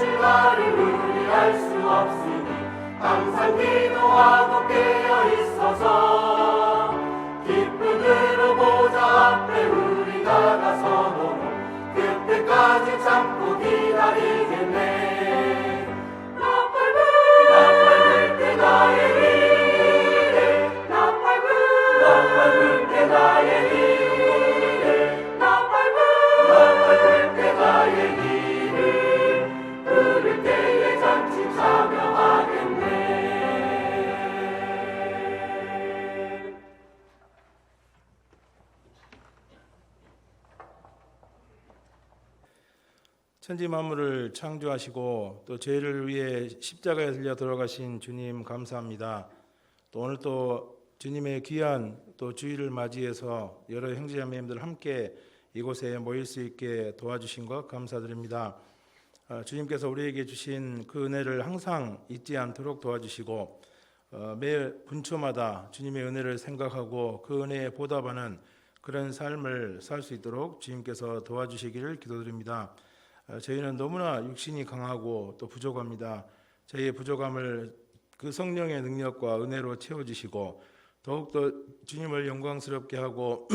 실마리 우리 알 수 없으니 항상 기도하고 깨어 있어서 기쁨으로 보좌 앞에 우리 나가서도 그때까지 참고 기다리겠네. 나팔 불 때 나의 일에 나팔 불 때 나의 일에 나팔 불 때 나의 일을 부를 때에 잔치 참여하겠네. 천지 만물을 창조하시고 또 죄를 위해 십자가에 들려 돌아가신 주님 감사합니다. 또 오늘 또 주님의 귀한 또 주일을 맞이해서 여러 형제자매님들 함께 이곳에 모일 수 있게 도와주신 것 감사드립니다. 주님께서 우리에게 주신 그 은혜를 항상 잊지 않도록 도와주시고 매 분초마다 주님의 은혜를 생각하고 그 은혜에 보답하는 그런 삶을 살 수 있도록 주님께서 도와주시기를 기도드립니다. 저희는 너무나 육신이 강하고 또 부족합니다. 저희의 부족함을 그 성령의 능력과 은혜로 채워주시고 더욱더 주님을 영광스럽게 하고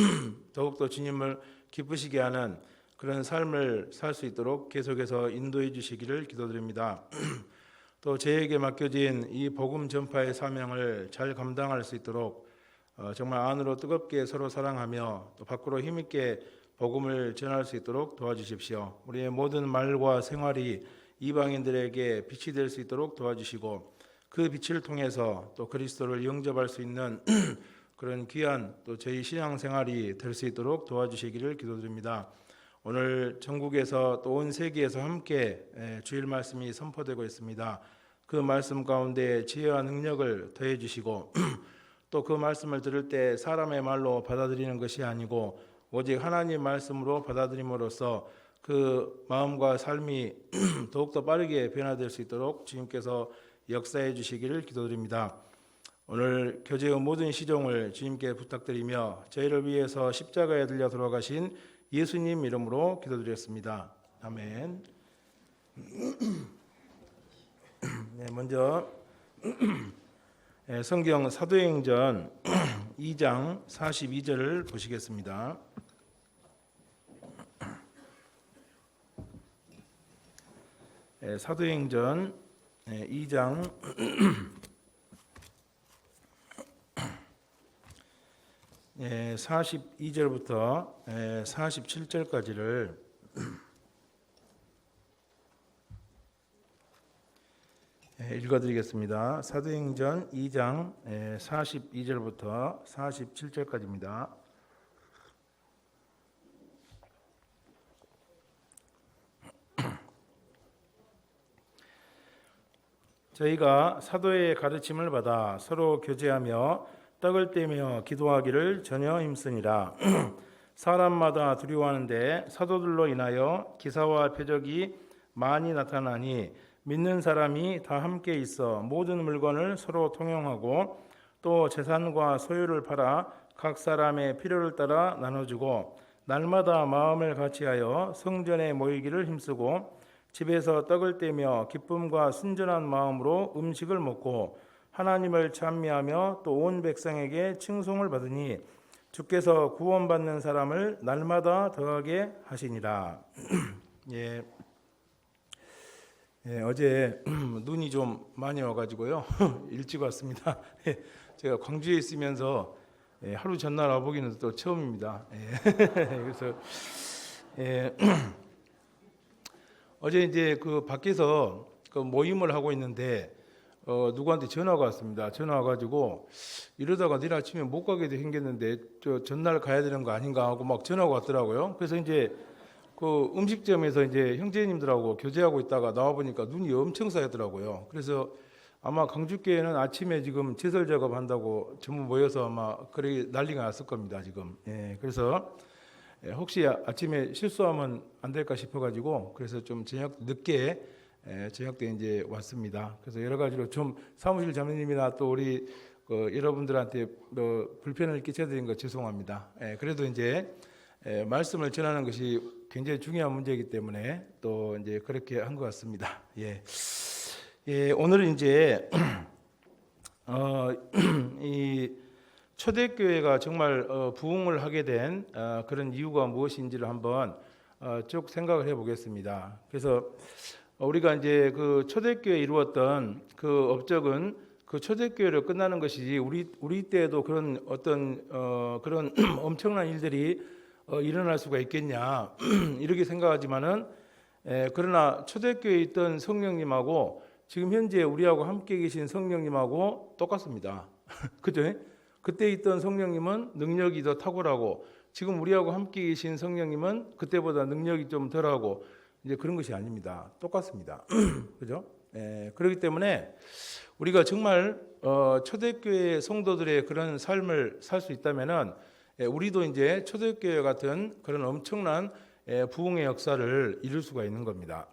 더욱더 주님을 기쁘시게 하는 그런 삶을 살 수 있도록 계속해서 인도해 주시기를 기도드립니다. 또 저에게 맡겨진 이 복음 전파의 사명을 잘 감당할 수 있도록 정말 안으로 뜨겁게 서로 사랑하며 또 밖으로 힘있게 복음을 전할 수 있도록 도와주십시오. 우리의 모든 말과 생활이 이방인들에게 빛이 될 수 있도록 도와주시고 그 빛을 통해서 또 그리스도를 영접할 수 있는 그런 귀한 또 저희 신앙생활이 될 수 있도록 도와주시기를 기도드립니다. 오늘 전국에서 또 온 세계에서 함께 주일 말씀이 선포되고 있습니다. 그 말씀 가운데 지혜와 능력을 더해 주시고 또 그 말씀을 들을 때 사람의 말로 받아들이는 것이 아니고 오직 하나님 말씀으로 받아들임으로써 그 마음과 삶이 더욱더 빠르게 변화될 수 있도록 주님께서 역사해 주시기를 기도드립니다. 오늘 교제의 모든 시종을 주님께 부탁드리며 저희를 위해서 십자가에 들려 돌아가신 예수님 이름으로 기도드렸습니다. 아멘. 네, 먼저 성경 사도행전 2장 42절을 보시겠습니다. 사도행전 2장 42절부터 47절까지를 읽어드리겠습니다. 사도행전 2장 42절부터 47절까지입니다. 저희가 사도의 가르침을 받아 서로 교제하며 떡을 떼며 기도하기를 전혀 힘쓰니라. 사람마다 두려워하는데 사도들로 인하여 기사와 표적이 많이 나타나니 믿는 사람이 다 함께 있어 모든 물건을 서로 통용하고 또 재산과 소유를 팔아 각 사람의 필요를 따라 나눠주고 날마다 마음을 같이하여 성전에 모이기를 힘쓰고 집에서 떡을 떼며 기쁨과 순전한 마음으로 음식을 먹고 하나님을 찬미하며 또 온 백성에게 칭송을 받으니 주께서 구원받는 사람을 날마다 더하게 하시니라. 예. 어제 눈이 좀 많이 와가지고요. 일찍 왔습니다. 제가 광주에 있으면서 하루 전날 와보기는 또 처음입니다. 그래서 어제 이제 그 밖에서 그 모임을 하고 있는데 누구한테 전화가 왔습니다. 전화 와가지고 이러다가 내일 아침에 못 가게도 생겼는데 저 전날 가야 되는 거 아닌가 하고 막 전화가 왔더라고요. 그래서 이제 그 음식점에서 이제 형제님들하고 교제하고 있다가 나와 보니까 눈이 엄청 쌓였더라고요. 그래서 아마 강주교회는 아침에 지금 제설 작업한다고 전부 모여서 아마 그래 난리가 났을 겁니다 지금. 그래서 혹시 아침에 실수하면 안 될까 싶어가지고 그래서 좀 저녁 늦게 저녁 때 이제 왔습니다. 그래서 여러 가지로 좀 사무실 자매님이나 또 우리 여러분들한테 불편을 끼쳐드린 거 죄송합니다. 그래도 이제 말씀을 전하는 것이 굉장히 중요한 문제이기 때문에 또 이제 그렇게 한 것 같습니다. 예. 예, 오늘은 이제 이 초대교회가 정말 부흥을 하게 된 그런 이유가 무엇인지를 한번 쭉 생각을 해보겠습니다. 그래서 우리가 이제 그 초대교회에 이루었던 그 업적은 그 초대교회로 끝나는 것이지 우리 때에도 그런 어떤 그런 엄청난 일들이 일어날 수가 있겠냐 이렇게 생각하지만은 그러나 초대교회에 있던 성령님하고 지금 현재 우리하고 함께 계신 성령님하고 똑같습니다. 그죠? 그때 있던 성령님은 능력이 더 탁월하고 지금 우리하고 함께 계신 성령님은 그때보다 능력이 좀 덜하고 이제 그런 것이 아닙니다. 똑같습니다. 그죠? 그렇기 때문에 우리가 정말 초대교회 성도들의 그런 삶을 살 수 있다면은 우리도 이제 초대교회 같은 그런 엄청난 부흥의 역사를 이룰 수가 있는 겁니다.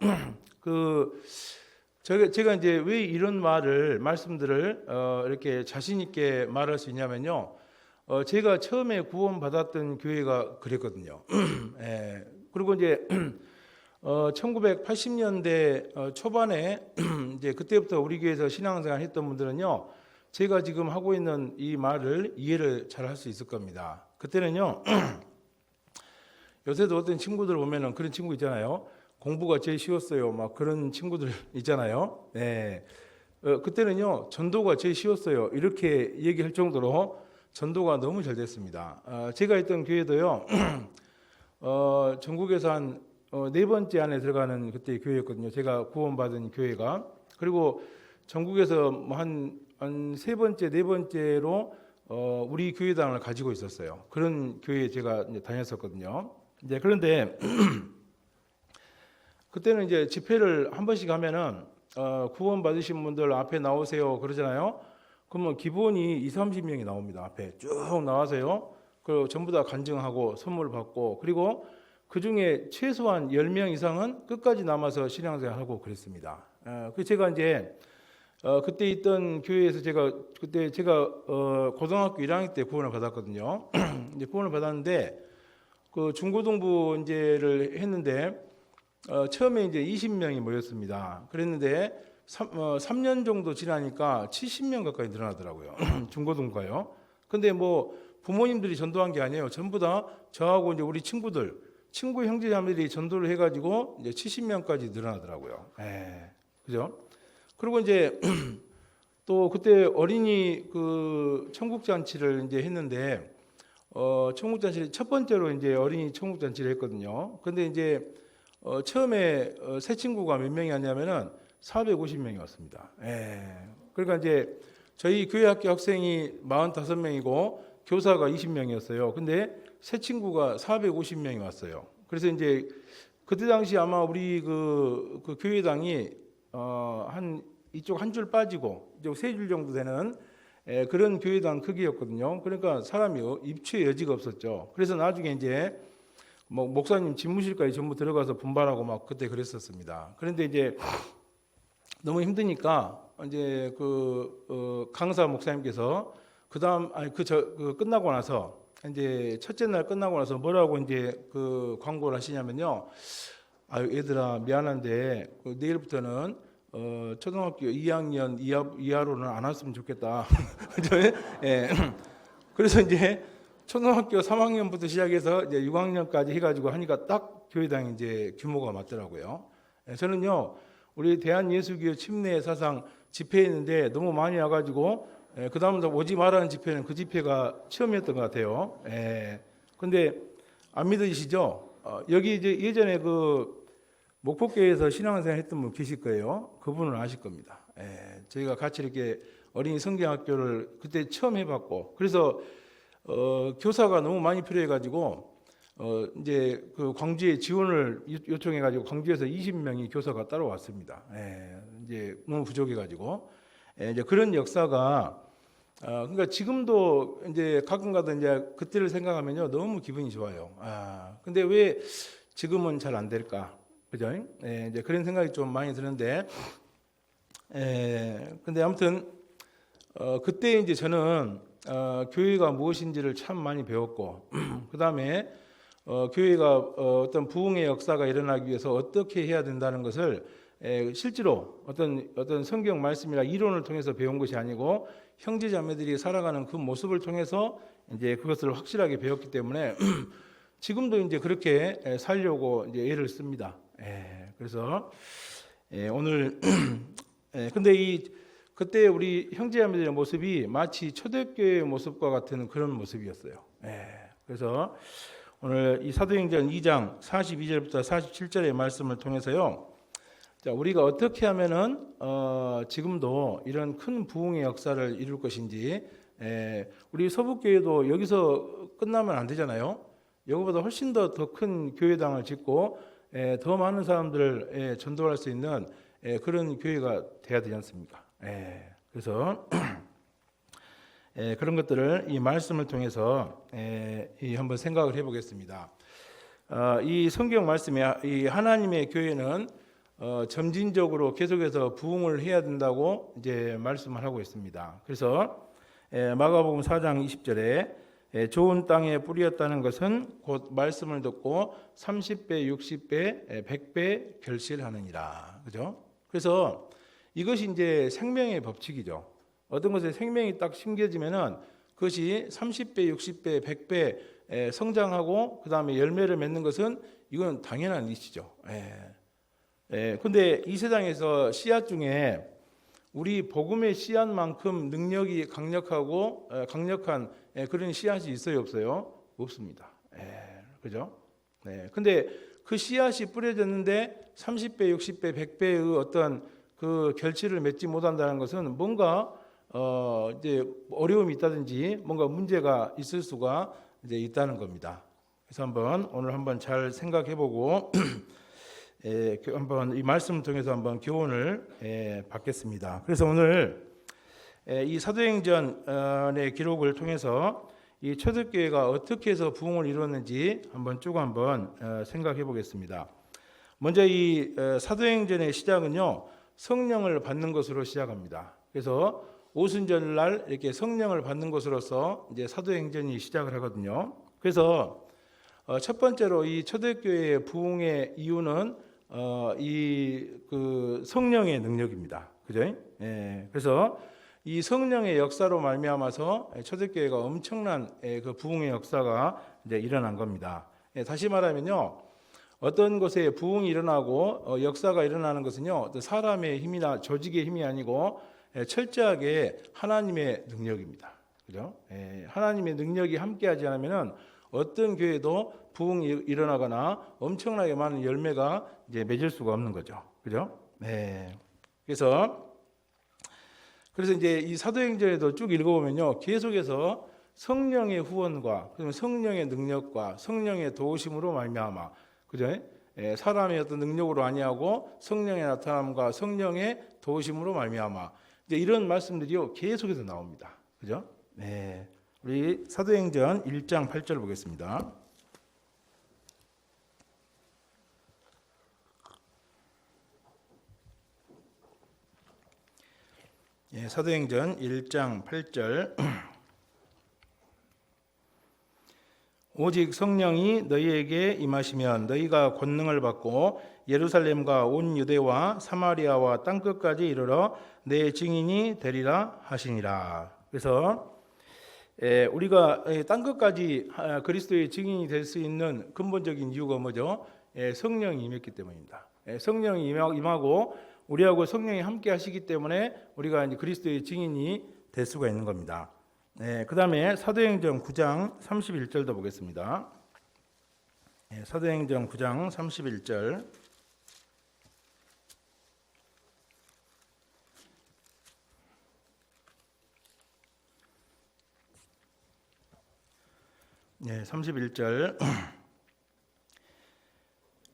제가 이제 왜 이런 말씀들을 이렇게 자신 있게 말할 수 있냐면요. 제가 처음에 구원받았던 교회가 그랬거든요. 그리고 이제 1980년대 초반에 이제 그때부터 우리 교회에서 신앙생활 했던 분들은요. 제가 지금 하고 있는 이 말을 이해를 잘 할 수 있을 겁니다. 그때는요. 요새도 어떤 친구들 보면은 그런 친구 있잖아요. 공부가 제일 쉬웠어요. 막 그런 친구들 있잖아요. 네. 그때는요, 전도가 제일 쉬웠어요. 이렇게 얘기할 정도로 전도가 너무 잘 됐습니다. 제가 있던 교회도요, 전국에서 한 네 번째 안에 들어가는 그때 교회였거든요. 제가 구원받은 교회가. 그리고 전국에서 한 세 번째, 네 번째로 우리 교회당을 가지고 있었어요. 그런 교회에 제가 이제 다녔었거든요. 이제 그런데 그때는 이제 집회를 한 번씩 하면은 구원 받으신 분들 앞에 나오세요 그러잖아요. 그러면 기본이 20-30명이 나옵니다. 앞에 쭉 나와서요. 그리고 전부 다 간증하고 선물 받고 그리고 그 중에 최소한 10명 이상은 끝까지 남아서 신앙생활하고 그랬습니다. 그래서 제가 이제 그때 있던 교회에서 제가 고등학교 1학년 때 구원을 받았거든요. 이제 구원을 받았는데 그 중고등부 이제를 했는데 처음에 이제 20명이 모였습니다. 그랬는데 3년 정도 지나니까 70명 가까이 늘어나더라고요. 중고등부가요. 근데 뭐 부모님들이 전도한 게 아니에요. 전부 다 저하고 이제 우리 친구 형제자매들이 전도를 해가지고 이제 70명까지 늘어나더라고요. 그죠? 그리고 이제 또 그때 어린이 그 천국잔치를 이제 했는데 천국잔치 첫 번째로 이제 어린이 천국잔치를 했거든요. 근데 이제 처음에 새 친구가 몇 명이 왔냐면은 450명이 왔습니다. 그러니까 이제 저희 교회 학교 학생이 45명이고 교사가 20명이었어요. 근데 새 친구가 450명이 왔어요. 그래서 이제 그때 당시 아마 우리 그 교회당이 이쪽 한 줄 빠지고 이쪽 세 줄 정도 되는 그런 교회당 크기였거든요. 그러니까 사람이 입추의 여지가 없었죠. 그래서 나중에 이제 뭐 목사님 집무실까지 전부 들어가서 분발하고 막 그때 그랬었습니다. 그런데 이제 너무 힘드니까 이제 강사 목사님께서 끝나고 나서 이제 첫째 날 끝나고 나서 뭐라고 이제 그 광고를 하시냐면요. 얘들아 미안한데 내일부터는 초등학교 2학년 이하로는 안 왔으면 좋겠다. 그래서 이제 초등학교 3학년부터 시작해서 이제 6학년까지 해가지고 하니까 딱 교회당 이제 규모가 맞더라고요. 저는요 우리 대한예수교 침례 사상 집회했는데 너무 많이 와가지고 그 다음부터 오지 말라는 집회는 그 집회가 처음이었던 것 같아요. 근데 안 믿으시죠? 여기 이제 예전에 그 목포교회에서 신앙생활 했던 분 계실 거예요. 그분은 아실 겁니다. 저희가 같이 이렇게 어린이 성경학교를 그때 처음 해봤고, 그래서 교사가 너무 많이 필요해가지고 이제 그 광주에 지원을 요청해가지고 광주에서 20명이 교사가 따라왔습니다. 이제 너무 부족해가지고 이제 그런 역사가 그러니까 지금도 이제 가끔가다 이제 그때를 생각하면요 너무 기분이 좋아요. 근데 왜 지금은 잘 안 될까? 그죠? 이제 그런 생각이 좀 많이 드는데, 근데 아무튼 그때 이제 저는 교회가 무엇인지를 참 많이 배웠고, 그 다음에 교회가 어떤 부흥의 역사가 일어나기 위해서 어떻게 해야 된다는 것을 실제로 어떤 성경 말씀이나 이론을 통해서 배운 것이 아니고 형제 자매들이 살아가는 그 모습을 통해서 이제 그것을 확실하게 배웠기 때문에 지금도 이제 그렇게 살려고 이제 애를 씁니다. 그래서 오늘 근데 그때 우리 형제자매들의 모습이 마치 초대교회의 모습과 같은 그런 모습이었어요. 그래서 오늘 이 사도행전 2장 42절부터 47절의 말씀을 통해서요. 자, 우리가 어떻게 하면은 지금도 이런 큰 부흥의 역사를 이룰 것인지, 우리 서북교회도 여기서 끝나면 안 되잖아요. 여기보다 훨씬 더 큰 교회당을 짓고 더 많은 사람들을 전도할 수 있는 그런 교회가 돼야 되지 않습니까? 그래서 그런 것들을 이 말씀을 통해서 한번 생각을 해보겠습니다. 이 성경 말씀에 이 하나님의 교회는 점진적으로 계속해서 부흥을 해야 된다고 이제 말씀을 하고 있습니다. 그래서 마가복음 4장 20절에 좋은 땅에 뿌렸다는 것은 곧 말씀을 듣고 30배, 60배, 100배 결실하느니라. 그죠? 그래서 이것이 이제 생명의 법칙이죠. 어떤 것에 생명이 딱 심겨지면은 그것이 30배, 60배, 100배 성장하고 그 다음에 열매를 맺는 것은 이건 당연한 이치죠. 근데 이 세상에서 씨앗 중에 우리 복음의 씨앗만큼 능력이 강력한 그런 씨앗이 있어요, 없어요? 없습니다. 그죠? 근데 그 씨앗이 뿌려졌는데 30배, 60배, 100배의 어떤 그 결실을 맺지 못한다는 것은 뭔가 이제 어려움이 있다든지 뭔가 문제가 있을 수가 이제 있다는 겁니다. 그래서 오늘 한번 잘 생각해보고 한번 이 말씀을 통해서 한번 교훈을 받겠습니다. 그래서 오늘 이 사도행전의 기록을 통해서 이 초대교회가 어떻게 해서 부흥을 이루었는지 한번 생각해 보겠습니다. 먼저 이 사도행전의 시작은요, 성령을 받는 것으로 시작합니다. 그래서 오순절날 이렇게 성령을 받는 것으로서 이제 사도행전이 시작을 하거든요. 그래서 첫 번째로 이 초대교회의 부흥의 이유는 그 성령의 능력입니다. 그죠? 그래서 이 성령의 역사로 말미암아서 초대교회가 엄청난 그 부흥의 역사가 이제 일어난 겁니다. 다시 말하면요, 어떤 곳에 부흥이 일어나고 역사가 일어나는 것은요, 사람의 힘이나 조직의 힘이 아니고 철저하게 하나님의 능력입니다. 그죠? 하나님의 능력이 함께하지 않으면은 어떤 교회도 부흥이 일어나거나 엄청나게 많은 열매가 이제 맺을 수가 없는 거죠. 그죠? 그래서 이제 이 사도행전에도 쭉 읽어보면요, 계속해서 성령의 후원과 성령의 능력과 성령의 도우심으로 말미암아, 그죠? 사람의 어떤 능력으로 아니하고 성령의 나타남과 성령의 도우심으로 말미암아, 이제 이런 말씀들이요 계속해서 나옵니다. 그죠? 우리 사도행전 1장 8절 보겠습니다. 사도행전 1장 8절. 오직 성령이 너희에게 임하시면 너희가 권능을 받고 예루살렘과 온 유대와 사마리아와 땅끝까지 이르러 내 증인이 되리라 하시니라. 그래서 우리가 땅끝까지 그리스도의 증인이 될 수 있는 근본적인 이유가 뭐죠? 성령이 임했기 때문입니다. 성령이 임하고 우리하고 성령이 함께 하시기 때문에 우리가 이제 그리스도의 증인이 될 수가 있는 겁니다. 그 다음에 사도행전 9장 31절도 보겠습니다. 사도행전 9장 31절. 네, 31절.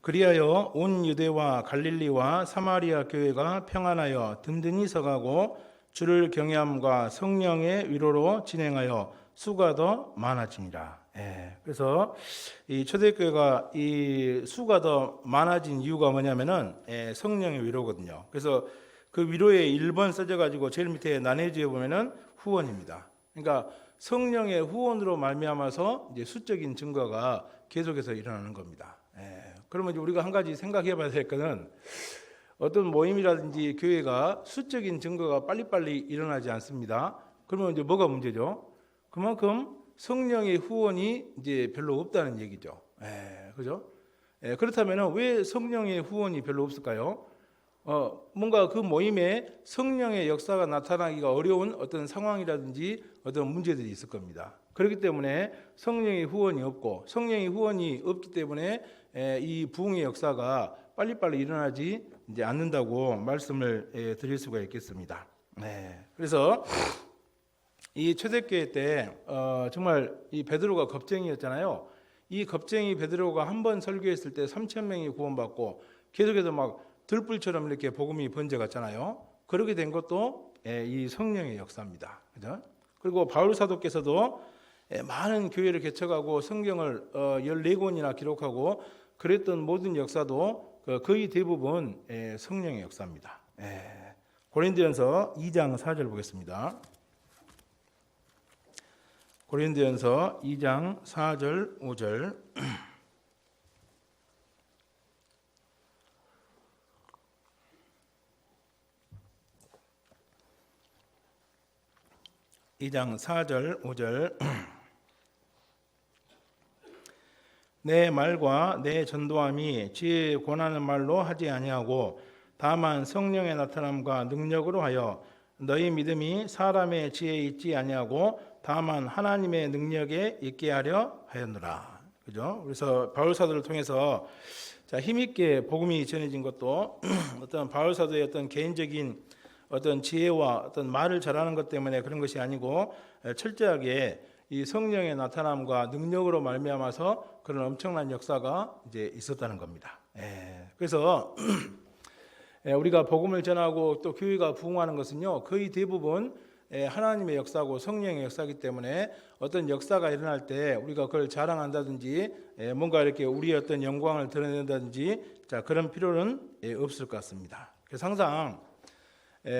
그리하여 온 유대와 갈릴리와 사마리아 교회가 평안하여 든든히 서가고 주를 경외함과 성령의 위로로 진행하여 수가 더 많아지니라. 그래서 이 초대교회가 이 수가 더 많아진 이유가 뭐냐면은 성령의 위로거든요. 그래서 그 위로에 1번 써져 가지고 제일 밑에 난해지에 보면은 후원입니다. 그러니까 성령의 후원으로 말미암아서 이제 수적인 증거가 계속해서 일어나는 겁니다. 그러면 이제 우리가 한 가지 생각해봐야 될 것은 어떤 모임이라든지 교회가 수적인 증거가 빨리빨리 일어나지 않습니다. 그러면 이제 뭐가 문제죠? 그만큼 성령의 후원이 이제 별로 없다는 얘기죠. 그죠? 그렇다면 왜 성령의 후원이 별로 없을까요? 뭔가 그 모임에 성령의 역사가 나타나기가 어려운 어떤 상황이라든지 어떤 문제들이 있을 겁니다. 그렇기 때문에 성령의 후원이 없고 성령의 후원이 없기 때문에 이 부흥의 역사가 빨리빨리 일어나지 이제 않는다고 말씀을 드릴 수가 있겠습니다. 그래서 이 초대교회 때 정말 이 베드로가 겁쟁이였잖아요. 이 겁쟁이 베드로가 한 번 설교했을 때 3,000명이 구원받고 계속해서 막 들불처럼 이렇게 복음이 번져갔잖아요. 그렇게 된 것도 이 성령의 역사입니다. 그죠? 그리고 바울 사도께서도 많은 교회를 개척하고 성경을 14권이나 기록하고 그랬던 모든 역사도 거의 대부분 성령의 역사입니다. 고린도전서 2장 4절 보겠습니다. 고린도전서 2장 4절 5절 2장 4절 5절 내 말과 내 전도함이 지혜의 권하는 말로 하지 아니하고 다만 성령의 나타남과 능력으로 하여 너희 믿음이 사람의 지혜에 있지 아니하고 다만 하나님의 능력에 있게 하려 하였노라. 그죠? 그래서 바울 사도를 통해서 힘있게 복음이 전해진 것도 어떤 바울 사도의 어떤 개인적인 어떤 지혜와 어떤 말을 잘하는 것 때문에 그런 것이 아니고 철저하게 이 성령의 나타남과 능력으로 말미암아서 그런 엄청난 역사가 이제 있었다는 겁니다. 그래서 우리가 복음을 전하고 또 교회가 부흥하는 것은요 거의 대부분 하나님의 역사고 성령의 역사이기 때문에 어떤 역사가 일어날 때 우리가 그걸 자랑한다든지 뭔가 이렇게 우리의 어떤 영광을 드러낸다든지 그런 필요는 없을 것 같습니다. 그래서 항상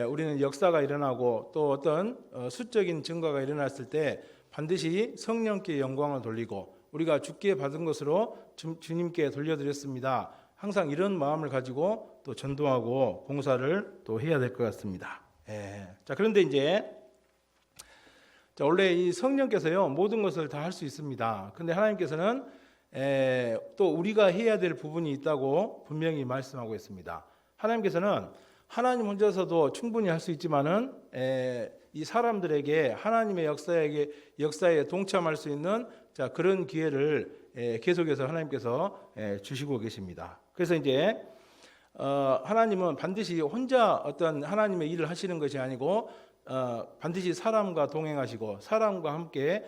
우리는 역사가 일어나고 또 어떤 수적인 증거가 일어났을 때 반드시 성령께 영광을 돌리고 우리가 주께 받은 것으로 주님께 돌려드렸습니다. 항상 이런 마음을 가지고 또 전도하고 봉사를 또 해야 될 것 같습니다. 그런데 이제 원래 이 성령께서요 모든 것을 다 할 수 있습니다. 근데 하나님께서는 또 우리가 해야 될 부분이 있다고 분명히 말씀하고 있습니다. 하나님께서는 하나님 혼자서도 충분히 할 수 있지만은 이 사람들에게 하나님의 역사에 동참할 수 있는 그런 기회를 계속해서 하나님께서 주시고 계십니다. 그래서 이제 하나님은 반드시 혼자 어떤 하나님의 일을 하시는 것이 아니고 반드시 사람과 동행하시고 사람과 함께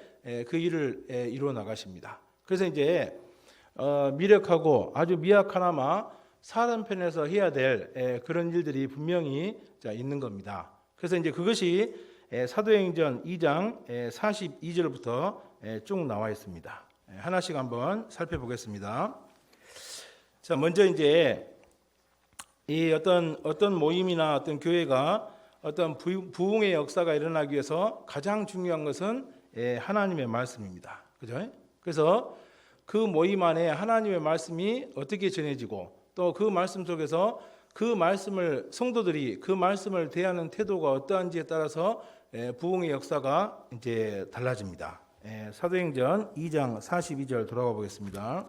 그 일을 이루어 나가십니다. 그래서 이제 미력하고 아주 미약하나마 사람 편에서 해야 될 그런 일들이 분명히 있는 겁니다. 그래서 이제 그것이 사도행전 2장 42절부터 쭉 나와 있습니다. 하나씩 한번 살펴보겠습니다. 먼저 이제 이 어떤 모임이나 어떤 교회가 어떤 부흥의 역사가 일어나기 위해서 가장 중요한 것은 하나님의 말씀입니다. 그죠? 그래서 그 모임 안에 하나님의 말씀이 어떻게 전해지고 또 그 말씀 속에서 그 말씀을 성도들이 그 말씀을 대하는 태도가 어떠한지에 따라서 부흥의 역사가 이제 달라집니다. 사도행전 2장 42절 돌아가 보겠습니다.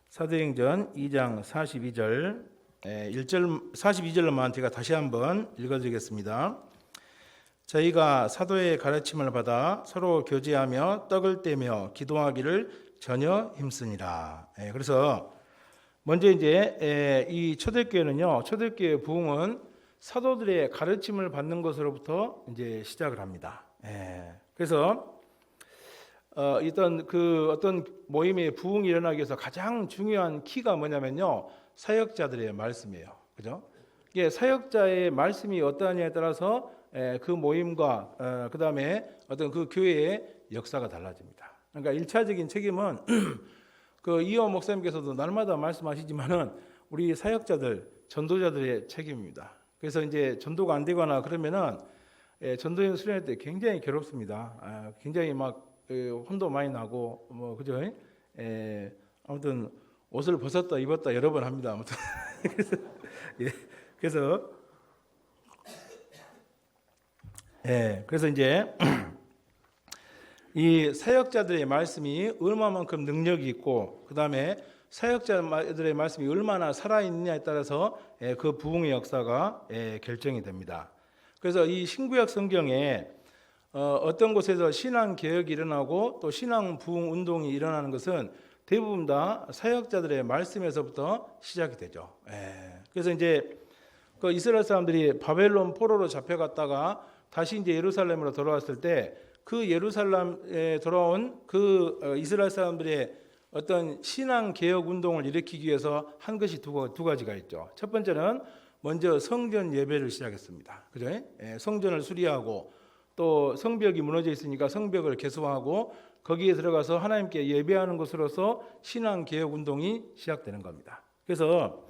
사도행전 2장 42절 42절로만 제가 다시 한번 읽어드리겠습니다. 저희가 사도의 가르침을 받아 서로 교제하며 떡을 떼며 기도하기를 전혀 힘쓰니라. 그래서 먼저 이제 이 초대교회는요, 초대교회 부흥은 사도들의 가르침을 받는 것으로부터 이제 시작을 합니다. 그래서 어떤 모임의 부흥이 일어나기 위해서 가장 중요한 키가 뭐냐면요, 사역자들의 말씀이에요. 그죠? 이게 사역자의 말씀이 어떠하냐에 따라서 그 모임과 그 다음에 어떤 그 교회의 역사가 달라집니다. 그러니까 1차적인 책임은 그 이호 목사님께서도 날마다 말씀하시지만은 우리 사역자들, 전도자들의 책임입니다. 그래서 이제 전도가 안 되거나 그러면은 전도연 수련회 때 굉장히 괴롭습니다. 굉장히 막 혼도 많이 나고 뭐 그죠? 아무튼 옷을 벗었다 입었다 여러 번 합니다. 아무튼 그래서 그래서 이제 이 사역자들의 말씀이 얼마만큼 능력이 있고 그 다음에 사역자들의 말씀이 얼마나 살아있느냐에 따라서 그 부흥의 역사가 결정이 됩니다. 그래서 이 신구약 성경에 어떤 곳에서 신앙 개혁이 일어나고 또 신앙 부흥 운동이 일어나는 것은 대부분 다 사역자들의 말씀에서부터 시작이 되죠. 그래서 이제 그 이스라엘 사람들이 바벨론 포로로 잡혀갔다가 다시 이제 예루살렘으로 돌아왔을 때 그 예루살렘에 돌아온 그 이스라엘 사람들의 어떤 신앙 개혁 운동을 일으키기 위해서 한 것이 두 가지가 있죠. 첫 번째는 먼저 성전 예배를 시작했습니다. 그죠? 성전을 수리하고 또 성벽이 무너져 있으니까 성벽을 개수하고 거기에 들어가서 하나님께 예배하는 것으로서 신앙 개혁 운동이 시작되는 겁니다. 그래서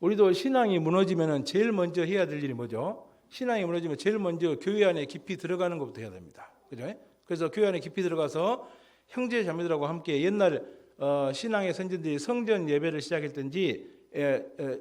우리도 신앙이 무너지면 제일 먼저 해야 될 일이 뭐죠? 신앙이 무너지면 제일 먼저 교회 안에 깊이 들어가는 것부터 해야 됩니다. 그죠? 그래서 교회 안에 깊이 들어가서 형제 자매들하고 함께 옛날 신앙의 선진들이 성전 예배를 시작했든지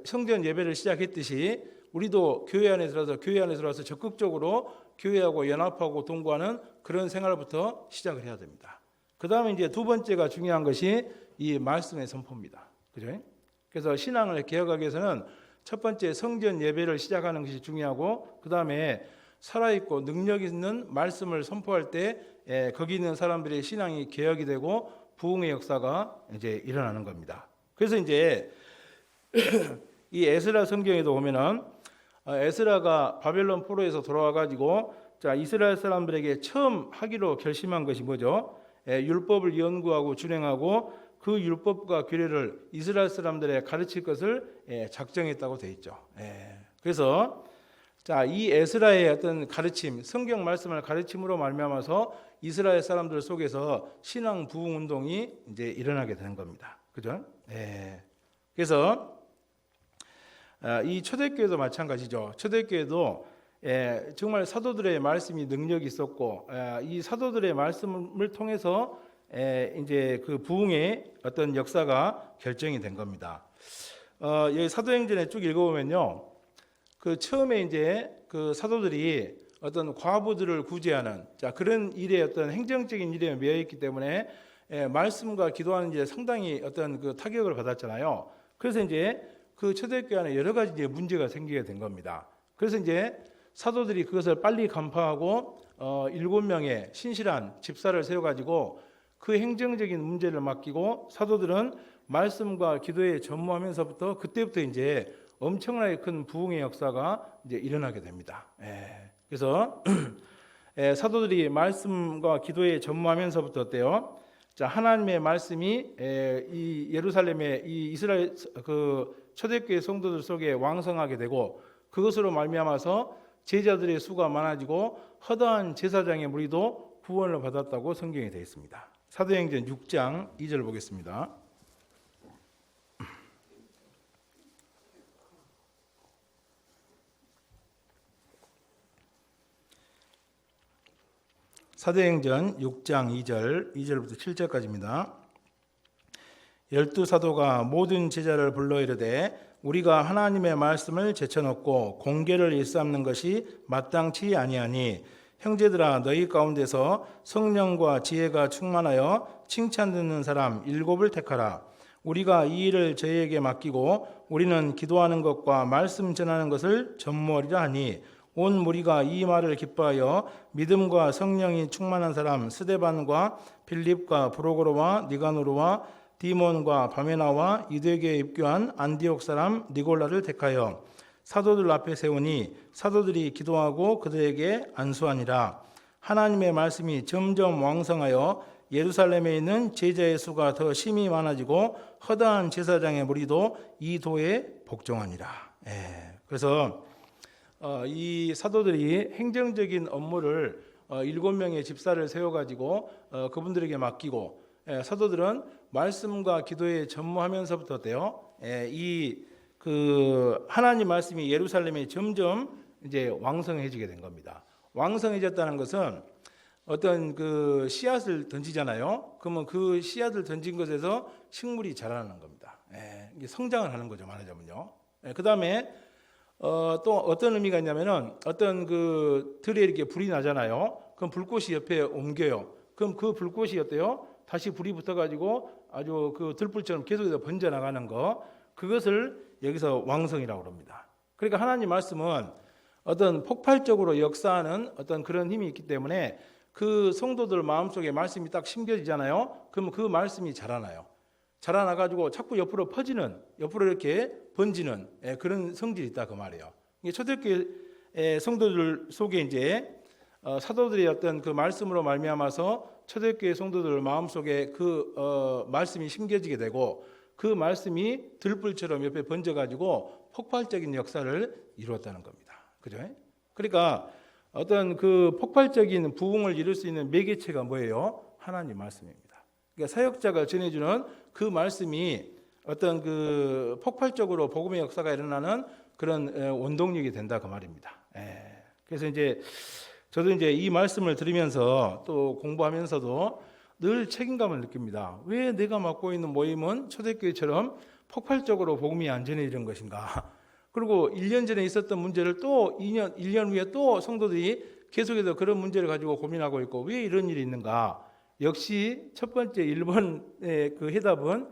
성전 예배를 시작했듯이 우리도 교회 안에 들어와서 적극적으로 교회하고 연합하고 동거하는 그런 생활부터 시작을 해야 됩니다. 그 다음에 이제 두 번째가 중요한 것이 이 말씀의 선포입니다. 그죠? 그래서 신앙을 개혁하기 위해서는 첫 번째 성전 예배를 시작하는 것이 중요하고 그 다음에 살아있고 능력 있는 말씀을 선포할 때 거기 있는 사람들의 신앙이 개혁이 되고 부흥의 역사가 이제 일어나는 겁니다. 그래서 이제 이 에스라 성경에도 보면은 에스라가 바벨론 포로에서 돌아와 가지고 자 이스라엘 사람들에게 처음 하기로 결심한 것이 뭐죠? 율법을 연구하고 준행하고 그 율법과 규례를 이스라엘 사람들에 가르칠 것을 작정했다고 되어 있죠. 그래서 자, 이 에스라의 어떤 가르침, 성경 말씀을 가르침으로 말미암아서 이스라엘 사람들 속에서 신앙 부흥 운동이 이제 일어나게 되는 겁니다. 그죠? 그래서 이 초대교회도 마찬가지죠. 초대교회도 정말 사도들의 말씀이 능력이 있었고 이 사도들의 말씀을 통해서 이제 그 부흥의 어떤 역사가 결정이 된 겁니다. 여기 사도행전에 쭉 읽어보면요. 그 처음에 이제 그 사도들이 어떤 과부들을 구제하는 자 그런 일에 어떤 행정적인 일에 매여 있기 때문에 말씀과 기도하는 일에 상당히 어떤 그 타격을 받았잖아요. 그래서 이제 그 초대교회 안에 여러 가지 이제 문제가 생기게 된 겁니다. 그래서 이제 사도들이 그것을 빨리 간파하고 7명의 신실한 집사를 세워가지고 그 행정적인 문제를 맡기고 사도들은 말씀과 기도에 전무하면서부터 그때부터 이제 엄청나게 큰 부흥의 역사가 이제 일어나게 됩니다. 그래서 사도들이 말씀과 기도에 전무하면서부터 어때요? 자 하나님의 말씀이 이 예루살렘의 이 이스라엘 그 초대교회 성도들 속에 왕성하게 되고 그것으로 말미암아서 제자들의 수가 많아지고 허다한 제사장의 무리도 구원을 받았다고 성경에 되어 있습니다. 사도행전 6장 2절 보겠습니다. 사도행전 6장 2절부터 7절까지입니다. 12사도가 모든 제자를 불러 이르되 우리가 하나님의 말씀을 제쳐놓고 공개를 일삼는 것이 마땅치 아니하니 형제들아 너희 가운데서 성령과 지혜가 충만하여 칭찬 듣는 사람 7을 택하라. 우리가 이 일을 저희에게 맡기고 우리는 기도하는 것과 말씀 전하는 것을 전무하리라 하니 온 무리가 이 말을 기뻐하여 믿음과 성령이 충만한 사람 스데반과 빌립과 브로고로와 니가노르와 디몬과 바메나와 유대교에 입교한 안디옥 사람 니골라를 택하여 사도들 앞에 세우니 사도들이 기도하고 그들에게 안수하니라. 하나님의 말씀이 점점 왕성하여 예루살렘에 있는 제자의 수가 더 심히 많아지고 허다한 제사장의 무리도 이 도에 복종하니라. 그래서 이 사도들이 행정적인 업무를 7명의 집사를 세워가지고 그분들에게 맡기고 사도들은 말씀과 기도에 전무하면서부터 어때요? 이 그 하나님 말씀이 예루살렘에 점점 이제 왕성해지게 된 겁니다. 왕성해졌다는 것은 어떤 그 씨앗을 던지잖아요. 그러면 그 씨앗을 던진 것에서 식물이 자라나는 겁니다. 이게 성장을 하는 거죠, 말하자면요. 그 다음에 또 어떤 의미가 있냐면은 어떤 그 들에 이렇게 불이 나잖아요. 그럼 불꽃이 옆에 옮겨요. 그럼 그 불꽃이 어때요? 다시 불이 붙어가지고 아주 그 들불처럼 계속해서 번져나가는 거, 그것을 여기서 왕성이라고 합니다. 그러니까 하나님 말씀은 어떤 폭발적으로 역사하는 어떤 그런 힘이 있기 때문에 그 성도들 마음속에 말씀이 딱 심겨지잖아요. 그러면 그 말씀이 자라나요. 자라나가지고 자꾸 옆으로 퍼지는, 옆으로 이렇게 번지는 그런 성질이 있다 그 말이에요. 초대교회 성도들 속에 이제 사도들의 어떤 그 말씀으로 말미암아서 초대교회 성도들 마음속에 그 말씀이 심겨지게 되고 그 말씀이 들불처럼 옆에 번져가지고 폭발적인 역사를 이루었다는 겁니다. 그죠? 그러니까 어떤 그 폭발적인 부흥을 이룰 수 있는 매개체가 뭐예요? 하나님 말씀입니다. 그러니까 사역자가 전해주는 그 말씀이 어떤 그 폭발적으로 복음의 역사가 일어나는 그런 원동력이 된다 그 말입니다. 그래서 이제 저도 이제 이 말씀을 들으면서 또 공부하면서도 늘 책임감을 느낍니다. 왜 내가 맡고 있는 모임은 초대교회처럼 폭발적으로 복음이 안 전해지는 것인가? 그리고 1년 전에 있었던 문제를 또 1년 후에 또 성도들이 계속해서 그런 문제를 가지고 고민하고 있고 왜 이런 일이 있는가? 역시 첫 번째 1번의 그 해답은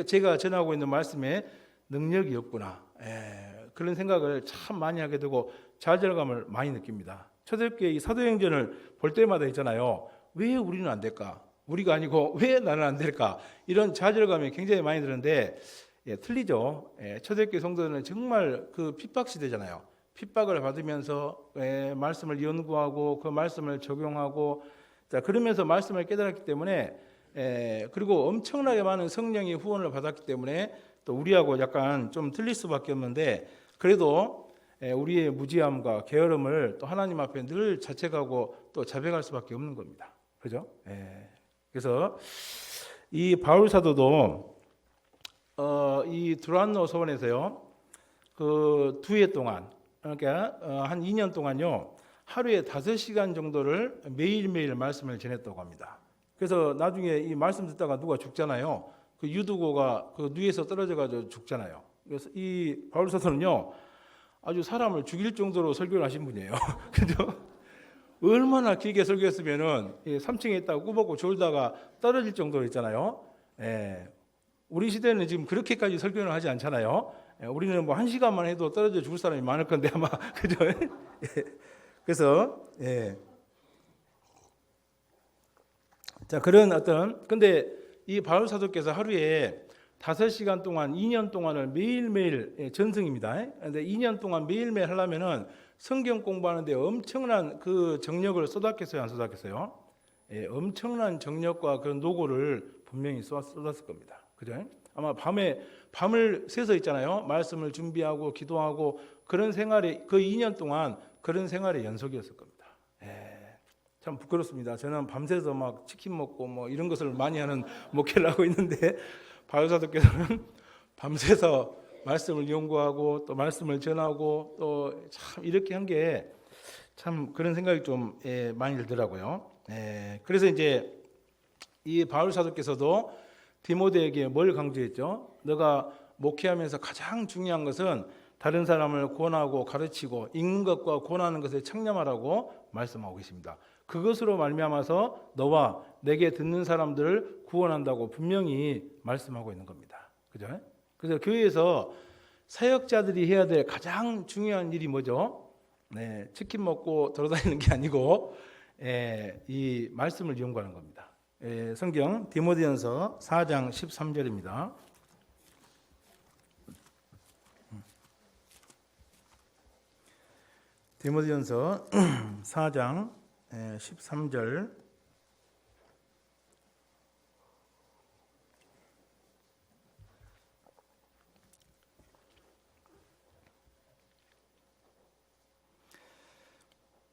제가 전하고 있는 말씀에 능력이 없구나. 그런 생각을 참 많이 하게 되고 좌절감을 많이 느낍니다. 초대교회 이 사도행전을 볼 때마다 있잖아요. 왜 우리는 안 될까? 우리가 아니고 왜 나는 안 될까? 이런 좌절감이 굉장히 많이 드는데 틀리죠. 초대교회 성도들은 정말 그 핍박 시대잖아요. 핍박을 받으면서 말씀을 연구하고 그 말씀을 적용하고 그러면서 말씀을 깨달았기 때문에 그리고 엄청나게 많은 성령의 후원을 받았기 때문에 또 우리하고 약간 좀 틀릴 수밖에 없는데 그래도 우리의 무지함과 게으름을 또 하나님 앞에 늘 자책하고 또 자백할 수밖에 없는 겁니다. 그죠? 그래서 이 바울 사도도 이 두란노 소원에서요, 그 2해 동안, 그러니까 한 2년 동안요, 하루에 5시간 정도를 매일매일 말씀을 전했다고 합니다. 그래서 나중에 이 말씀 듣다가 누가 죽잖아요. 그 유두고가 그 누에서 떨어져가지고 죽잖아요. 그래서 이 바울 사도는요, 아주 사람을 죽일 정도로 설교를 하신 분이에요. 그죠? 얼마나 길게 설교했으면은 3층에 있다가 꾸벅고 졸다가 떨어질 정도로 있잖아요. 우리 시대는 지금 그렇게까지 설교를 하지 않잖아요. 우리는 뭐 1시간만 해도 떨어져 죽을 사람이 많을 건데 아마 그죠? 그래서 자 그런 어떤 근데 이 바울 사도께서 하루에 5시간 동안 2년 동안을 매일매일 전승입니다. 그런데 2년 동안 매일매일 하려면은 성경 공부하는데 엄청난 그 정력을 쏟았겠어요, 안 쏟았겠어요? 엄청난 정력과 그런 노고를 분명히 쏟았을 겁니다. 그죠? 아마 밤을 새서 있잖아요. 말씀을 준비하고 기도하고 그런 생활이 그 2년 동안 그런 생활의 연속이었을 겁니다. 참 부끄럽습니다. 저는 밤새서 막 치킨 먹고 뭐 이런 것을 많이 하는 목회를 하고 있는데 바울 사도께서는 밤새서 말씀을 연구하고 또 말씀을 전하고 또 참 이렇게 한 게 참 그런 생각이 좀 많이 들더라고요. 그래서 이제 이 바울 사도께서도 디모데에게 뭘 강조했죠? 너가 목회하면서 가장 중요한 것은 다른 사람을 권하고 가르치고 읽는 것과 권하는 것에 창념하라고 말씀하고 계십니다. 그것으로 말미암아서 너와 내게 듣는 사람들을 구원한다고 분명히 말씀하고 있는 겁니다. 그죠? 그래서 교회에서 사역자들이 해야 될 가장 중요한 일이 뭐죠? 치킨 먹고 돌아다니는 게 아니고 이 말씀을 연구하는 겁니다. 성경 디모데전서 4장 13절입니다. 디모데전서 4장 13절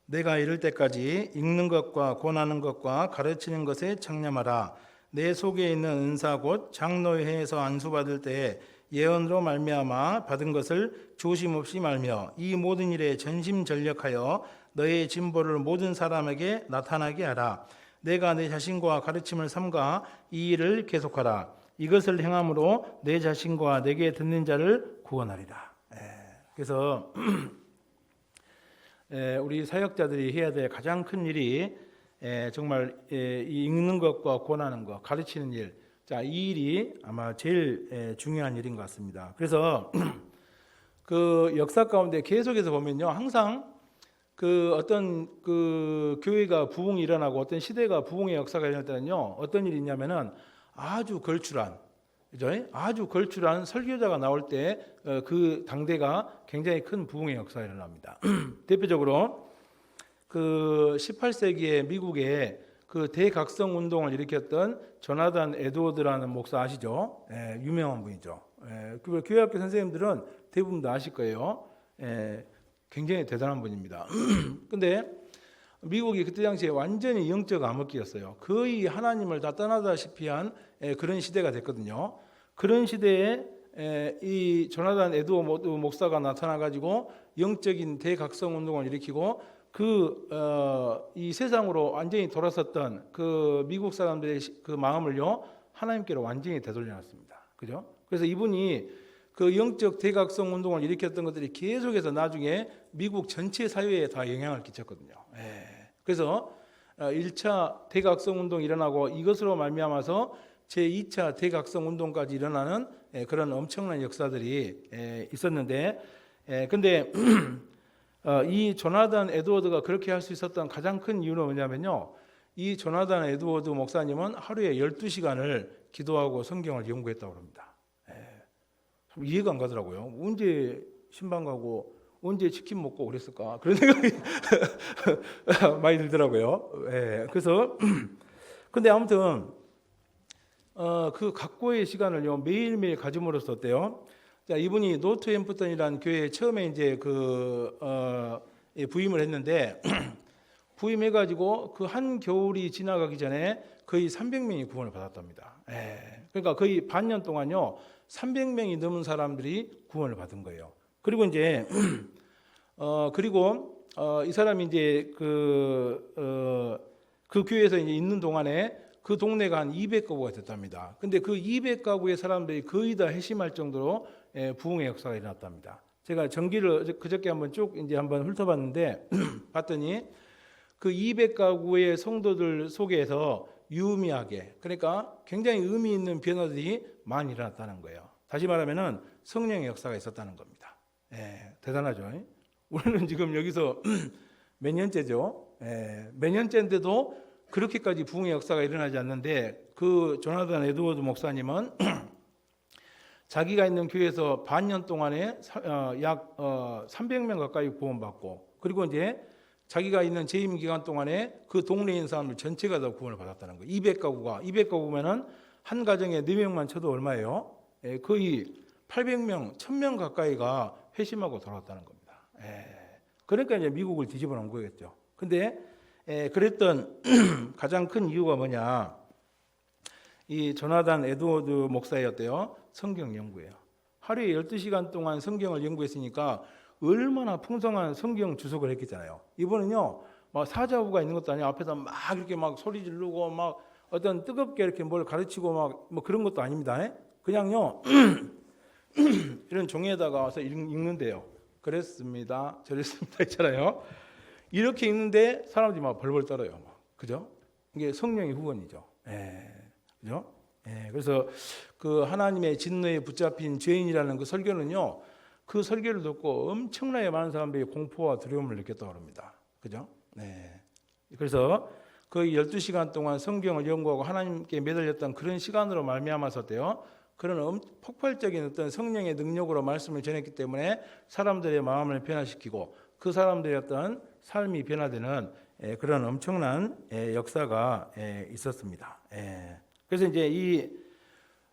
내가 이를 때까지 읽는 것과 권하는 것과 가르치는 것에 창념하라. 내 속에 있는 은사 곧 장로회에서 안수받을 때에 예언으로 말미암아 받은 것을 조심 없이 말며 이 모든 일에 전심전력하여 너의 진보를 모든 사람에게 나타나게 하라. 내가 내 자신과 가르침을 삼가 이 일을 계속하라. 이것을 행함으로 내 자신과 내게 듣는 자를 구원하리라. 그래서 우리 사역자들이 해야 될 가장 큰 일이 정말 이 읽는 것과 권하는 것, 가르치는 일. 자, 이 일이 아마 제일 중요한 일인 것 같습니다. 그래서 그 역사 가운데 계속해서 보면요, 항상 그 어떤 그 교회가 부흥이 일어나고 어떤 시대가 부흥의 역사가 일어날 때는요, 어떤 일이 있냐면은 아주 걸출한, 그죠? 아주 걸출한 설교자가 나올 때 그 당대가 굉장히 큰 부흥의 역사가 일어납니다. 대표적으로 그 18세기에 미국에 그 대각성 운동을 일으켰던 조나단 에드워드라는 목사 아시죠? 유명한 분이죠. 그 교회학교 선생님들은 대부분 다 아실 거예요. 굉장히 대단한 분입니다. 근데 미국이 그때 당시에 완전히 영적 암흑기였어요. 거의 하나님을 다 떠나다시피 한 그런 시대가 됐거든요. 그런 시대에 이 조나단 에드워드 목사가 나타나 가지고 영적인 대각성 운동을 일으키고 이 세상으로 완전히 돌아섰던 그 미국 사람들의 그 마음을요, 하나님께로 완전히 되돌려놨습니다. 그죠? 그래서 이분이 그 영적 대각성 운동을 일으켰던 것들이 계속해서 나중에 미국 전체 사회에 다 영향을 끼쳤거든요. 그래서 1차 대각성 운동이 일어나고 이것으로 말미암아서 제2차 대각성 운동까지 일어나는 그런 엄청난 역사들이 있었는데, 근데 이 조나단 에드워드가 그렇게 할 수 있었던 가장 큰 이유는 뭐냐면요, 이 조나단 에드워드 목사님은 하루에 12시간을 기도하고 성경을 연구했다고 합니다. 좀 이해가 안 가더라고요. 언제 신방 가고 언제 치킨 먹고 그랬을까, 그런 생각이 많이 들더라고요. 그래서 근데 아무튼 그 각고의 시간을요 매일매일 가짐으로써 어때요? 자, 이분이 노트햄프턴이라는 교회에 처음에 이제 부임을 했는데 부임해가지고 그 한 겨울이 지나가기 전에 거의 300명이 구원을 받았답니다. 그러니까 거의 반년 동안요 300명이 넘은 사람들이 구원을 받은 거예요. 그리고 이제 이 사람이 이제 그 교회에서 이제 있는 동안에 그 동네가 한 200가구가 됐답니다. 근데 그 200가구의 사람들이 거의 다 회심할 정도로 부흥의 역사가 일어났답니다. 제가 전기를 그저께 한번 쭉 이제 한번 훑어봤는데 봤더니 그 200가구의 성도들 속에서 유의미하게, 그러니까 굉장히 의미 있는 변화들이 많이 일어났다는 거예요. 다시 말하면은 성령의 역사가 있었다는 겁니다. 대단하죠. 우리는 지금 여기서 몇 년째죠? 몇 년째인데도 그렇게까지 부흥의 역사가 일어나지 않는데, 그 조나단 에드워드 목사님은 자기가 있는 교회에서 반년 동안에 약 300명 가까이 구원받고, 그리고 이제 자기가 있는 재임 기간 동안에 그 동네에 있는 사람들 전체가 다 구원을 받았다는 거예요. 200가구면은 한 가정에 4명만 쳐도 얼마예요? 거의 800명, 1000명 가까이가 회심하고 돌아왔다는 겁니다. 그러니까 이제 미국을 뒤집어 놓은 거겠죠. 근데 그랬던 가장 큰 이유가 뭐냐? 이 조나단 에드워드 목사였대요. 성경 연구예요. 하루에 12시간 동안 성경을 연구했으니까 얼마나 풍성한 성경 주석을 했겠잖아요. 이번은요, 막 사자후가 있는 것도 아니고 앞에서 막 이렇게 막 소리 지르고 막 어떤 뜨겁게 이렇게 뭘 가르치고 막 뭐 그런 것도 아닙니다. 그냥요, 이런 종이에다가 와서 읽는데요. 그랬습니다, 저랬습니다 있잖아요. 이렇게 읽는데 사람들이 막 벌벌 떨어요. 그죠? 이게 성령의 후원이죠. 그죠? 그래서 그 하나님의 진노에 붙잡힌 죄인이라는 그 설교는요, 그 설교를 듣고 엄청나게 많은 사람들이 공포와 두려움을 느꼈다고 합니다. 그죠? 그래서 거의 12시간 동안 성경을 연구하고 하나님께 매달렸던 그런 시간으로 말미암아서 어때요? 그런 폭발적인 어떤 성령의 능력으로 말씀을 전했기 때문에 사람들의 마음을 변화시키고 그 사람들의 어떤 삶이 변화되는 그런 엄청난 역사가 있었습니다. 그래서 이제 이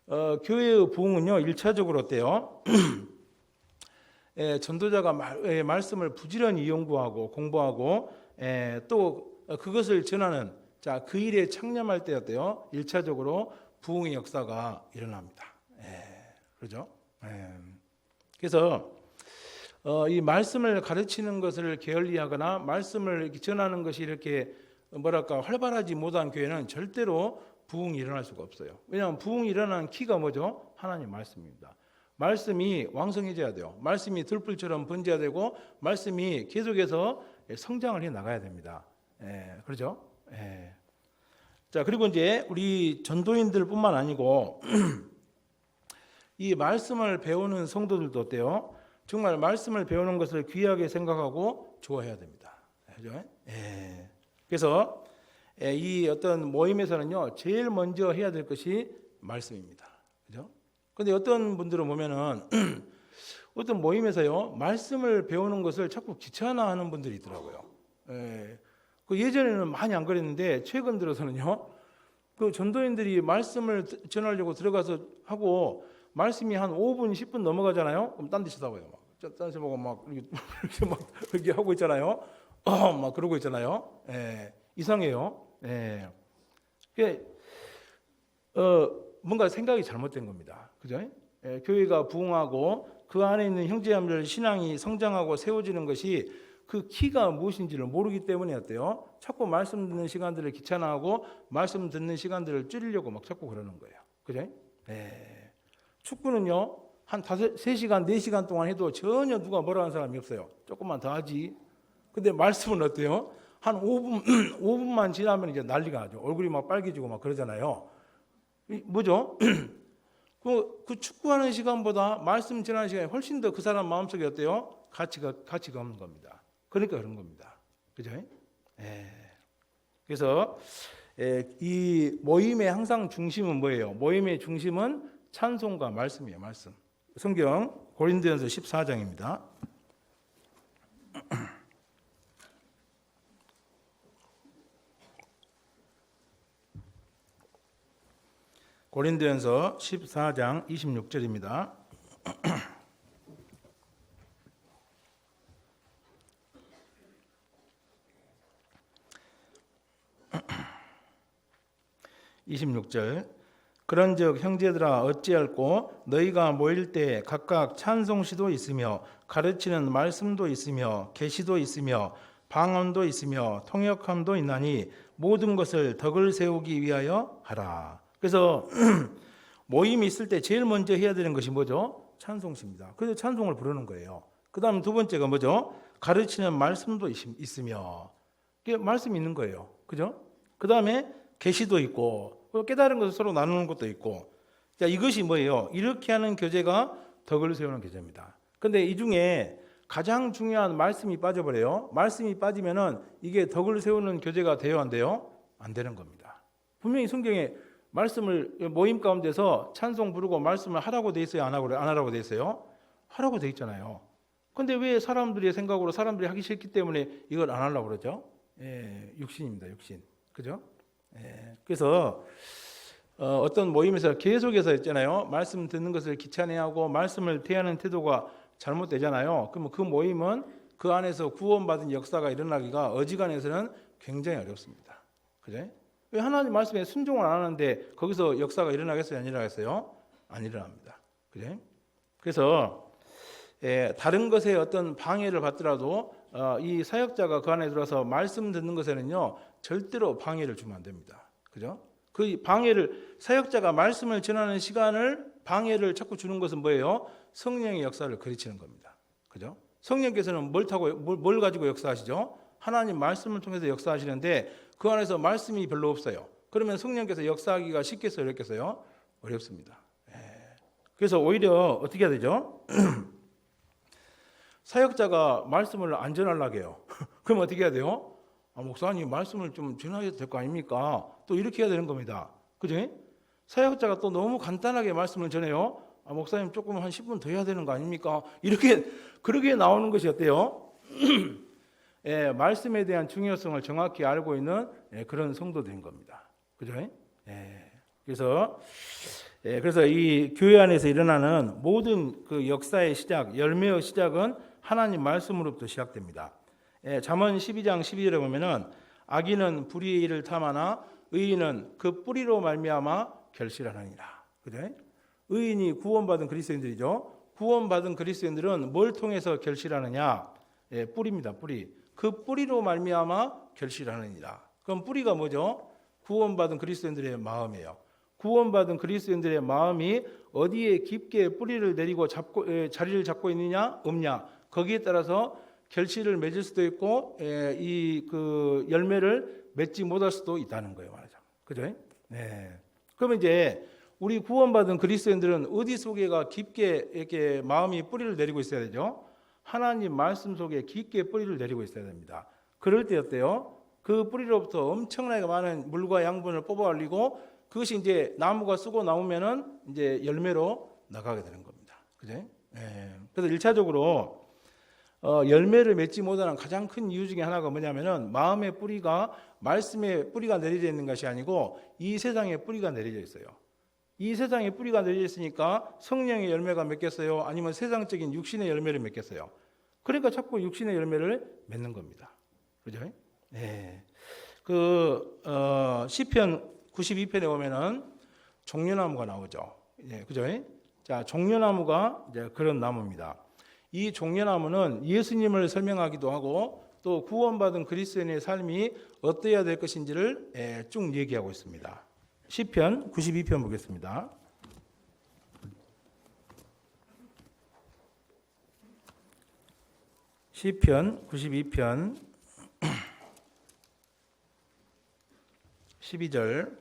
교회의 부흥은요, 1차적으로 어때요? 전도자가 말씀을 부지런히 연구하고 공부하고 또 그것을 전하는, 자, 그 일에 창념할 때 어때요? 1차적으로 부흥의 역사가 일어납니다. 그렇죠? 그래서 이 말씀을 가르치는 것을 게을리하거나 말씀을 이렇게 전하는 것이 이렇게 뭐랄까 활발하지 못한 교회는 절대로 부흥이 일어날 수가 없어요. 왜냐하면 부흥이 일어나는 키가 뭐죠? 하나님 말씀입니다. 말씀이 왕성해져야 돼요. 말씀이 들불처럼 번져야 되고 말씀이 계속해서 성장을 해 나가야 됩니다. 그렇죠? 자, 그리고 이제 우리 전도인들뿐만 아니고 이 말씀을 배우는 성도들도 어때요? 정말 말씀을 배우는 것을 귀하게 생각하고 좋아해야 됩니다. 그죠? 그래서 이 어떤 모임에서는요, 제일 먼저 해야 될 것이 말씀입니다. 그죠? 근데 어떤 분들은 보면은 어떤 모임에서요, 말씀을 배우는 것을 자꾸 귀찮아하는 분들이 있더라고요. 그 예전에는 많이 안 그랬는데 최근 들어서는요, 그 전도인들이 말씀을 전하려고 들어가서 하고 말씀이 한 5분, 10분 넘어가잖아요. 그럼 딴 데 쳐다봐요. 딴 데 보고 막 이렇게 막 이렇게 하고 있잖아요. 막 그러고 있잖아요. 이상해요. 뭔가 생각이 잘못된 겁니다. 그죠? 교회가 부흥하고 그 안에 있는 형제자매들 신앙이 성장하고 세워지는 것이 그 키가 무엇인지를 모르기 때문에 어때요? 자꾸 말씀 듣는 시간들을 귀찮아하고 말씀 듣는 시간들을 줄이려고 막 자꾸 그러는 거예요. 그죠? 축구는요, 한 3시간, 4시간 동안 해도 전혀 누가 뭐라 하는 사람이 없어요. 조금만 더 하지. 근데 말씀은 어때요? 한 5분만 지나면 이제 난리가 나죠. 얼굴이 막 빨개지고 막 그러잖아요. 뭐죠? 그 축구하는 시간보다 말씀 전하는 시간이 훨씬 더 그 사람 마음속에 어때요? 가치가 없는 겁니다. 그러니까 그런 겁니다. 그죠? 그래서 이 모임의 항상 중심은 뭐예요? 모임의 중심은 찬송과 말씀이에요. 말씀. 성경 고린도전서 14장입니다. 고린도전서 14장 26절입니다. 그런즉 형제들아 어찌할꼬 너희가 모일 때 각각 찬송시도 있으며 가르치는 말씀도 있으며 계시도 있으며 방언도 있으며 통역함도 있나니 모든 것을 덕을 세우기 위하여 하라. 그래서 모임이 있을 때 제일 먼저 해야 되는 것이 뭐죠? 찬송시입니다. 그래서 찬송을 부르는 거예요. 그 다음 두 번째가 뭐죠? 가르치는 말씀도 있으며 말씀이 있는 거예요. 그죠? 그 다음에 계시도 있고 깨달은 것을 서로 나누는 것도 있고, 자, 이것이 뭐예요? 이렇게 하는 교제가 덕을 세우는 교제입니다. 근데 이 중에 가장 중요한 말씀이 빠져버려요. 말씀이 빠지면은 이게 덕을 세우는 교제가 돼요, 안 돼요? 안 되는 겁니다. 분명히 성경에 말씀을 모임 가운데서 찬송 부르고 말씀을 하라고 돼 있어요, 안 하라고 돼 있어요? 하라고 돼 있잖아요. 근데 왜 사람들의 생각으로 사람들이 하기 싫기 때문에 이걸 안 하려고 그러죠? 육신입니다, 육신. 그죠? 그래서 어떤 모임에서 계속해서 있잖아요. 말씀 듣는 것을 귀찮아하고 말씀을 대하는 태도가 잘못되잖아요. 그러면 그 모임은 그 안에서 구원받은 역사가 일어나기가 어지간해서는 굉장히 어렵습니다. 그죠? 왜 하나님 말씀에 순종을 안 하는데 거기서 역사가 일어나겠어요? 안 일어나겠어요? 안 일어납니다. 그죠? 그래서 다른 것에 어떤 방해를 받더라도 이 사역자가 그 안에 들어서 말씀 듣는 것에는요 절대로 방해를 주면 안 됩니다. 그죠? 그 방해를 사역자가 말씀을 전하는 시간을 방해를 자꾸 주는 것은 뭐예요? 성령의 역사를 가르치는 겁니다. 그죠? 성령께서는 뭘 가지고 역사하시죠? 하나님 말씀을 통해서 역사하시는데 그 안에서 말씀이 별로 없어요. 그러면 성령께서 역사하기가 쉽겠어요, 어렵겠어요? 어렵습니다. 그래서 오히려 어떻게 해야 되죠? 사역자가 말씀을 안 전하려고 해요. 그럼 어떻게 해야 돼요? 목사님 말씀을 좀 전해야 될 거 아닙니까? 또 이렇게 해야 되는 겁니다. 그죠? 사역자가 또 너무 간단하게 말씀을 전해요. 목사님 조금 한 10분 더 해야 되는 거 아닙니까? 그렇게 나오는 것이 어때요? 말씀에 대한 중요성을 정확히 알고 있는 그런 성도들인 겁니다. 그죠? 그래서 이 교회 안에서 일어나는 모든 그 역사의 시작, 열매의 시작은 하나님 말씀으로부터 시작됩니다. 잠언 12장 12절에 보면은 악인은 불의의 일을 탐하나 의인은 그 뿌리로 말미암아 결실하느니라. 그래? 의인이 구원받은 그리스도인들이죠. 구원받은 그리스도인들은 뭘 통해서 결실하느냐? 예, 뿌리입니다. 뿌리. 그 뿌리로 말미암아 결실하느니라. 그럼 뿌리가 뭐죠? 구원받은 그리스도인들의 마음이에요. 구원받은 그리스도인들의 마음이 어디에 깊게 뿌리를 내리고 자리를 잡고 있느냐 없냐, 거기에 따라서 결실을 맺을 수도 있고 이 그 열매를 맺지 못할 수도 있다는 거예요, 말하자면. 그죠? 네. 그러면 이제 우리 구원받은 그리스도인들은 어디 속에가 깊게 이렇게 마음이 뿌리를 내리고 있어야 되죠? 하나님 말씀 속에 깊게 뿌리를 내리고 있어야 됩니다. 그럴 때 어때요? 그 뿌리로부터 엄청나게 많은 물과 양분을 뽑아 올리고 그것이 이제 나무가 쓰고 나오면은 이제 열매로 나가게 되는 겁니다. 그죠? 예. 그래서 1차적으로 열매를 맺지 못하는 가장 큰 이유 중에 하나가 뭐냐면은 마음의 뿌리가 말씀의 뿌리가 내려져 있는 것이 아니고 이 세상에 뿌리가 내려져 있어요. 이 세상에 뿌리가 내려져 있으니까 성령의 열매가 맺겠어요? 아니면 세상적인 육신의 열매를 맺겠어요? 그러니까 자꾸 육신의 열매를 맺는 겁니다. 그죠? 예. 시편 92편에 보면은 종려나무가 나오죠. 예, 그죠? 자, 종려나무가 이제 그런 나무입니다. 이 종려나무는 예수님을 설명하기도 하고 또 구원받은 그리스도인의 삶이 어떠해야 될 것인지를 쭉 얘기하고 있습니다. 시편 92편 보겠습니다. 시편 92편 12절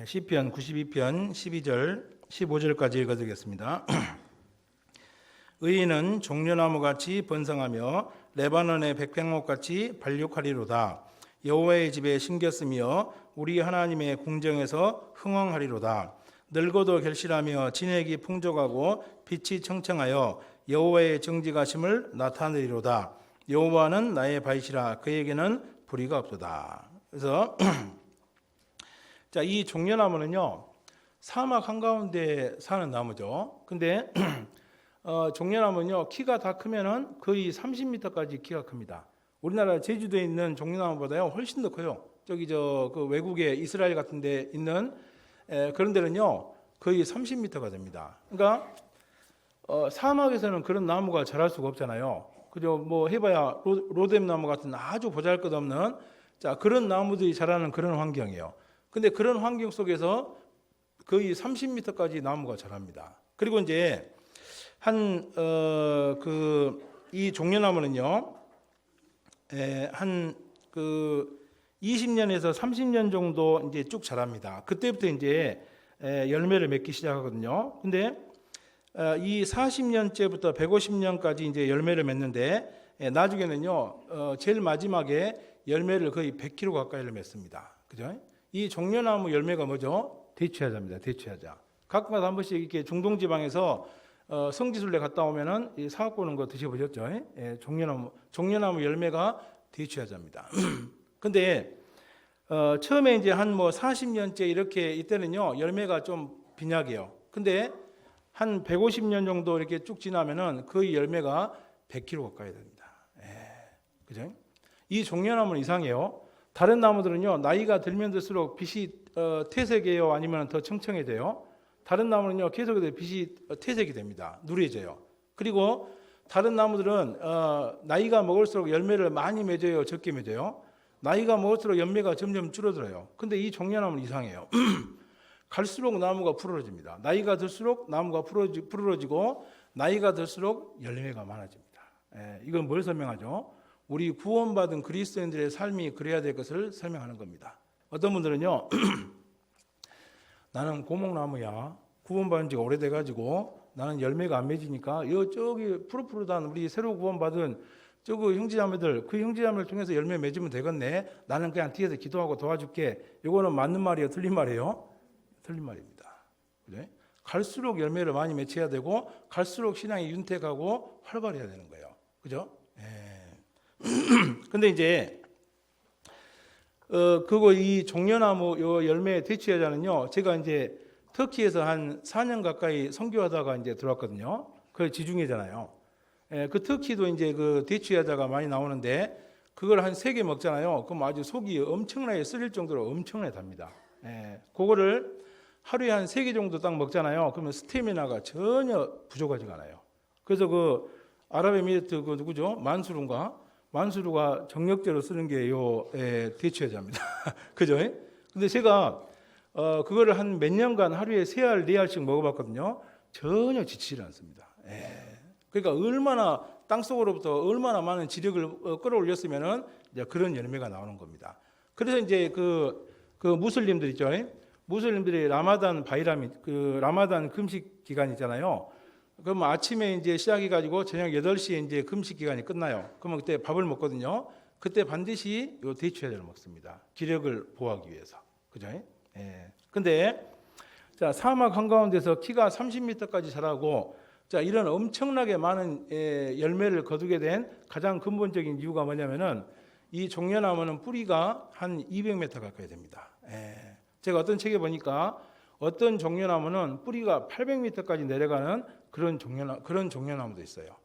시편 92편 12절 15절까지 읽어드리겠습니다. 의인은 종려나무같이 번성하며 레바논의 백향목같이 발육하리로다. 여호와의 집에 심겼으며 우리 하나님의 궁정에서 흥왕하리로다. 늙어도 결실하며 진액이 풍족하고 빛이 청청하여 여호와의 정직하심을 나타내리로다. 여호와는 나의 바위시라 그에게는 불의가 없도다. 그래서 자, 이 종려나무는요 사막 한가운데 사는 나무죠. 근데 종려나무는요 키가 다 크면은 거의 30m까지 키가 큽니다. 우리나라 제주도에 있는 종려나무보다요 훨씬 더 커요. 저기 그 외국에 이스라엘 같은 데 있는 그런 데는요 거의 30m가 됩니다. 그러니까 사막에서는 그런 나무가 자랄 수가 없잖아요. 그죠? 뭐 해봐야 로뎀 나무 같은 아주 보잘것없는 자 그런 나무들이 자라는 그런 환경이에요. 근데 그런 환경 속에서 거의 30m까지 나무가 자랍니다. 그리고 이제 이 종려나무는요 한 20년에서 30년 정도 이제 쭉 자랍니다. 그때부터 이제 열매를 맺기 시작하거든요. 근데 이 40년째부터 150년까지 이제 열매를 맺는데 나중에는요 제일 마지막에 열매를 거의 100kg 가까이를 맺습니다. 그죠? 이 종려나무 열매가 뭐죠? 대추야자입니다. 대추야자. 가끔가다 한 번씩 이렇게 중동 지방에서 성지순례 갔다 오면은 사갖고 오는 거 드셔보셨죠? 종려나무 열매가 대추야자입니다. 근데 처음에 이제 한 40년째 이렇게 이때는요 열매가 좀 빈약해요. 근데 한 150년 정도 이렇게 쭉 지나면은 거의 열매가 100kg 가까이 됩니다. 그죠? 이 종려나무는 이상해요. 다른 나무들은요 나이가 들면 들수록 빛이 퇴색해요, 아니면 더 청청해져요. 다른 나무는요 계속해서 빛이 퇴색이 됩니다. 누래져요. 그리고 다른 나무들은 나이가 먹을수록 열매를 많이 맺어요, 적게 맺어요. 나이가 먹을수록 열매가 점점 줄어들어요. 근데 이 종려나무는 이상해요. 갈수록 나무가 푸르러집니다. 나이가 들수록 나무가 푸르러지고 나이가 들수록 열매가 많아집니다. 이건 뭘 설명하죠? 우리 구원받은 그리스도인들의 삶이 그래야 될 것을 설명하는 겁니다. 어떤 분들은요 나는 고목나무야, 구원받은 지가 오래돼가지고 나는 열매가 안 맺으니까 저기 푸릇푸릇한 우리 새로 구원받은 저거 형제자매들, 그 형제자매를 통해서 열매 맺으면 되겠네. 나는 그냥 뒤에서 기도하고 도와줄게. 이거는 맞는 말이에요, 틀린 말이에요? 틀린 말입니다. 그래? 갈수록 열매를 많이 맺혀야 되고 갈수록 신앙이 윤택하고 활발해야 되는 거예요. 그죠? 근데 이제 이 종려나무 요 열매 대추야자는요, 제가 이제 터키에서 한 4년 가까이 선교하다가 이제 들어왔거든요. 그 지중해잖아요. 그 터키도 이제 그 대추야자가 많이 나오는데 그걸 한 3개 먹잖아요. 그럼 아주 속이 엄청나게 쓰릴 정도로 엄청나게 답니다. 예, 그거를 하루에 한 3개 정도 딱 먹잖아요. 그러면 스태미나가 전혀 부족하지가 않아요. 그래서 그 아랍에미리트 그 누구죠? 만수르가 정력제로 쓰는 게 요 대추여자입니다. 그죠? 근데 제가 그거를 한 몇 년간 하루에 3알, 4알씩 먹어봤거든요. 전혀 지치지 않습니다. 그러니까 얼마나 땅속으로부터 얼마나 많은 지력을 끌어올렸으면은 이제 그런 열매가 나오는 겁니다. 그래서 이제 그 무슬림들 있죠. 무슬림들이 라마단 라마단 금식 기간 있잖아요. 그럼 아침에 이제 시작해가지고 저녁 8시에 이제 금식 기간이 끝나요. 그러면 그때 밥을 먹거든요. 그때 반드시 요 대추야를 먹습니다. 기력을 보호하기 위해서. 그죠? 근데 자, 사막 한가운데서 키가 30m까지 자라고 자, 이런 엄청나게 많은 열매를 거두게 된 가장 근본적인 이유가 뭐냐면은 이 종려나무는 뿌리가 한 200m 가까이 됩니다. 제가 어떤 책에 보니까 어떤 종려나무는 뿌리가 800m까지 내려가는 그런 종려나무도 있어요.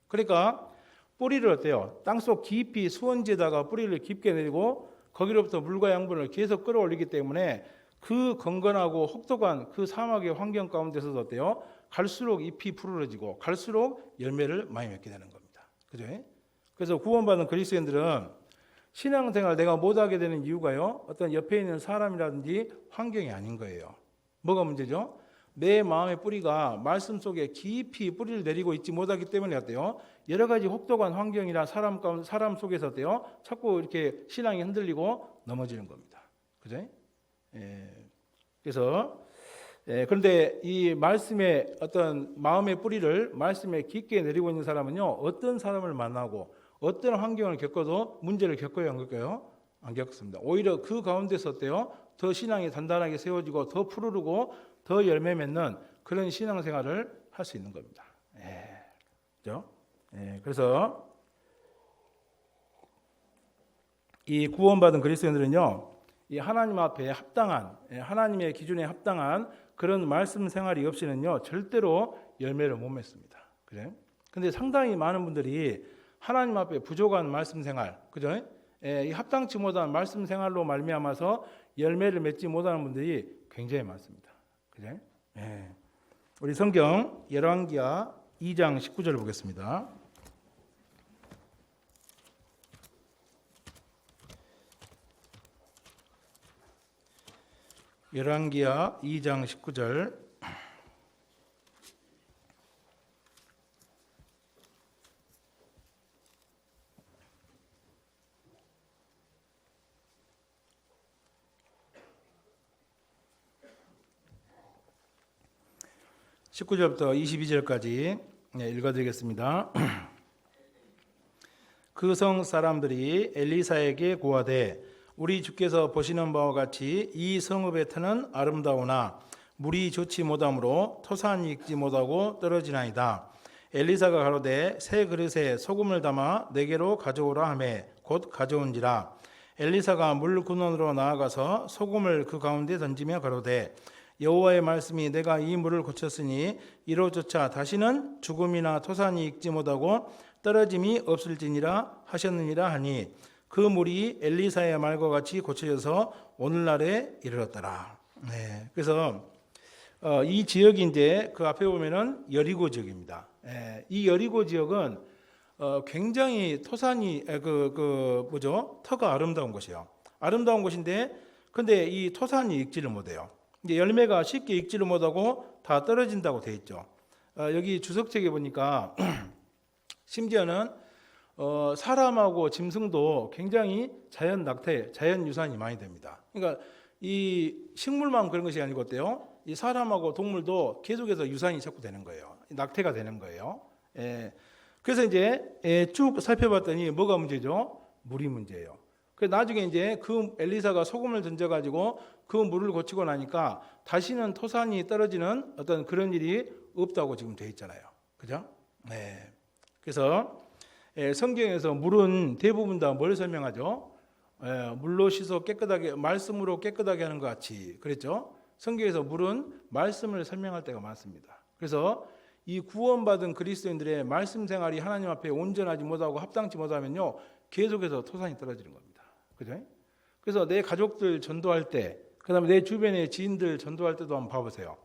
그러니까 뿌리를 어때요? 땅속 깊이 수원지에다가 뿌리를 깊게 내리고 거기로부터 물과 양분을 계속 끌어올리기 때문에 그 건건하고 혹독한 그 사막의 환경 가운데서도 어때요? 갈수록 잎이 푸르러지고 갈수록 열매를 많이 맺게 되는 겁니다. 그죠? 그래서 구원받은 그리스도인들은 신앙생활 내가 못하게 되는 이유가요. 어떤 옆에 있는 사람이라든지 환경이 아닌 거예요. 뭐가 문제죠? 내 마음의 뿌리가 말씀 속에 깊이 뿌리를 내리고 있지 못하기 때문에 어때요? 여러 가지 혹독한 환경이나 사람 속에서 어때요? 자꾸 이렇게 신앙이 흔들리고 넘어지는 겁니다. 그죠? 그래서 그런데 이 말씀의 어떤 마음의 뿌리를 말씀에 깊게 내리고 있는 사람은요, 어떤 사람을 만나고 어떤 환경을 겪어도 문제를 겪어요, 안 겪어요? 안 겪습니다. 오히려 그 가운데서 어때요? 더 신앙이 단단하게 세워지고 더 푸르르고 더 열매 맺는 그런 신앙생활을 할 수 있는 겁니다. 그렇죠? 그래서 이 구원받은 그리스도인들은요, 이 하나님 앞에 합당한 하나님의 기준에 합당한 그런 말씀 생활이 없이는요 절대로 열매를 못 맺습니다. 그래? 근데 상당히 많은 분들이 하나님 앞에 부족한 말씀 생활, 그죠? 이 합당치 못한 말씀 생활로 말미암아서 열매를 맺지 못하는 분들이 굉장히 많습니다. 그래? 우리 성경 열왕기하 2장 19절을 보겠습니다. 열왕기하 2장 19절. (19절부터) (22절까지) 읽어드리겠습니다. 그 성 사람들이 엘리사에게 고하되 우리 주께서 보시는 바와 같이 이 성읍의 터는 아름다우나 물이 좋지 못하므로 토산이 익지 못하고 떨어지나이다. 엘리사가 가로되 새 그릇에 소금을 담아 내게로 가져오라 하매 곧 가져온지라. 엘리사가 물 근원으로 나아가서 소금을 그 가운데 던지며 가로되 여호와의 말씀이 내가 이 물을 고쳤으니 이로조차 다시는 죽음이나 토산이 익지 못하고 떨어짐이 없을지니라 하셨느니라 하니 그 물이 엘리사의 말과 같이 고쳐져서 오늘날에 이르렀더라. 그래서 이 지역이 이제 그 앞에 보면은 여리고 지역입니다. 이 여리고 지역은 굉장히 토산이 터가 아름다운 곳이에요. 아름다운 곳인데 근데 이 토산이 익지를 못해요. 이제 열매가 쉽게 익지를 못하고 다 떨어진다고 돼 있죠. 여기 주석책에 보니까 심지어는 사람하고 짐승도 굉장히 자연 낙태, 자연 유산이 많이 됩니다. 그러니까 이 식물만 그런 것이 아니고 어때요? 이 사람하고 동물도 계속해서 유산이 자꾸 되는 거예요. 낙태가 되는 거예요. 그래서 이제 쭉 살펴봤더니 뭐가 문제죠? 물이 문제예요. 그래서 나중에 이제 그 엘리사가 소금을 던져가지고 그 물을 고치고 나니까 다시는 토산이 떨어지는 어떤 그런 일이 없다고 지금 돼 있잖아요. 그죠? 그래서 성경에서 물은 대부분 다 뭘 설명하죠? 물로 씻어 깨끗하게, 말씀으로 깨끗하게 하는 것 같이 그랬죠? 성경에서 물은 말씀을 설명할 때가 많습니다. 그래서 이 구원받은 그리스도인들의 말씀 생활이 하나님 앞에 온전하지 못하고 합당치 못하면요 계속해서 토산이 떨어지는 겁니다. 그죠? 그래서 내 가족들 전도할 때, 그다음에 내 주변의 지인들 전도할 때도 한번 봐보세요.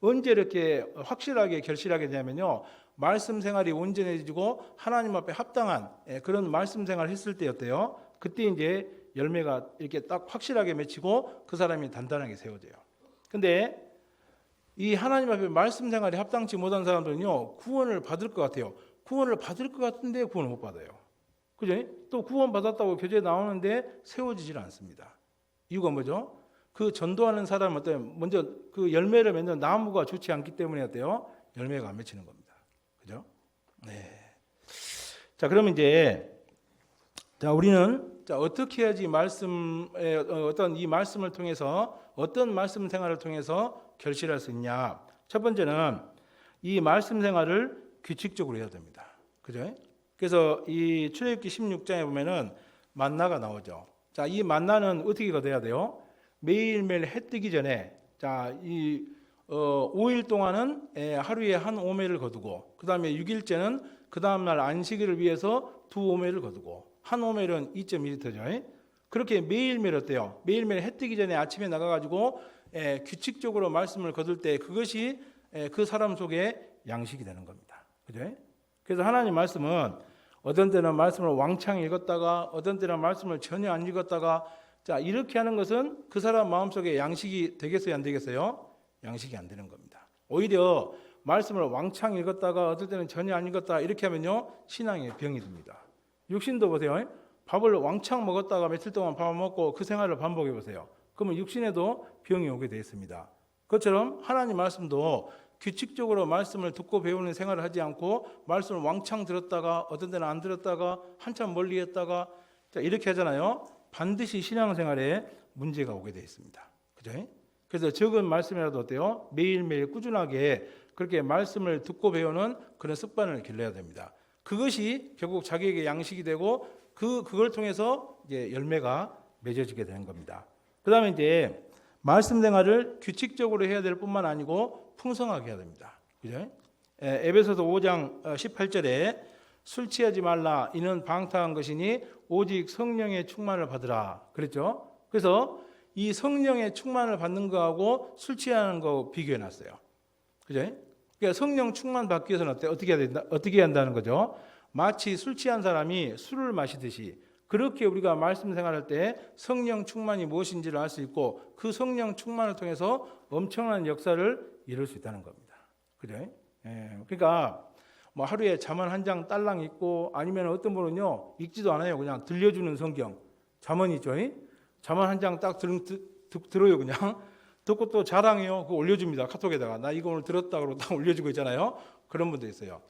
언제 이렇게 확실하게 결실하게 되냐면요, 말씀 생활이 온전해지고 하나님 앞에 합당한 그런 말씀 생활을 했을 때였대요. 그때 이제 열매가 이렇게 딱 확실하게 맺히고 그 사람이 단단하게 세워져요. 근데 이 하나님 앞에 말씀 생활이 합당치 못한 사람들은요, 구원을 받을 것 같아요. 구원을 받을 것 같은데 구원을 못 받아요. 그죠? 또 구원 받았다고 교제에 나오는데 세워지질 않습니다. 이유가 뭐죠? 그 전도하는 사람은 어때요? 먼저 그 열매를 맺는 나무가 좋지 않기 때문에 어때요? 열매가 안 맺히는 겁니다. 그죠? 네. 자, 그러면 이제 우리는 어떻게 해야지 말씀의 어떤 이 말씀을 통해서 어떤 말씀 생활을 통해서 결실할 수 있냐? 첫 번째는 이 말씀 생활을 규칙적으로 해야 됩니다. 그죠? 그래서 이 출애굽기 16장에 보면은 만나가 나오죠. 자, 이 만나는 어떻게 거둬야 돼요? 매일매일 해 뜨기 전에 이 5일 동안은 하루에 한 오매를 거두고, 그 다음에 6일째는 그 다음날 안식일을 위해서 2오매를 거두고, 한 오멜은 2.1리터죠. 그렇게 매일매일 어때요? 매일매일 해 뜨기 전에 아침에 나가가지고 규칙적으로 말씀을 거둘 때 그것이 그 사람 속에 양식이 되는 겁니다. 그죠? 그래서 하나님 말씀은 어떤 때는 말씀을 왕창 읽었다가 어떤 때는 말씀을 전혀 안 읽었다가, 자, 이렇게 하는 것은 그 사람 마음속에 양식이 되겠어요, 안 되겠어요? 양식이 안 되는 겁니다. 오히려 말씀을 왕창 읽었다가 어떨 때는 전혀 안 읽었다 이렇게 하면요, 신앙에 병이 듭니다. 육신도 보세요. 밥을 왕창 먹었다가 며칠 동안 밥 먹고 그 생활을 반복해 보세요. 그러면 육신에도 병이 오게 되어 있습니다. 그것처럼 하나님 말씀도 규칙적으로 말씀을 듣고 배우는 생활을 하지 않고 말씀을 왕창 들었다가 어떤 때는 안 들었다가 한참 멀리 했다가 이렇게 하잖아요. 반드시 신앙생활에 문제가 오게 되어 있습니다. 그죠? 그래서 적은 말씀이라도 어때요? 매일매일 꾸준하게 그렇게 말씀을 듣고 배우는 그런 습관을 길러야 됩니다. 그것이 결국 자기에게 양식이 되고 그걸 통해서 이제 열매가 맺어지게 되는 겁니다. 그다음에 이제 말씀 생활을 규칙적으로 해야 될 뿐만 아니고 풍성하게 해야 됩니다. 그죠? 에베소서 5장 18절에 술 취하지 말라 이는 방탕한 것이니 오직 성령의 충만을 받으라 그랬죠. 그래서 이 성령의 충만을 받는 거하고 술 취하는 거 비교해 놨어요. 그죠? 그러니까 성령 충만 받기 위해서는 어떻게 해야 된다? 어떻게 해야 한다는 거죠? 마치 술 취한 사람이 술을 마시듯이 그렇게 우리가 말씀 생활할 때 성령 충만이 무엇인지를 알 수 있고 그 성령 충만을 통해서 엄청난 역사를 이룰 수 있다는 겁니다. 그죠? 그러니까 뭐 하루에 잠언 한 장 딸랑 읽고 아니면 어떤 분은요 읽지도 않아요. 그냥 들려주는 성경 잠언 있죠. 잠언 한 장 딱 들어요. 그냥 듣고 또 자랑해요. 그거 올려줍니다. 카톡에다가 나 이거 오늘 들었다 그러고 딱 올려주고 있잖아요. 그런 분도 있어요.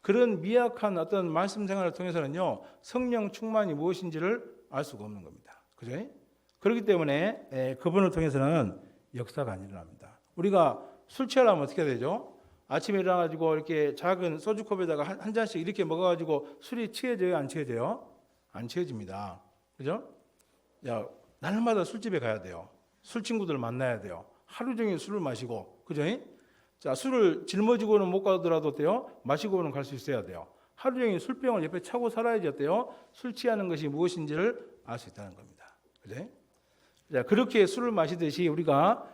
그런 미약한 어떤 말씀 생활을 통해서는요 성령 충만이 무엇인지를 알 수가 없는 겁니다. 그죠? 그렇기 때문에 그분을 통해서는 역사가 안 일어납니다. 우리가 술 취하려면 어떻게 해야 되죠? 아침에 일어나가지고 이렇게 작은 소주컵에다가 한 잔씩 이렇게 먹어가지고 술이 취해져요? 안 취해져요? 안 취해집니다. 그죠? 야, 날마다 술집에 가야 돼요. 술 친구들 만나야 돼요. 하루 종일 술을 마시고, 그죠? 자, 술을 짊어지고는 못 가더라도 어때요? 마시고는 갈 수 있어야 돼요. 하루 종일 술병을 옆에 차고 살아야지 어때요? 술 취하는 것이 무엇인지를 알 수 있다는 겁니다. 그죠? 자, 그렇게 술을 마시듯이 우리가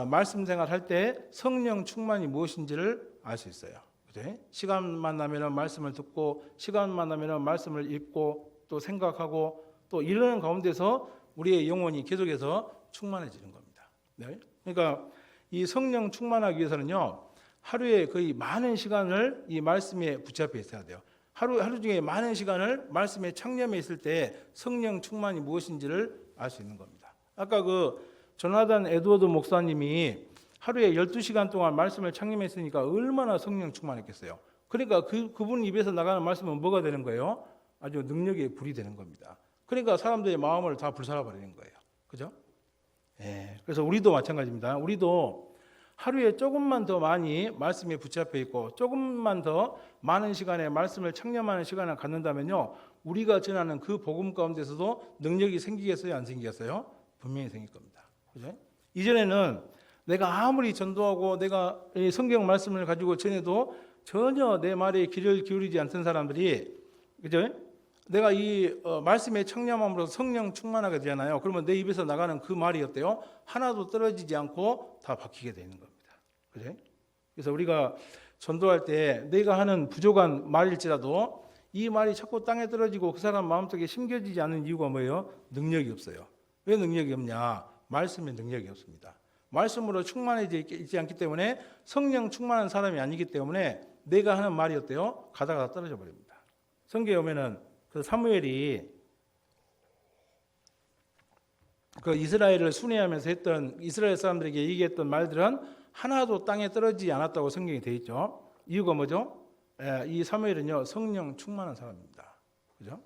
말씀 생활할 때 성령 충만이 무엇인지를 알 수 있어요. 그죠? 시간만 나면은 말씀을 듣고 시간만 나면은 말씀을 읽고 또 생각하고 또 이러는 가운데서 우리의 영혼이 계속해서 충만해지는 겁니다. 네? 그러니까 이 성령 충만하기 위해서는요 하루에 거의 많은 시간을 이 말씀에 붙잡혀 있어야 돼요. 하루 중에 많은 시간을 말씀에 창념해 있을 때 성령 충만이 무엇인지를 알 수 있는 겁니다. 아까 그 조나단 에드워드 목사님이 하루에 12시간 동안 말씀을 창념했으니까 얼마나 성령 충만했겠어요. 그러니까 그분 입에서 나가는 말씀은 뭐가 되는 거예요? 아주 능력의 불이 되는 겁니다. 그러니까 사람들의 마음을 다 불살아버리는 거예요. 그죠? 그래서 우리도 마찬가지입니다. 우리도 하루에 조금만 더 많이 말씀에 붙잡혀 있고 조금만 더 많은 시간에 말씀을 창념하는 시간을 갖는다면요 우리가 전하는 그 복음 가운데서도 능력이 생기겠어요? 안 생기겠어요? 분명히 생길 겁니다. 그죠? 이전에는 내가 아무리 전도하고 내가 성경 말씀을 가지고 전해도 전혀 내 말에 귀를 기울이지 않던 사람들이 그죠? 내가 이 말씀에 청렴함으로 성령 충만하게 되잖아요. 그러면 내 입에서 나가는 그 말이 어때요? 하나도 떨어지지 않고 다 박히게 되는 겁니다. 그죠? 그래서 우리가 전도할 때 내가 하는 부족한 말일지라도 이 말이 자꾸 땅에 떨어지고 그 사람 마음속에 심겨지지 않는 이유가 뭐예요? 능력이 없어요. 왜 능력이 없냐? 말씀에 능력이 없습니다. 말씀으로 충만해져 있지 않기 때문에 성령 충만한 사람이 아니기 때문에 내가 하는 말이 어때요? 가다가 떨어져 버립니다. 성경에 오면은 그 사무엘이 그 이스라엘을 순회하면서 했던 이스라엘 사람들에게 얘기했던 말들은 하나도 땅에 떨어지지 않았다고 성경에 되어 있죠. 이유가 뭐죠? 이 사무엘은요 성령 충만한 사람입니다. 그죠?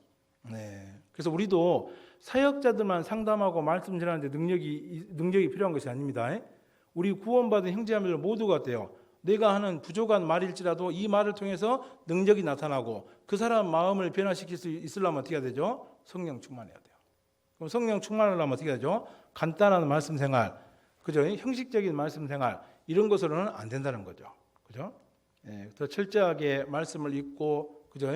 네. 그래서 우리도 사역자들만 상담하고 말씀 전하는데 능력이 필요한 것이 아닙니다. 우리 구원받은 형제자매들 모두가 어때요? 내가 하는 부족한 말일지라도 이 말을 통해서 능력이 나타나고 그 사람 마음을 변화시킬 수 있으려면 어떻게 해야 되죠? 성령 충만해야 돼요. 그럼 성령 충만하려면 어떻게 해야 되죠? 간단한 말씀 생활, 그죠? 형식적인 말씀 생활 이런 것으로는 안 된다는 거죠. 그죠? 예, 더 철저하게 말씀을 읽고, 그죠?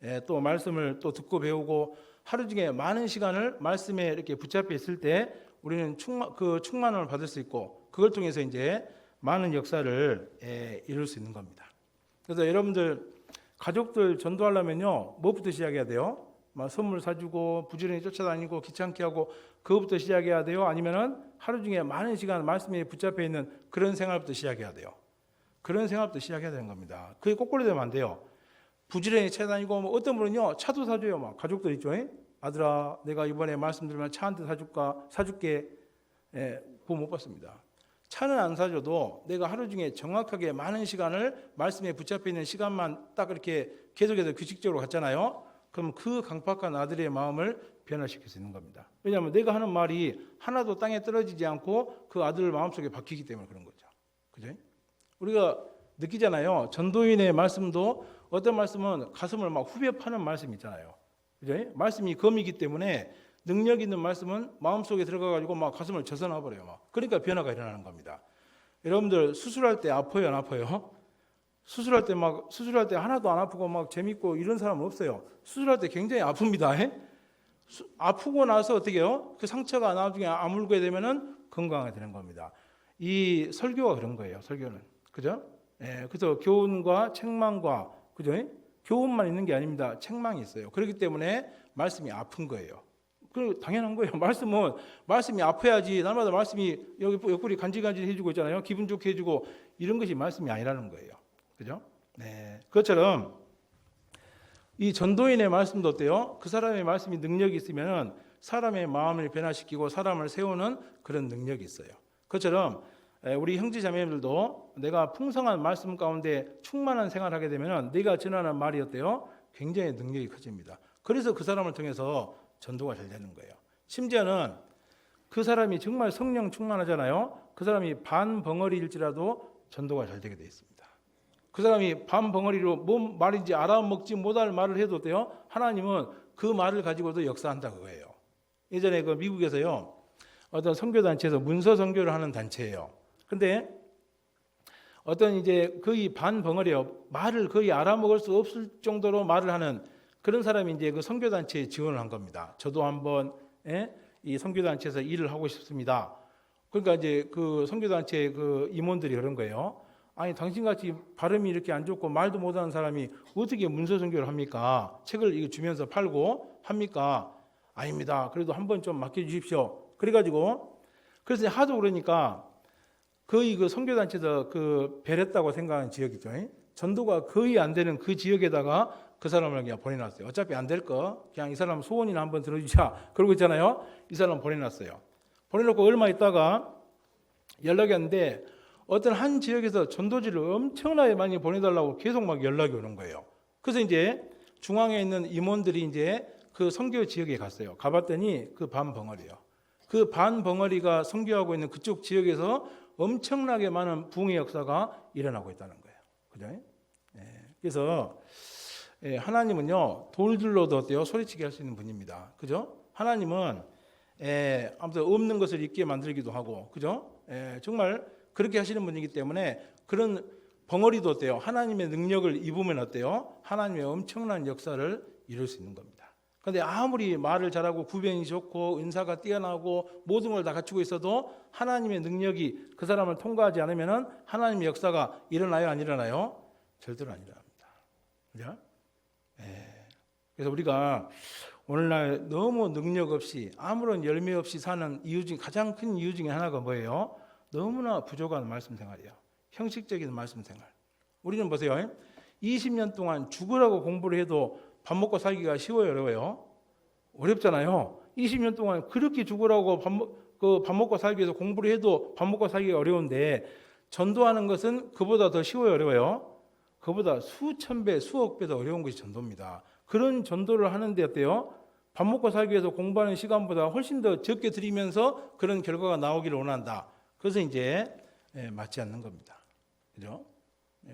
예, 또 말씀을 또 듣고 배우고 하루 중에 많은 시간을 말씀에 이렇게 붙잡혀 있을 때 우리는 충만함을 받을 수 있고 그걸 통해서 이제 많은 역사를 이룰 수 있는 겁니다. 그래서 여러분들 가족들 전도하려면요 뭐부터 시작해야 돼요? 막 선물 사주고 부지런히 쫓아다니고 귀찮게 하고 그것부터 시작해야 돼요? 아니면은 하루 중에 많은 시간 말씀에 붙잡혀 있는 그런 생활부터 시작해야 돼요? 그런 생활부터 시작해야 되는 겁니다. 그게 거꾸로 되면 안 돼요. 부지런히 찾아다니고 뭐 어떤 분은요 차도 사줘요. 막 가족들 있죠. 아들아 내가 이번에 말씀 들으면 차 한 대 사줄게. 그거 못 받습니다. 차는 안 사줘도 내가 하루 중에 정확하게 많은 시간을 말씀에 붙잡혀 있는 시간만 딱 이렇게 계속해서 규칙적으로 갔잖아요. 그럼 그 강팍한 아들의 마음을 변화시킬 수 있는 겁니다. 왜냐하면 내가 하는 말이 하나도 땅에 떨어지지 않고 그 아들 마음속에 박히기 때문에 그런 거죠. 그죠? 우리가 느끼잖아요. 전도인의 말씀도 어떤 말씀은 가슴을 막 후벼 파는 말씀이 있잖아요. 그죠? 말씀이 검이기 때문에 능력 있는 말씀은 마음속에 들어가가지고 막 가슴을 젖어놔버려요. 막. 그러니까 변화가 일어나는 겁니다. 여러분들 수술할 때 아파요, 안 아파요? 수술할 때 하나도 안 아프고 막 재밌고 이런 사람은 없어요. 수술할 때 굉장히 아픕니다. 아프고 나서 어떻게 해요? 그 상처가 나중에 아물게 되면은 건강하게 되는 겁니다. 이 설교가 그런 거예요. 설교는. 그죠? 그래서 교훈과 책망과, 그죠? 교훈만 있는 게 아닙니다. 책망이 있어요. 그렇기 때문에 말씀이 아픈 거예요. 그 당연한 거예요. 말씀이 아파야지. 날마다 말씀이 여기 옆구리 간질간질 해주고 있잖아요. 기분 좋게 해주고 이런 것이 말씀이 아니라는 거예요. 그죠? 네. 그것처럼 이 전도인의 말씀도 어때요? 그 사람의 말씀이 능력이 있으면은 사람의 마음을 변화시키고 사람을 세우는 그런 능력이 있어요. 그것처럼 우리 형제자매들도 내가 풍성한 말씀 가운데 충만한 생활을 하게 되면은 내가 전하는 말이 어때요? 굉장히 능력이 커집니다. 그래서 그 사람을 통해서 전도가 잘 되는 거예요. 심지어는 그 사람이 정말 성령 충만하잖아요. 그 사람이 반 벙어리일지라도 전도가 잘 되게 돼 있습니다. 그 사람이 반 벙어리로 뭔 말인지 알아먹지 못할 말을 해도 돼요. 하나님은 그 말을 가지고도 역사한다 그거예요. 예전에 그 미국에서요 어떤 선교단체에서 문서 선교를 하는 단체예요. 근데 어떤 이제 거의 반 벙어리요 말을 거의 알아먹을 수 없을 정도로 말을 하는 그런 사람이 이제 그 선교단체에 지원을 한 겁니다. 저도 한번 이 선교단체에서 일을 하고 싶습니다. 그러니까 이제 그 선교단체 그 임원들이 그런 거예요. 아니 당신같이 발음이 이렇게 안 좋고 말도 못하는 사람이 어떻게 문서 선교를 합니까? 책을 이거 주면서 팔고 합니까? 아닙니다. 그래도 한번 좀 맡겨주십시오. 그래가지고 그래서 하도 그러니까 거의 그 선교단체에서 그 배렸다고 생각하는 지역이죠. 전도가 거의 안 되는 그 지역에다가 그 사람을 그냥 보내놨어요. 어차피 안 될 거 그냥 이 사람 소원이나 한번 들어주자. 그러고 있잖아요. 이 사람 보내놨어요. 보내놓고 얼마 있다가 연락이 왔는데 어떤 한 지역에서 전도지를 엄청나게 많이 보내달라고 계속 막 연락이 오는 거예요. 그래서 이제 중앙에 있는 임원들이 이제 그 선교 지역에 갔어요. 가봤더니 그 반 벙어리요. 그 반 벙어리가 선교하고 있는 그쪽 지역에서 엄청나게 많은 부흥의 역사가 일어나고 있다는 거예요. 그죠? 그래서 하나님은요 돌들로도 어때요? 소리치게 할 수 있는 분입니다. 그죠? 하나님은 아무튼 없는 것을 있게 만들기도 하고, 그죠? 정말 그렇게 하시는 분이기 때문에 그런 벙어리도 어때요? 하나님의 능력을 입으면 어때요? 하나님의 엄청난 역사를 이룰 수 있는 겁니다. 그런데 아무리 말을 잘하고 구변이 좋고 은사가 뛰어나고 모든 걸 다 갖추고 있어도 하나님의 능력이 그 사람을 통과하지 않으면 하나님의 역사가 일어나요, 안 일어나요? 절대로 안 일어납니다. 그죠? 그래서 우리가 오늘날 너무 능력 없이 아무런 열매 없이 사는 이유 중 가장 큰 이유 중에 하나가 뭐예요? 너무나 부족한 말씀 생활이에요. 형식적인 말씀 생활. 우리는 보세요. 20년 동안 죽으라고 공부를 해도 밥 먹고 살기가 쉬워요, 어려워요? 어렵잖아요. 20년 동안 그렇게 죽으라고 밥 먹고 살기 위해서 공부를 해도 밥 먹고 살기가 어려운데 전도하는 것은 그보다 더 쉬워요, 어려워요? 그보다 수천 배, 수억 배 더 어려운 것이 전도입니다. 그런 전도를 하는데 어때요? 밥 먹고 살기 위해서 공부하는 시간보다 훨씬 더 적게 들이면서 그런 결과가 나오기를 원한다. 그래서 이제 맞지 않는 겁니다. 그죠?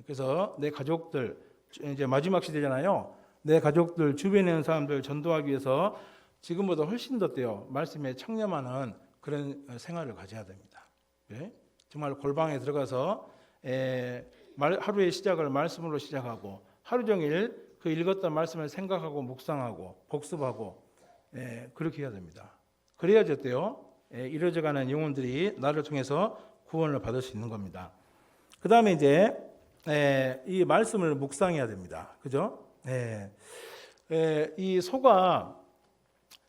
그래서 내 가족들, 이제 마지막 시대잖아요. 내 가족들, 주변에 있는 사람들 전도하기 위해서 지금보다 훨씬 더 어때요? 말씀에 청렴하는 그런 생활을 가져야 됩니다. 네? 정말 골방에 들어가서 하루의 시작을 말씀으로 시작하고 하루 종일 그 읽었던 말씀을 생각하고 묵상하고 복습하고 그렇게 해야 됩니다. 그래야지 어때요? 이루어져가는 영혼들이 나를 통해서 구원을 받을 수 있는 겁니다. 그 다음에 이제 이 말씀을 묵상해야 됩니다. 그죠? 이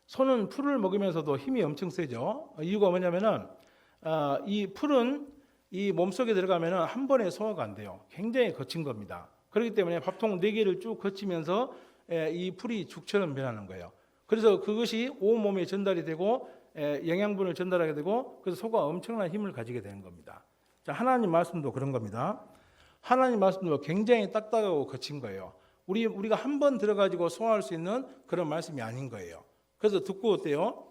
소는 풀을 먹으면서도 힘이 엄청 세죠. 이유가 뭐냐면은 이 풀은 이 몸속에 들어가면은 한 번에 소화가 안 돼요. 굉장히 거친 겁니다. 그렇기 때문에 밥통 4개를 쭉 거치면서 이 풀이 죽처럼 변하는 거예요. 그래서 그것이 온 몸에 전달이 되고 영양분을 전달하게 되고 그래서 소가 엄청난 힘을 가지게 되는 겁니다. 자, 하나님 말씀도 그런 겁니다. 하나님 말씀도 굉장히 딱딱하고 거친 거예요. 우리가 한 번 들어가지고 소화할 수 있는 그런 말씀이 아닌 거예요. 그래서 듣고 어때요?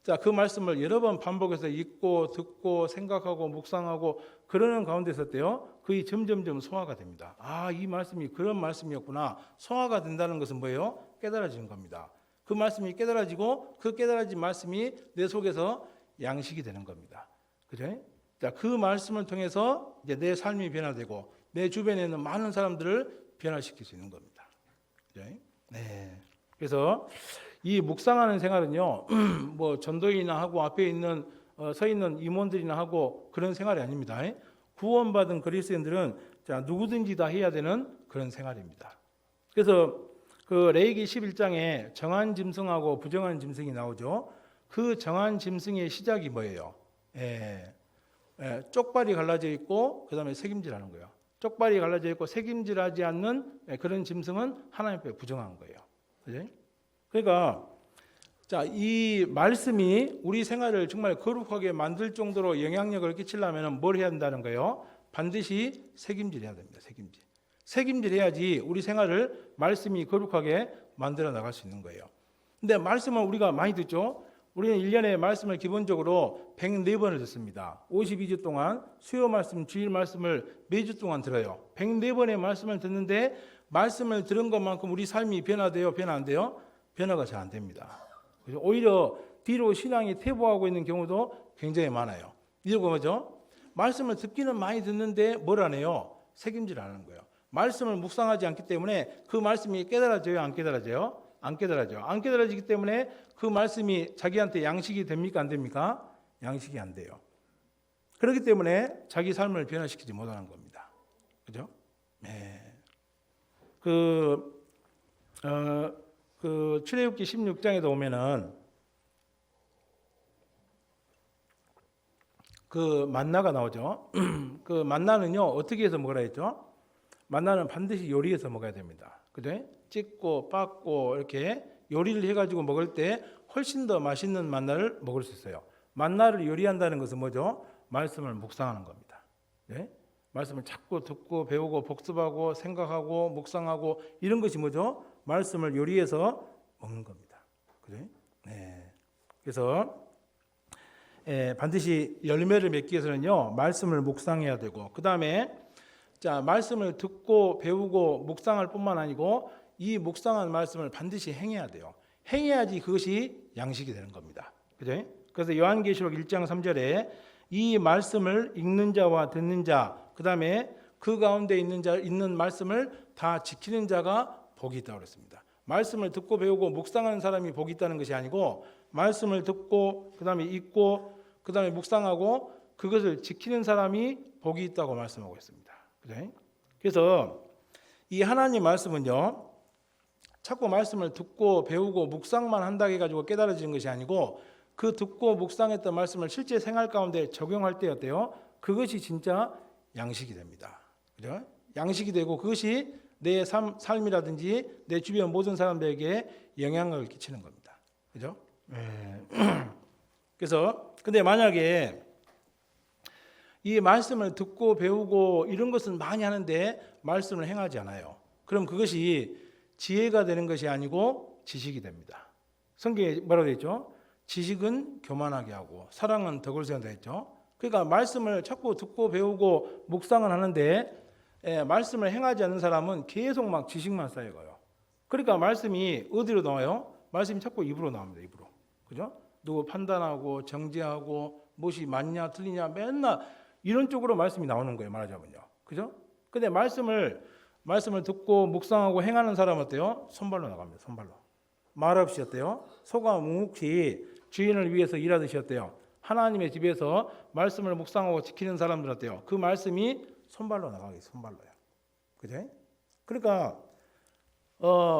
자, 그 말씀을 여러 번 반복해서 읽고 듣고 생각하고 묵상하고 그러는 가운데서 어때요? 그게 점점점 소화가 됩니다. 아, 이 말씀이 그런 말씀이었구나. 소화가 된다는 것은 뭐예요? 깨달아지는 겁니다. 그 말씀이 깨달아지고 그 깨달아진 말씀이 내 속에서 양식이 되는 겁니다. 그죠? 자, 그 말씀을 통해서 이제 내 삶이 변화되고 내 주변에 있는 많은 사람들을 변화시킬 수 있는 겁니다. 그죠? 네. 그래서 이 묵상하는 생활은요, 뭐 전도인이나 하고 앞에 있는 서 있는 임원들이나 하고 그런 생활이 아닙니다. 구원받은 그리스도인들은 자, 누구든지 다 해야 되는 그런 생활입니다. 그래서 그 레위기 11장에 정한 짐승하고 부정한 짐승이 나오죠. 그 정한 짐승의 시작이 뭐예요? 쪽발이 갈라져 있고 그 다음에 색임질하는 거예요. 쪽발이 갈라져 있고 색임질하지 않는 그런 짐승은 하나님 앞에 부정한 거예요. 그죠? 그러니까 자, 이 말씀이 우리 생활을 정말 거룩하게 만들 정도로 영향력을 끼치려면 뭘 해야 한다는 거예요? 반드시 색임질해야 됩니다. 색임질해야지 우리 생활을 말씀이 거룩하게 만들어 나갈 수 있는 거예요. 근데 말씀은 우리가 많이 듣죠. 우리는 1년에 말씀을 기본적으로 104번을 듣습니다. 52주 동안 수요 말씀, 주일 말씀을 매주 동안 들어요. 104번의 말씀을 듣는데 말씀을 들은 것만큼 우리 삶이 변화돼요? 변화 안 돼요? 변화가 잘 안 됩니다. 오히려 뒤로 신앙이 퇴보하고 있는 경우도 굉장히 많아요. 이유가 뭐죠? 말씀을 듣기는 많이 듣는데 뭘 안 해요? 책임질 안 하는 거예요. 말씀을 묵상하지 않기 때문에 그 말씀이 깨달아져요? 안 깨달아져요? 안 깨달아져요. 안 깨달아지기 때문에 그 말씀이 자기한테 양식이 됩니까? 안 됩니까? 양식이 안 돼요. 그렇기 때문에 자기 삶을 변화시키지 못하는 겁니다. 그죠? 네. 출애굽기 16장에도 오면은 그 만나가 나오죠. 그 만나는요, 어떻게 해서 먹으라 했죠? 만나는 반드시 요리해서 먹어야 됩니다. 그죠? 찢고 빻고 이렇게 요리를 해가지고 먹을 때 훨씬 더 맛있는 만나를 먹을 수 있어요. 만나를 요리한다는 것은 뭐죠? 말씀을 묵상하는 겁니다. 네? 말씀을 자꾸 듣고 배우고 복습하고 생각하고 묵상하고 이런 것이 뭐죠? 말씀을 요리해서 먹는 겁니다. 그죠? 네. 그래서 반드시 열매를 맺기 위해서는요, 말씀을 묵상해야 되고, 그 다음에 자, 말씀을 듣고 배우고 묵상할 뿐만 아니고 이 묵상한 말씀을 반드시 행해야 돼요. 행해야지 그것이 양식이 되는 겁니다. 그죠? 그래서 요한계시록 1장 3절에 이 말씀을 읽는 자와 듣는 자, 그 다음에 그 가운데 있는 말씀을 다 지키는 자가 복이 있다고 그랬습니다. 말씀을 듣고 배우고 묵상하는 사람이 복이 있다는 것이 아니고 말씀을 듣고 그다음에 읽고 그다음에 묵상하고 그것을 지키는 사람이 복이 있다고 말씀하고 있습니다. 그래서 이 하나님 말씀은요, 자꾸 말씀을 듣고 배우고 묵상만 한다고 해가지고 깨달아지는 것이 아니고 그 듣고 묵상했던 말씀을 실제 생활 가운데 적용할 때 어때요? 그것이 진짜 양식이 됩니다. 그죠? 양식이 되고 그것이 내 삶이라든지 내 주변 모든 사람들에게 영향을 끼치는 겁니다. 그죠? 그래서 근데 만약에 이 말씀을 듣고 배우고 이런 것은 많이 하는데 말씀을 행하지 않아요. 그럼 그것이 지혜가 되는 것이 아니고 지식이 됩니다. 성경에 뭐라고 되어 있죠? 지식은 교만하게 하고 사랑은 덕을 세운다 했죠. 그러니까 말씀을 자꾸 듣고 배우고 묵상을 하는데 말씀을 행하지 않는 사람은 계속 막 지식만 쌓여가요. 그러니까 말씀이 어디로 나와요? 말씀이 자꾸 입으로 나옵니다. 입으로. 그죠? 누구 판단하고 정죄하고 무엇이 맞냐 틀리냐 맨날 이런 쪽으로 말씀이 나오는 거예요. 말하자면요. 그죠? 근데 말씀을 듣고 묵상하고 행하는 사람은 어때요? 손발로 나갑니다. 손발로. 말없이 어때요? 소가 묵묵히 주인을 위해서 일하듯이 어때요? 하나님의 집에서 말씀을 묵상하고 지키는 사람들 어때요? 그 말씀이 손발로 나가게 손발로요. 그죠? 그러니까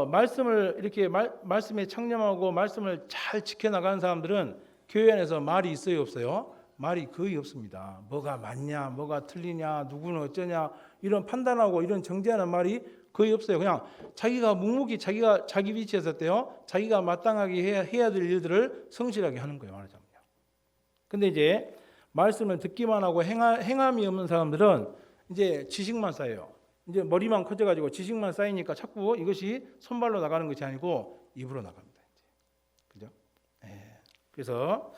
말씀을 이렇게 말씀에 창념하고 말씀을 잘 지켜나가는 사람들은 교회 안에서 말이 있어요, 없어요? 말이 거의 없습니다. 뭐가 맞냐, 뭐가 틀리냐, 누구는 어쩌냐 이런 판단하고 이런 정죄하는 말이 거의 없어요. 그냥 자기가 묵묵히 자기 위치에서 어때요? 자기가 마땅하게 해야 될 일들을 성실하게 하는 거예요, 말하자면요. 근데 이제 말씀을 듣기만 하고 행함이 없는 사람들은 이제 지식만 쌓여요. 이제 머리만 커져가지고 지식만 쌓이니까 자꾸 이것이 손발로 나가는 것이 아니고 입으로 나갑니다. 그죠? 그래서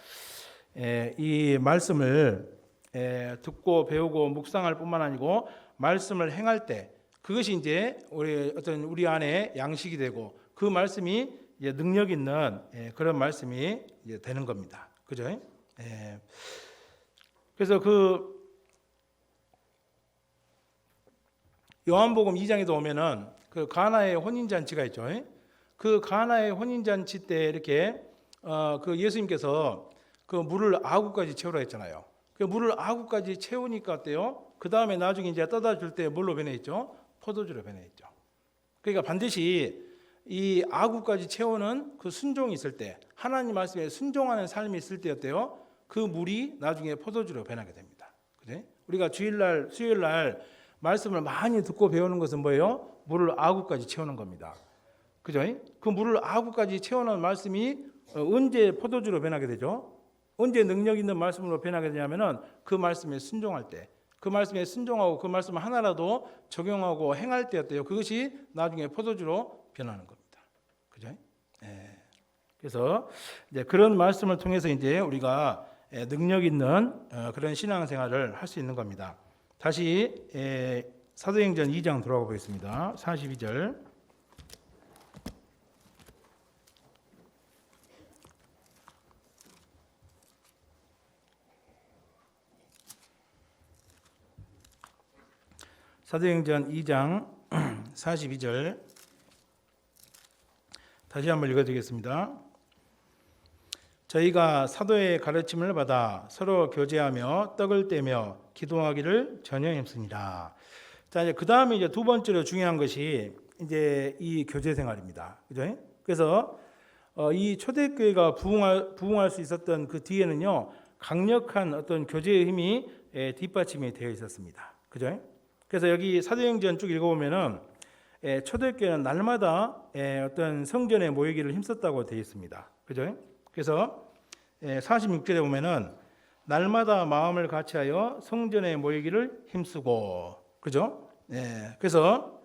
이 말씀을 듣고 배우고 묵상할 뿐만 아니고 말씀을 행할 때 그것이 이제 우리 안에 양식이 되고 그 말씀이 이제 능력 있는 그런 말씀이 이제 되는 겁니다. 그죠? 그래서 그 요한복음 2장에도 오면은 그 가나의 혼인잔치가 있죠. 그 가나의 혼인잔치 때 이렇게 그 예수님께서 그 물을 아구까지 채우라 했잖아요. 그 물을 아구까지 채우니까 어때요? 그 다음에 나중에 이제 떠다 줄 때 뭘로 변해있죠? 포도주로 변해있죠. 그러니까 반드시 이 아구까지 채우는 그 순종이 있을 때, 하나님 말씀에 순종하는 삶이 있을 때 어때요? 그 물이 나중에 포도주로 변하게 됩니다. 그래? 우리가 주일날, 수요일날 말씀을 많이 듣고 배우는 것은 뭐예요? 물을 아구까지 채우는 겁니다. 그죠? 그 물을 아구까지 채우는 말씀이 언제 포도주로 변하게 되죠? 언제 능력 있는 말씀으로 변하게 되냐면은 그 말씀에 순종할 때, 그 말씀에 순종하고 그 말씀을 하나라도 적용하고 행할 때 어때요? 그것이 나중에 포도주로 변하는 겁니다. 그죠? 그래서 이제 그런 말씀을 통해서 이제 우리가 능력 있는 그런 신앙생활을 할 수 있는 겁니다. 다시 사도행전 2장 돌아가 보겠습니다. 42절. 사도행전 2장 42절 다시 한번 읽어드리겠습니다. 저희가 사도의 가르침을 받아 서로 교제하며 떡을 떼며 기도하기를 전혀 힘쓰니라. 자, 이제 그 다음에 이제 두 번째로 중요한 것이 이제 이 교제 생활입니다. 그죠? 그래서 이 초대교회가 부흥할 수 있었던 그 뒤에는요, 강력한 어떤 교제의 힘이 뒷받침이 되어 있었습니다. 그죠? 그래서 여기 사도행전 쭉 읽어보면은 초대교회는 날마다 어떤 성전에 모이기를 힘썼다고 되어 있습니다. 그죠? 그래서 46절에 보면은 날마다 마음을 같이하여 성전에 모이기를 힘쓰고, 그죠? 그래서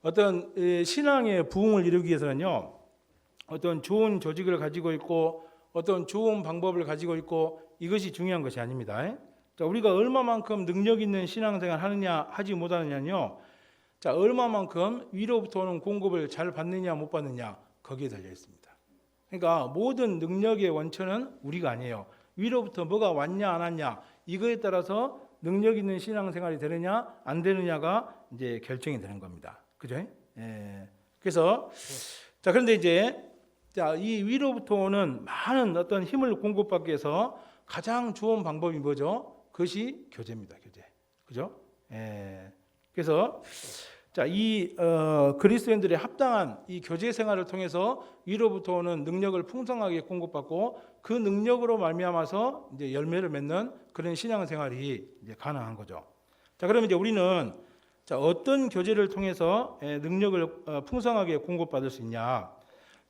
어떤 신앙의 부흥을 이루기 위해서는요, 어떤 좋은 조직을 가지고 있고 어떤 좋은 방법을 가지고 있고 이것이 중요한 것이 아닙니다. 자, 우리가 얼마만큼 능력 있는 신앙생활 하느냐 하지 못하느냐는요, 자, 얼마만큼 위로부터 오는 공급을 잘 받느냐 못 받느냐 거기에 달려 있습니다. 그러니까 모든 능력의 원천은 우리가 아니에요. 위로부터 뭐가 왔냐 안 왔냐 이거에 따라서 능력 있는 신앙생활이 되느냐 안 되느냐가 이제 결정이 되는 겁니다. 그죠? 그래서 자 그런데 이제 이 위로부터 오는 많은 어떤 힘을 공급받기 위해서 가장 좋은 방법이 뭐죠? 그것이 교제입니다. 교제. 그죠? 예. 그래서 이 그리스도인들의 합당한 이 교제 생활을 통해서 위로부터 오는 능력을 풍성하게 공급받고 그 능력으로 말미암아서 이제 열매를 맺는 그런 신앙 생활이 이제 가능한 거죠. 자, 그러면 이제 우리는 어떤 교제를 통해서 능력을 풍성하게 공급받을 수 있냐?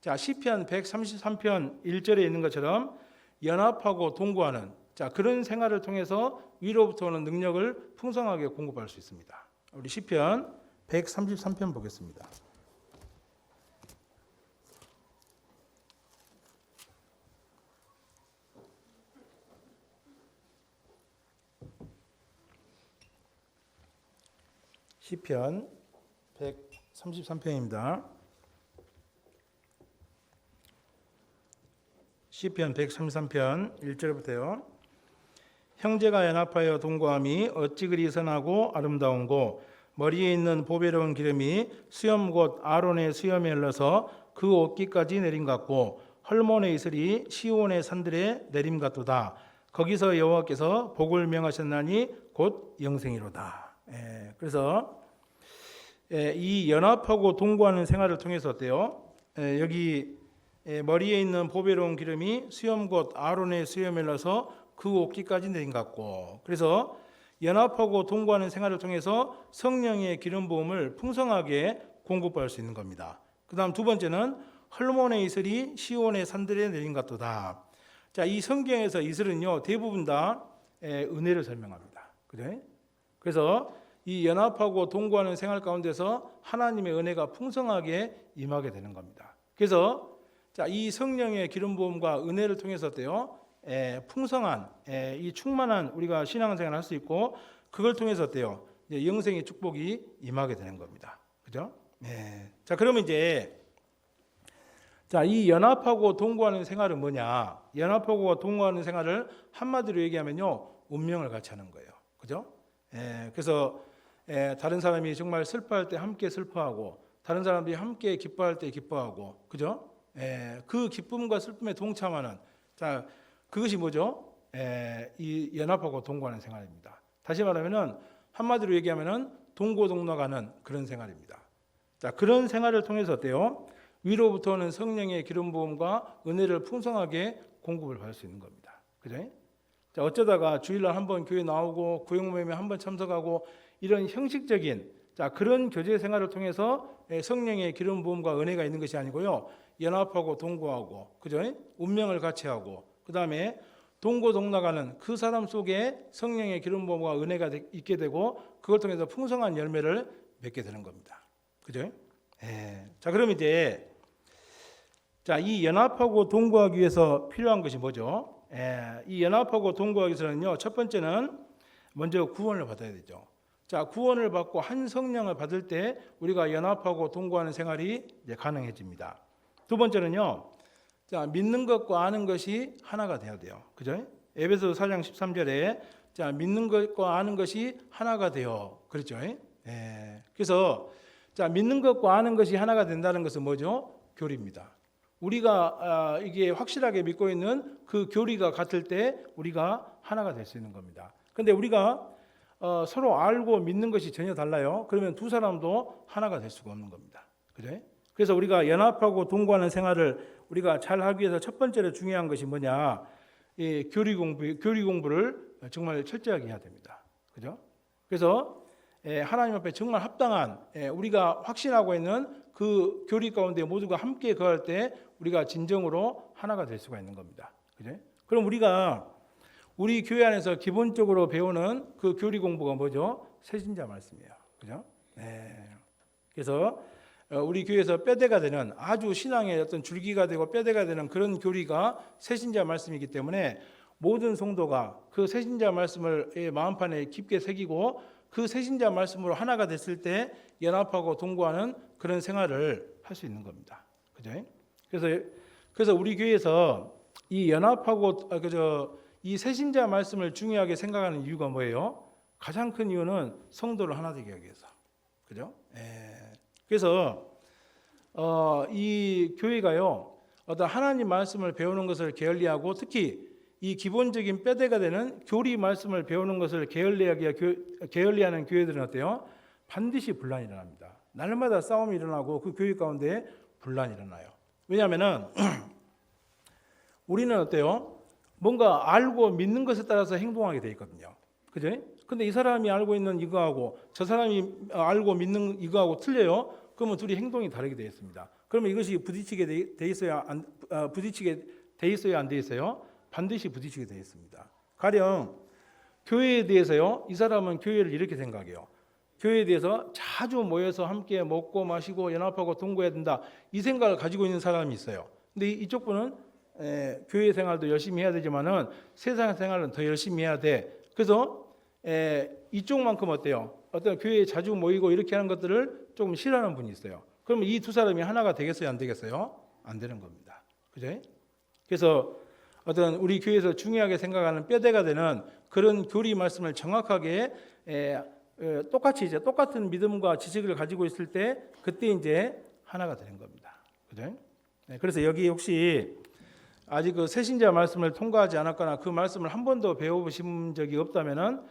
자, 시편 133편 1절에 있는 것처럼 연합하고 동거하는 그런 생활을 통해서 위로부터 오는 능력을 풍성하게 공급할 수 있습니다. 우리 시편 133편 보겠습니다. 시편 133편입니다. 시편 133편 1절부터요. 형제가 연합하여 동거함이 어찌 그리 선하고 아름다운고 머리에 있는 보배로운 기름이 수염 곧 아론의 수염에 흘러서 그 옷깃까지 내림 같고 헐몬의 이슬이 시온의 산들에 내림 같도다. 거기서 여호와께서 복을 명하셨나니 곧 영생이로다. 그래서 이 연합하고 동거하는 생활을 통해서 어때요? 여기 머리에 있는 보배로운 기름이 수염 곧 아론의 수염에 흘러서 그 옷깃까지 내린 것 같고, 그래서 연합하고 동거하는 생활을 통해서 성령의 기름 부음을 풍성하게 공급할 수 있는 겁니다. 그 다음 두 번째는 헐몬의 이슬이 시온의 산들에 내린 것 같도다. 자, 이 성경에서 이슬은요 대부분 다 은혜를 설명합니다. 그래? 그래서 이 연합하고 동거하는 생활 가운데서 하나님의 은혜가 풍성하게 임하게 되는 겁니다. 그래서 이 성령의 기름 부음과 은혜를 통해서 어때요? 풍성한 이 충만한 우리가 신앙생활을 할 수 있고 그걸 통해서 어때요? 이제 영생의 축복이 임하게 되는 겁니다. 그죠? 자, 그러면 이제 이 연합하고 동거하는 생활은 뭐냐? 연합하고 동거하는 생활을 한마디로 얘기하면요, 운명을 같이 하는 거예요. 그죠? 그래서 다른 사람이 정말 슬퍼할 때 함께 슬퍼하고 다른 사람들이 함께 기뻐할 때 기뻐하고, 그죠? 그 기쁨과 슬픔에 동참하는 그것이 뭐죠? 이 연합하고 동거하는 생활입니다. 다시 말하면은 한마디로 얘기하면은 동고동락하는 그런 생활입니다. 자, 그런 생활을 통해서 어때요? 위로부터 오는 성령의 기름 부음과 은혜를 풍성하게 공급을 받을 수 있는 겁니다. 그죠? 자, 어쩌다가 주일날 한번 교회 나오고 구역 모임에 한번 참석하고 이런 형식적인 그런 교제 생활을 통해서 성령의 기름 부음과 은혜가 있는 것이 아니고요. 연합하고 동거하고, 그죠? 운명을 같이 하고, 그 다음에 동고동락하는 그 사람 속에 성령의 기름 부음과 은혜가 있게 되고 그걸 통해서 풍성한 열매를 맺게 되는 겁니다. 그죠? 자, 그럼 이제 이 연합하고 동거하기 위해서 필요한 것이 뭐죠? 이 연합하고 동거하기 위해서는요, 첫 번째는 먼저 구원을 받아야 되죠. 자, 구원을 받고 한 성령을 받을 때 우리가 연합하고 동거하는 생활이 이제 가능해집니다. 두 번째는요, 믿는 것과 아는 것이 하나가 되어야 돼요. 그죠? 에베소서 4장 13절에 믿는 것과 아는 것이 하나가 되어, 그렇죠? 그래서 믿는 것과 아는 것이 하나가 된다는 것은 뭐죠? 교리입니다. 우리가 이게 확실하게 믿고 있는 그 교리가 같을 때 우리가 하나가 될 수 있는 겁니다. 그런데 우리가 서로 알고 믿는 것이 전혀 달라요. 그러면 두 사람도 하나가 될 수가 없는 겁니다. 그래? 그래서 우리가 연합하고 동거하는 생활을 우리가 잘 하기 위해서 첫 번째로 중요한 것이 뭐냐? 이 교리 공부를 정말 철저하게 해야 됩니다. 그죠? 그래서 하나님 앞에 정말 합당한 우리가 확신하고 있는 그 교리 가운데 모두가 함께 거할 때 우리가 진정으로 하나가 될 수가 있는 겁니다. 그죠? 그럼 우리가 우리 교회 안에서 기본적으로 배우는 그 교리 공부가 뭐죠? 새신자 말씀이에요. 그죠? 그래서 우리 교회에서 뼈대가 되는 아주 신앙의 어떤 줄기가 되고 뼈대가 되는 그런 교리가 새신자 말씀이기 때문에 모든 성도가 그 새신자 말씀을 마음판에 깊게 새기고 그 새신자 말씀으로 하나가 됐을 때 연합하고 동거하는 그런 생활을 할 수 있는 겁니다. 그죠? 그래서 우리 교회에서 이 연합하고 이 새신자 말씀을 중요하게 생각하는 이유가 뭐예요? 가장 큰 이유는 성도를 하나 되게 하기 위해서. 그죠? 그래서 이 교회가요, 어떤 하나님 말씀을 배우는 것을 게을리하고 특히 이 기본적인 뼈대가 되는 교리 말씀을 배우는 것을 게을리하는 교회들은 어때요? 반드시 분란이 일어납니다. 날마다 싸움이 일어나고 그 교회 가운데 분란이 일어나요. 왜냐하면은 우리는 어때요? 뭔가 알고 믿는 것에 따라서 행동하게 돼 있거든요. 그죠? 근데 이 사람이 알고 있는 이거하고 저 사람이 알고 믿는 이거하고 틀려요. 그러면 둘이 행동이 다르게 되어 있습니다. 그러면 이것이 부딪히게 돼 있어야 부딪히게 돼 있어야 안 돼 있어요? 반드시 부딪히게 되어 있습니다. 가령 교회에 대해서요. 이 사람은 교회를 이렇게 생각해요. 교회에 대해서 자주 모여서 함께 먹고 마시고 연합하고 동거해야 된다. 이 생각을 가지고 있는 사람이 있어요. 근데 이쪽 분은 교회 생활도 열심히 해야 되지만은 세상 생활은 더 열심히 해야 돼. 그래서 이쪽만큼 어때요? 어떤 교회에 자주 모이고 이렇게 하는 것들을 조금 싫어하는 분이 있어요. 그러면 이 두 사람이 하나가 되겠어요? 안 되겠어요? 안 되는 겁니다. 그죠? 그래서 어떤 우리 교회에서 중요하게 생각하는 뼈대가 되는 그런 교리 말씀을 정확하게 똑같이 이제 똑같은 믿음과 지식을 가지고 있을 때 그때 이제 하나가 되는 겁니다. 그죠? 그래서 여기 혹시 아직 그 새신자 말씀을 통과하지 않았거나 그 말씀을 한 번도 배워보신 적이 없다면은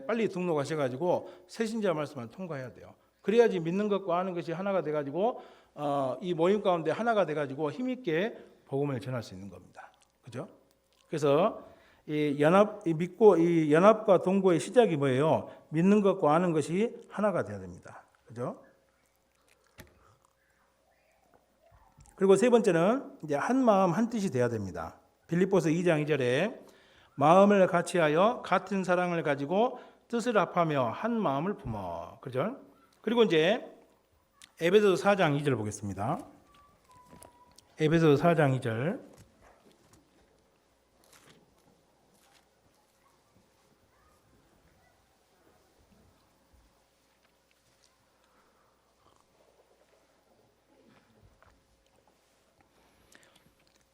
빨리 등록하셔가지고 새신자 말씀을 통과해야 돼요. 그래야지 믿는 것과 아는 것이 하나가 돼가지고 이 모임 가운데 하나가 돼가지고 힘있게 복음을 전할 수 있는 겁니다. 그죠? 그래서 이 연합과 동거의 시작이 뭐예요? 믿는 것과 아는 것이 하나가 돼야 됩니다. 그죠? 그리고 세 번째는 이제 한 마음 한 뜻이 돼야 됩니다. 빌립보서 2장 2절에 마음을 같이하여 같은 사랑을 가지고 뜻을 합하며 한 마음을 품어. 그죠? 그리고 이제 에베소서 4장 2절 보겠습니다. 에베소서 4장 2절.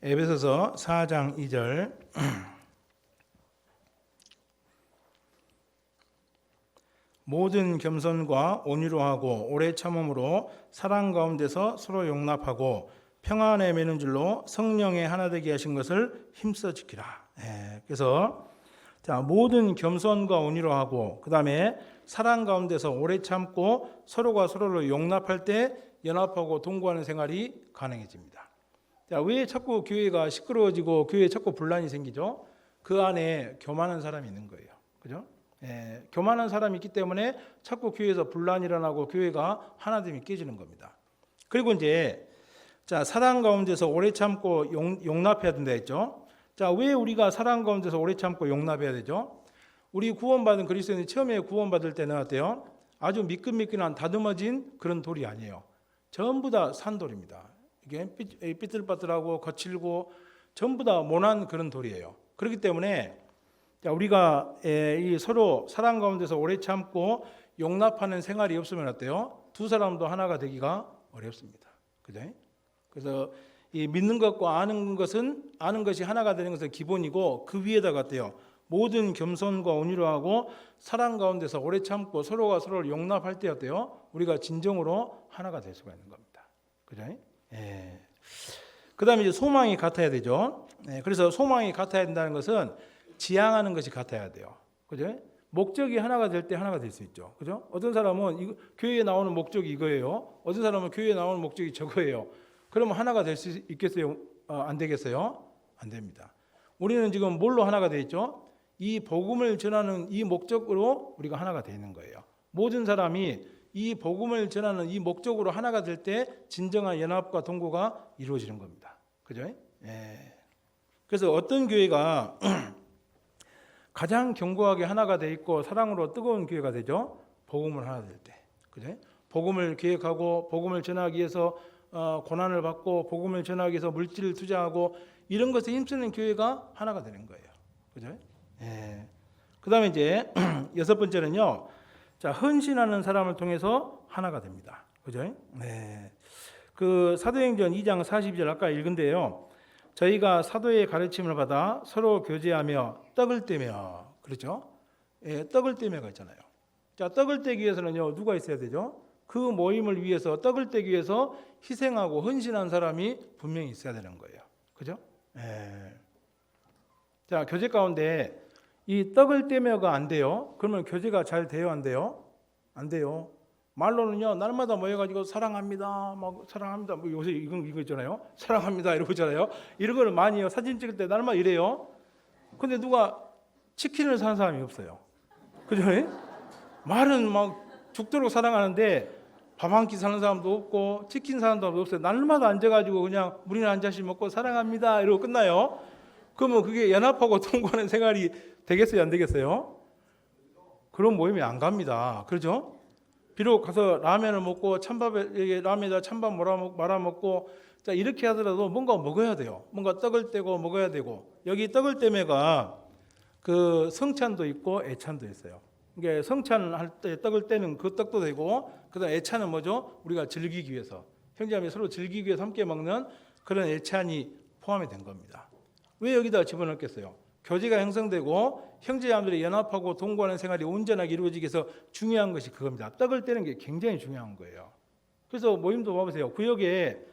에베소서 4장 2절. 모든 겸손과 온유로 하고 오래 참음으로 사랑 가운데서 서로 용납하고 평안에 매는 줄로 성령의 하나 되게 하신 것을 힘써 지키라. 그래서 자, 모든 겸손과 온유로 하고 그다음에 사랑 가운데서 오래 참고 서로가 서로를 용납할 때 연합하고 동거하는 생활이 가능해집니다. 자, 왜 자꾸 교회가 시끄러워지고 교회에 자꾸 분란이 생기죠? 그 안에 교만한 사람이 있는 거예요. 그죠? 교만한 사람이 있기 때문에 자꾸 교회에서 분란이 일어나고 교회가 하나됨이 깨지는 겁니다. 그리고 이제 자, 사랑 가운데서 오래 참고 용납해야 된다 했죠. 자, 왜 우리가 사랑 가운데서 오래 참고 용납해야 되죠? 우리 구원받은 그리스도인이 처음에 구원받을 때는 어때요? 아주 미끈미끈한 다듬어진 그런 돌이 아니에요. 전부 다 산돌입니다. 이게 삐뚤빠뚤하고 거칠고 전부 다 모난 그런 돌이에요. 그렇기 때문에 우리가 이 서로 사랑 가운데서 오래 참고 용납하는 생활이 없으면 어때요? 두 사람도 하나가 되기가 어렵습니다. 그죠? 그래서 이 믿는 것과 아는 것이 하나가 되는 것은 기본이고 그 위에다가 어때요? 모든 겸손과 온유로 하고 사랑 가운데서 오래 참고 서로가 서로를 용납할 때 어때요? 우리가 진정으로 하나가 될 수가 있는 겁니다. 그죠? 그다음에 이제 소망이 같아야 되죠. 그래서 소망이 같아야 된다는 것은 지향하는 것이 같아야 돼요. 그죠? 목적이 하나가 될 때 하나가 될 수 있죠. 그죠? 어떤 사람은 교회에 나오는 목적이 이거예요. 어떤 사람은 교회에 나오는 목적이 저거예요. 그러면 하나가 될 수 있겠어요? 안 되겠어요? 안 됩니다. 우리는 지금 뭘로 하나가 되어 있죠? 이 복음을 전하는 이 목적으로 우리가 하나가 되어 있는 거예요. 모든 사람이 이 복음을 전하는 이 목적으로 하나가 될 때 진정한 연합과 동거가 이루어지는 겁니다. 그죠? 그래서 어떤 교회가 가장 견고하게 하나가 돼 있고 사랑으로 뜨거운 교회가 되죠? 복음을 하나 될 때. 그죠? 복음을 계획하고 복음을 전하기 위해서 고난을 받고 복음을 전하기 위해서 물질을 투자하고 이런 것에 힘쓰는 교회가 하나가 되는 거예요. 그죠? 그다음에 이제 여섯 번째는요. 자, 헌신하는 사람을 통해서 하나가 됩니다. 그죠? 그 사도행전 2장 42절 아까 읽은데요. 저희가 사도의 가르침을 받아 서로 교제하며 떡을 떼며, 그렇죠? 떡을 떼며가 있잖아요. 자, 떡을 떼기 위해서는요, 누가 있어야 되죠? 그 모임을 위해서 떡을 떼기 위해서 희생하고 헌신한 사람이 분명히 있어야 되는 거예요. 그죠? 예. 자, 교제 가운데 이 떡을 떼며가 안 돼요. 그러면 교제가 잘 돼요, 안 돼요? 안 돼요. 말로는요, 날마다 모여가지고 사랑합니다, 막 사랑합니다. 뭐 요새 이거 있잖아요. 사랑합니다 이러고 있잖아요. 이런 거를 많이 해요. 사진 찍을 때 날마다 이래요. 근데 누가 치킨을 사는 사람이 없어요. 그죠? 말은 막 죽도록 사랑하는데 밥 한 끼 사는 사람도 없고 치킨 사는 사람도 없어요. 날마다 앉아가지고 그냥 물이나 한 잔씩 먹고 사랑합니다 이러고 끝나요. 그러면 그게 연합하고 통과하는 생활이 되겠어요, 안 되겠어요? 그런 모임이 안 갑니다. 그렇죠? 비록 가서 라면을 먹고 찬밥에 라면에다 찬밥 말아 먹고 자 이렇게 하더라도 뭔가 먹어야 돼요. 뭔가 떡을 떼고 먹어야 되고 여기 떡을 떼매가 그 성찬도 있고 애찬도 있어요. 이게 성찬할 때 떡을 떼는 그 떡도 되고 그다음 애찬은 뭐죠? 우리가 즐기기 위해서 형제자매 서로 즐기기 위해서 함께 먹는 그런 애찬이 포함이 된 겁니다. 왜 여기다 집어넣겠어요? 교제가 형성되고 형제자매들이 연합하고 동거하는 생활이 온전하게 이루어지기 위해서 중요한 것이 그겁니다. 떡을 떼는 게 굉장히 중요한 거예요. 그래서 모임도 봐보세요. 구역에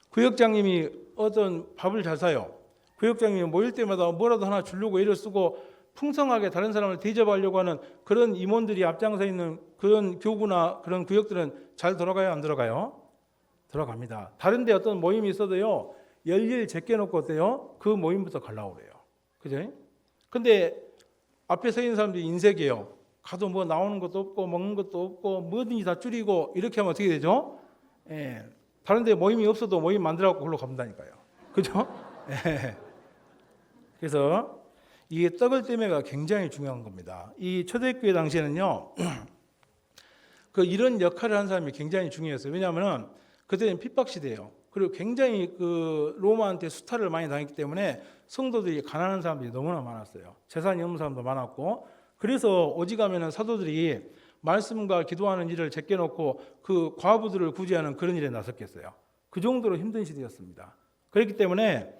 구역장님이 어떤 밥을 잘 사요. 구역장님이 모일 때마다 뭐라도 하나 주려고 애를 쓰고 풍성하게 다른 사람을 대접하려고 하는 그런 임원들이 앞장서 있는 그런 교구나 그런 구역들은 잘 돌아가요, 안 돌아가요? 돌아갑니다. 다른 데 어떤 모임이 있어도요. 열일 제껴놓고 어때요? 그 모임부터 가려고 그래요. 그죠? 근데 앞에 서 있는 사람들이 인색이에요. 가도 뭐 나오는 것도 없고 먹는 것도 없고 뭐든지 다 줄이고 이렇게 하면 어떻게 되죠? 예. 다른 데 모임이 없어도 모임 만들어갖고 그걸로 간다니까요. 그죠? 예. 그래서 이 떡을 떼매가 굉장히 중요한 겁니다. 이 초대교회 당시에는요, 그 이런 역할을 한 사람이 굉장히 중요했어요. 왜냐하면 그때는 핍박 시대예요. 그리고 굉장히 그 로마한테 수탈을 많이 당했기 때문에 성도들이 가난한 사람들이 너무나 많았어요. 재산이 없는 사람도 많았고, 그래서 오직하면은 사도들이 말씀과 기도하는 일을 제껴놓고 그 과부들을 구제하는 그런 일에 나섰겠어요. 그 정도로 힘든 시대였습니다. 그렇기 때문에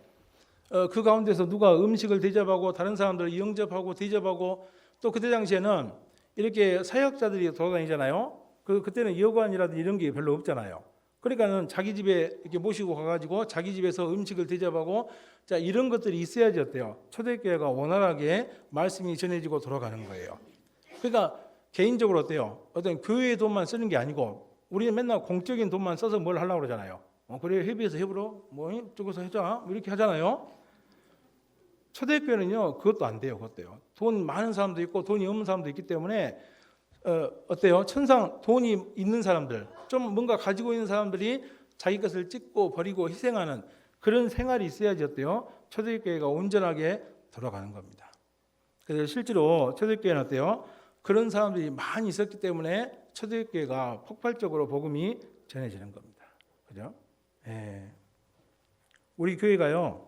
그 가운데서 누가 음식을 대접하고 다른 사람들을 영접하고 대접하고 또 그때 당시에는 이렇게 사역자들이 돌아다니잖아요. 그때는 여관이라든지 이런 게 별로 없잖아요. 그러니까는 자기 집에 이렇게 모시고 가가지고 자기 집에서 음식을 대접하고 자 이런 것들이 있어야지 어때요? 초대교회가 원활하게 말씀이 전해지고 돌아가는 거예요. 그러니까 개인적으로 어때요? 어떤 교회의 돈만 쓰는 게 아니고 우리는 맨날 공적인 돈만 써서 뭘 하려고 그러잖아요. 그래 협의해서 해보러 뭐 저거서 해자 뭐 이렇게 하잖아요. 초대교회는요 그것도 안 돼요. 그것도요. 돈 많은 사람도 있고 돈이 없는 사람도 있기 때문에 어때요? 천상 돈이 있는 사람들, 좀 뭔가 가지고 있는 사람들이 자기 것을 찢고 버리고 희생하는 그런 생활이 있어야지 어때요? 초대교회가 온전하게 돌아가는 겁니다. 그래서 실제로 초대교회는 어때요? 그런 사람들이 많이 있었기 때문에 초대교회가 폭발적으로 복음이 전해지는 겁니다. 그죠? 예. 우리 교회가요.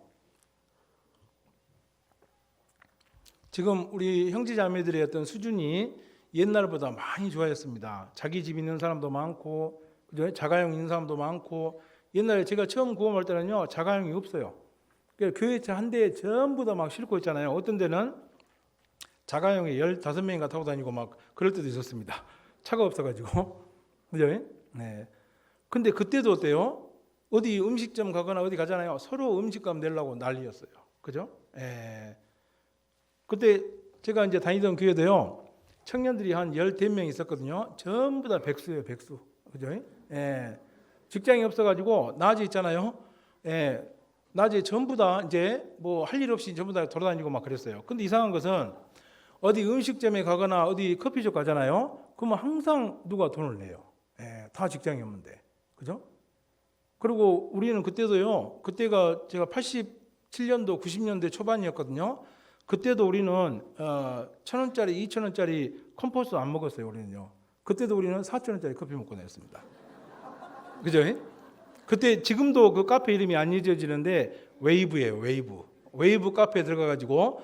지금 우리 형제자매들의 어떤 수준이 옛날보다 많이 좋아졌습니다. 자기 집 있는 사람도 많고, 그죠? 자가용 있는 사람도 많고, 옛날에 제가 처음 구원할 때는요, 자가용이 없어요. 그러니까 교회차 한 대에 전부 다 막 싣고 있잖아요. 어떤 데는 자가용에 15명인가 타고 다니고 막 그럴 때도 있었습니다. 차가 없어가지고. 그죠? 네. 근데 그때도 어때요? 어디 음식점 가거나 어디 가잖아요. 서로 음식값 내려고 난리였어요. 그죠? 예. 그때 제가 이제 다니던 교회도요, 청년들이 한 15명 있었거든요. 전부 다 백수예요, 백수. 그죠? 예. 직장이 없어가지고, 낮에 있잖아요. 예. 낮에 전부 다 이제 뭐 할 일 없이 전부 다 돌아다니고 막 그랬어요. 근데 이상한 것은 어디 음식점에 가거나 어디 커피숍 가잖아요. 그러면 항상 누가 돈을 내요. 예. 다 직장이 없는데. 그죠? 그리고 우리는 그때도요, 그때가 제가 87년도, 90년대 초반이었거든요. 그때도 우리는 1,000원짜리, 2,000원짜리 컴포스 안 먹었어요. 우리는요. 그때도 우리는 4,000원짜리 커피 먹고 다녔습니다. 그죠? 그때 지금도 그 카페 이름이 안 잊어지는데 웨이브예요. 웨이브. 웨이브 카페에 들어가가지고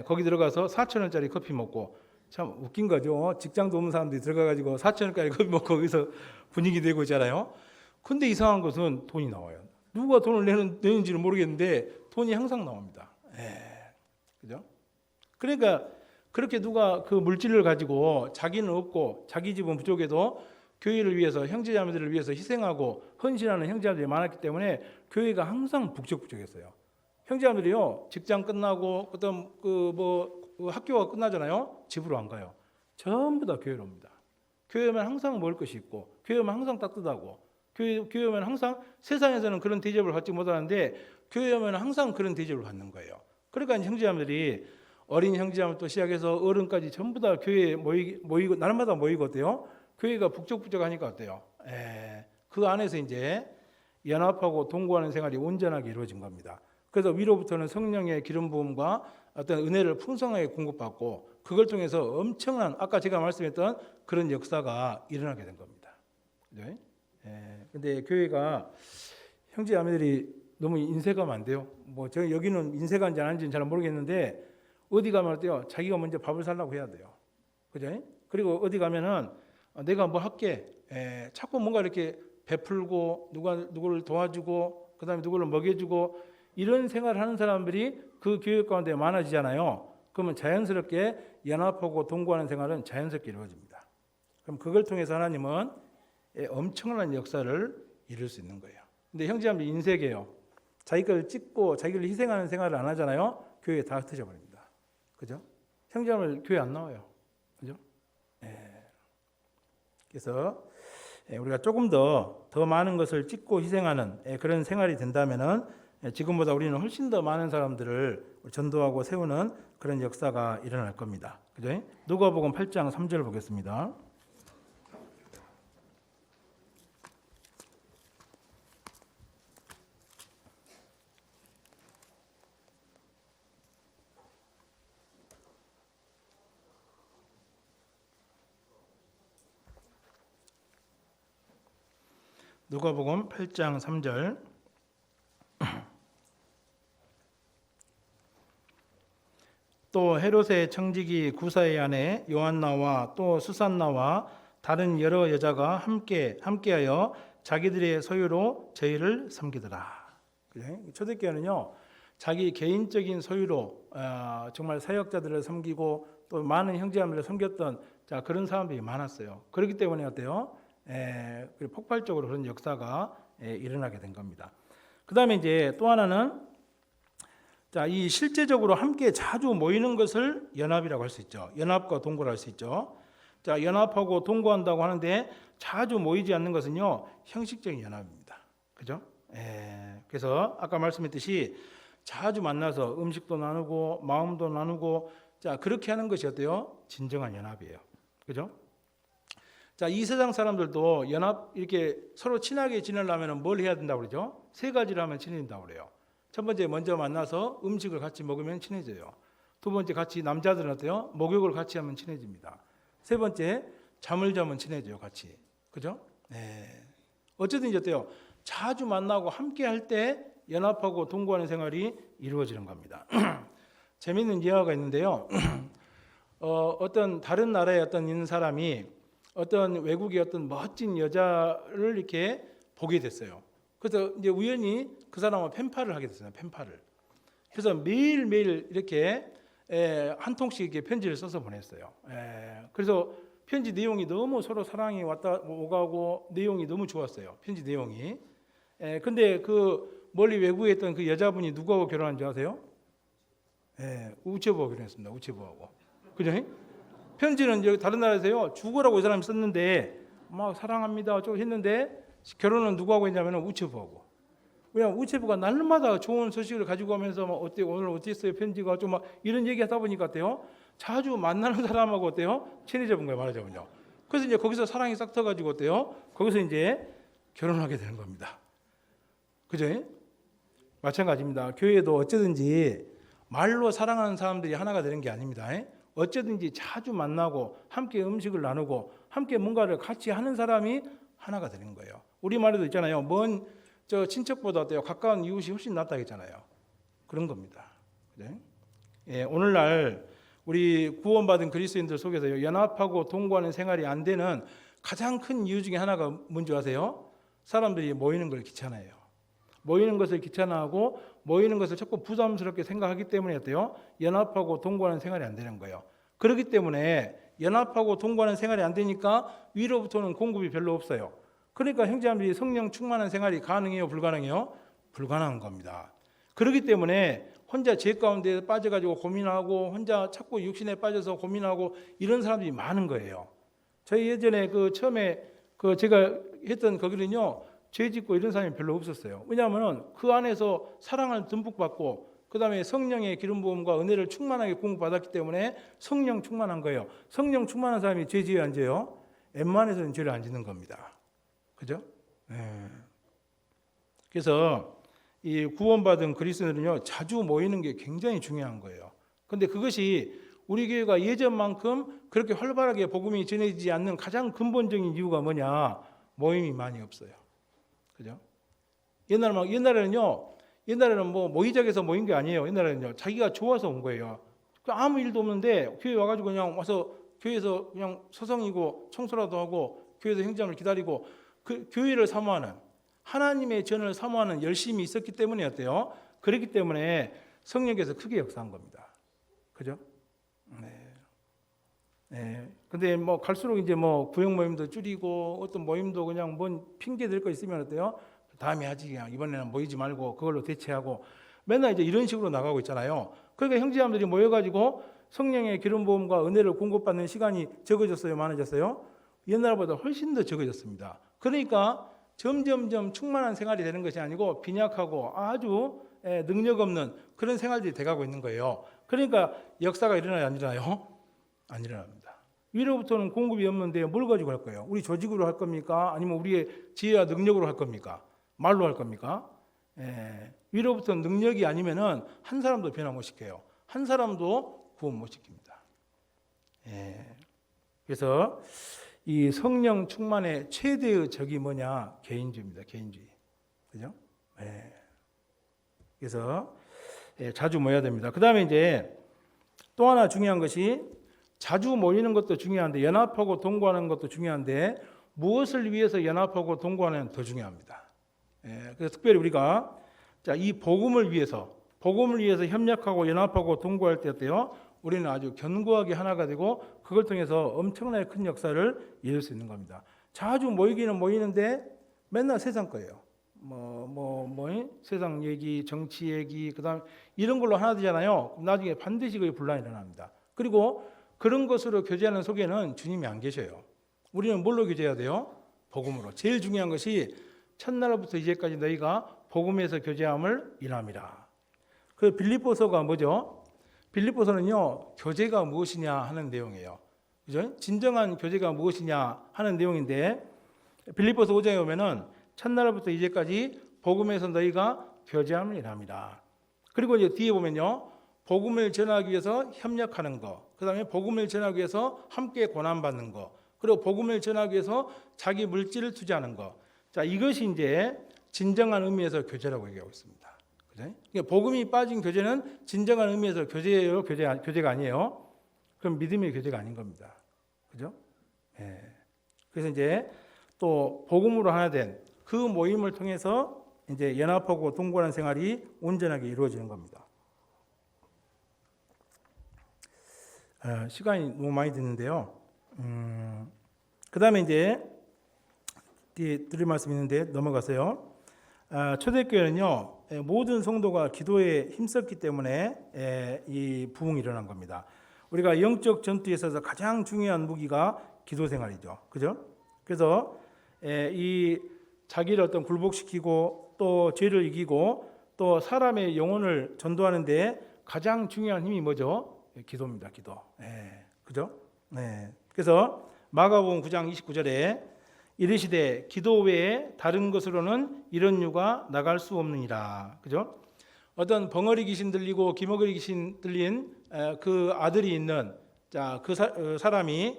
거기 들어가서 4,000원짜리 커피 먹고 참 웃긴 거죠. 직장도 없는 사람들이 들어가가지고 4,000원짜리 커피 먹고 거기서 분위기 내고 있잖아요. 근데 이상한 것은 돈이 나와요. 누가 돈을 내는지는 모르겠는데 돈이 항상 나옵니다. 그죠? 그러니까 그렇게 누가 그 물질을 가지고 자기는 없고 자기 집은 부족해도 교회를 위해서 형제자매들을 위해서 희생하고 헌신하는 형제자매들이 많았기 때문에 교회가 항상 북적북적했어요. 형제자매들이요 직장 끝나고 어떤 학교가 끝나잖아요. 집으로 안 가요. 전부 다 교회로 옵니다. 교회 오면 항상 먹을 것이 있고 교회 오면 항상 따뜻하고 교회 오면 항상 세상에서는 그런 대접을 받지 못하는데 교회 오면 항상 그런 대접을 받는 거예요. 그러니까 형제자매들이 어린 형제자매부터 시작해서 어른까지 전부 다 교회에 모이고 날마다 모이고 어때요? 교회가 북적북적하니까 어때요? 그 안에서 이제 연합하고 동거하는 생활이 온전하게 이루어진 겁니다. 그래서 위로부터는 성령의 기름 부음과 어떤 은혜를 풍성하게 공급받고 그걸 통해서 엄청난 아까 제가 말씀했던 그런 역사가 일어나게 된 겁니다. 그죠? 근데 교회가 형제자매들이 너무 인색하면 안 돼요. 저 여기는 인색한지 안 한지는 잘 모르겠는데 어디 가면 어때요? 자기가 먼저 밥을 살라고 해야 돼요. 그죠? 그리고 어디 가면은 내가 뭐 할게. 자꾸 뭔가 이렇게 베풀고 누구를 도와주고 그다음에 누구를 먹여주고 이런 생활을 하는 사람들이 그 교회 가운데 많아지잖아요. 그러면 자연스럽게 연합하고 동거하는 생활은 자연스럽게 이루어집니다. 그럼 그걸 통해서 하나님은 엄청난 역사를 이룰 수 있는 거예요. 근데 형제자매 인색이에요. 자기 걸 찍고 자기를 희생하는 생활을 안 하잖아요. 교회에 다 흩어져 버립니다. 그죠? 형제자매 교회 안 나와요. 그죠? 그래서 우리가 조금 더 많은 것을 찍고 희생하는 그런 생활이 된다면은 지금보다 우리는 훨씬 더 많은 사람들을 전도하고 세우는 그런 역사가 일어날 겁니다. 그죠? 누가복음 8장 3절 보겠습니다. 누가복음 8장 3절 또 헤롯의 청지기 구사의 아내 요한나와 또 수산나와 다른 여러 여자가 함께하여 자기들의 소유로 저희를 섬기더라. 초대교회는요 자기 개인적인 소유로 정말 사역자들을 섬기고 또 많은 형제자매를 섬겼던 그런 사람들이 많았어요. 그렇기 때문에 어때요? 폭발적으로 그런 역사가 일어나게 된 겁니다. 그 다음에 이제 또 하나는 이 실제적으로 함께 자주 모이는 것을 연합이라고 할 수 있죠. 연합과 동거를 할 수 있죠. 연합하고 동거한다고 하는데 자주 모이지 않는 것은요 형식적인 연합입니다. 그죠? 그래서 아까 말씀했듯이 자주 만나서 음식도 나누고 마음도 나누고 그렇게 하는 것이 어때요? 진정한 연합이에요. 그죠? 이 세상 사람들도 연합 이렇게 서로 친하게 지내려면 뭘 해야 된다고 그러죠? 세 가지를 하면 친해진다고 그래요. 첫 번째 먼저 만나서 음식을 같이 먹으면 친해져요. 두 번째 같이 남자들은 어때요? 목욕을 같이 하면 친해집니다. 세 번째 잠을 자면 친해져요. 같이. 그죠? 어쨌든 어때요? 자주 만나고 함께 할 때 연합하고 동거하는 생활이 이루어지는 겁니다. 재미있는 예화가 있는데요. 어떤 다른 나라에 있는 사람이 어떤 외국의 어떤 멋진 여자를 이렇게 보게 됐어요. 그래서 이제 우연히 그 사람과 펜팔을 하게 됐어요. 펜팔을. 그래서 매일매일 이렇게 한 통씩 이렇게 편지를 써서 보냈어요. 그래서 편지 내용이 너무 서로 사랑이 왔다 오가고 내용이 너무 좋았어요. 편지 내용이. 근데 그 멀리 외국에 있던 그 여자분이 누구하고 결혼한 줄 아세요? 우체부하고 결혼했습니다. 우체부하고. 그죠? 편지는 여기 다른 나라에서요 죽으라고 이 사람이 썼는데 막 사랑합니다 좀 했는데 결혼은 누구하고 했냐면 우체부하고. 왜냐면 우체부가 날마다 좋은 소식을 가지고 오면서 막 어때 오늘 어땠어요 편지가 좀 막 이런 얘기하다 보니까 어때요? 자주 만나는 사람하고 어때요? 친해져 본 거예요 말하자면요. 그래서 이제 거기서 사랑이 싹 터가지고 어때요? 거기서 이제 결혼하게 되는 겁니다. 그죠? 마찬가지입니다. 교회도 어쩌든지 말로 사랑하는 사람들이 하나가 되는 게 아닙니다. 어쩌든지 자주 만나고 함께 음식을 나누고 함께 뭔가를 같이 하는 사람이 하나가 되는 거예요. 우리말에도 있잖아요. 먼 저 친척보다 어때요? 가까운 이웃이 훨씬 낫다 했잖아요. 그런 겁니다. 네? 오늘날 우리 구원받은 그리스도인들 속에서 연합하고 동거하는 생활이 안 되는 가장 큰 이유 중에 하나가 뭔지 아세요? 사람들이 모이는 걸 귀찮아해요. 모이는 것을 귀찮아하고 모이는 것을 자꾸 부담스럽게 생각하기 때문에 어때요? 연합하고 동거하는 생활이 안 되는 거예요. 그렇기 때문에 연합하고 동거하는 생활이 안 되니까 위로부터는 공급이 별로 없어요. 그러니까 형제자매들이 성령 충만한 생활이 가능해요, 불가능해요? 불가능한 겁니다. 그렇기 때문에 혼자 죄 가운데 빠져가지고 고민하고 혼자 자꾸 육신에 빠져서 고민하고 이런 사람들이 많은 거예요. 저희 예전에 처음에 제가 했던 거기는요, 죄 짓고 이런 사람이 별로 없었어요. 왜냐하면 그 안에서 사랑을 듬뿍 받고 그 다음에 성령의 기름 부음과 은혜를 충만하게 공급받았기 때문에 성령 충만한 거예요. 성령 충만한 사람이 죄 지어야 안 지어요? 웬만해서는 죄를 안 짓는 겁니다. 그죠? 네. 그래서 이 구원받은 그리스도인은요, 자주 모이는 게 굉장히 중요한 거예요. 근데 그것이 우리 교회가 예전만큼 그렇게 활발하게 복음이 전해지지 않는 가장 근본적인 이유가 뭐냐? 모임이 많이 없어요. 그죠? 옛날에는 뭐 모이자에서 모인 게 아니에요. 옛날에는요, 자기가 좋아서 온 거예요. 아무 일도 없는데 교회 와가지고 그냥 와서 교회에서 그냥 서성이고 청소라도 하고 교회에서 형제를 기다리고 그 교회를 사모하는, 하나님의 전을 사모하는 열심이 있었기 때문에 어때요? 그렇기 때문에 성령께서 크게 역사한 겁니다. 그죠? 네. 근데 뭐 갈수록 이제 뭐 구역 모임도 줄이고 어떤 모임도 그냥 뭔 핑계 댈 거 있으면 어때요? 다음에 하지, 그냥 이번에는 모이지 말고 그걸로 대체하고 맨날 이제 이런 식으로 나가고 있잖아요. 그러니까 형제자매들이 모여가지고 성령의 기름 부음과 은혜를 공급받는 시간이 적어졌어요, 많아졌어요? 옛날보다 훨씬 더 적어졌습니다. 그러니까 점점점 충만한 생활이 되는 것이 아니고 빈약하고 아주 능력 없는 그런 생활들이 돼가고 있는 거예요. 그러니까 역사가 일어나요, 안 일어나요? 안 일어납니다. 위로부터는 공급이 없는데 뭘 가지고 할 거예요? 우리 조직으로 할 겁니까? 아니면 우리의 지혜와 능력으로 할 겁니까? 말로 할 겁니까? 위로부터는 능력이 아니면은 한 사람도 변화 못 시켜요. 한 사람도 구원 못 시킵니다. 그래서 이 성령 충만의 최대의 적이 뭐냐? 개인주의입니다. 개인주의. 그죠? 그래서 자주 모여야 됩니다. 그 다음에 이제 또 하나 중요한 것이 자주 모이는 것도 중요한데 연합하고 동거하는 것도 중요한데 무엇을 위해서 연합하고 동거하는 더 중요합니다. 그래서 특별히 우리가 이 복음을 위해서 협력하고 연합하고 동거할 때 어때요? 우리는 아주 견고하게 하나가 되고 그걸 통해서 엄청나게 큰 역사를 이룰 수 있는 겁니다. 자주 모이기는 모이는데 맨날 세상 거예요. 세상 얘기, 정치 얘기, 그다음 이런 걸로 하나 되잖아요. 나중에 반드시 그게 분란이 일어납니다. 그리고 그런 것으로 교제하는 속에는 주님이 안 계셔요. 우리는 뭘로 교제해야 돼요? 복음으로. 제일 중요한 것이 첫날부터 이제까지 너희가 복음에서 교제함을 인함이라. 그 빌립보서가 뭐죠? 빌립보서는요, 교제가 무엇이냐 하는 내용이에요. 그죠? 진정한 교제가 무엇이냐 하는 내용인데 빌립보서 5장에 보면은 첫날부터 이제까지 복음에서 너희가 교제함을 인함이라. 그리고 이제 뒤에 보면요, 복음을 전하기 위해서 협력하는 거, 그 다음에 복음을 전하기 위해서 함께 고난받는 거, 그리고 복음을 전하기 위해서 자기 물질을 투자하는 거. 자, 이것이 이제 진정한 의미에서 교제라고 얘기하고 있습니다. 그죠? 그러니까 복음이 빠진 교제는 진정한 의미에서 교제예요, 교제가 아니에요. 그럼 믿음의 교제가 아닌 겁니다. 그죠? 그래서 이제 또 복음으로 하나 된 그 모임을 통해서 이제 연합하고 동거하는 생활이 온전하게 이루어지는 겁니다. 시간이 너무 많이 드는데요. 그 다음에 이제 뒤에 드릴 말씀이 있는데 넘어가세요. 초대교회는요, 모든 성도가 기도에 힘썼기 때문에 이 부흥이 일어난 겁니다. 우리가 영적 전투에 있어서 가장 중요한 무기가 기도 생활이죠. 그죠? 그래서 이 자기를 어떤 굴복시키고 또 죄를 이기고 또 사람의 영혼을 전도하는데 가장 중요한 힘이 뭐죠? 기도입니다. 기도. 그죠? 그래서 마가복음 9장 29절에 이르시되 기도 외에 다른 것으로는 이런 유가 나갈 수 없느니라. 그죠? 어떤 벙어리 귀신 들리고 기머거리 귀신 들린 그 아들이 있는 그 사람이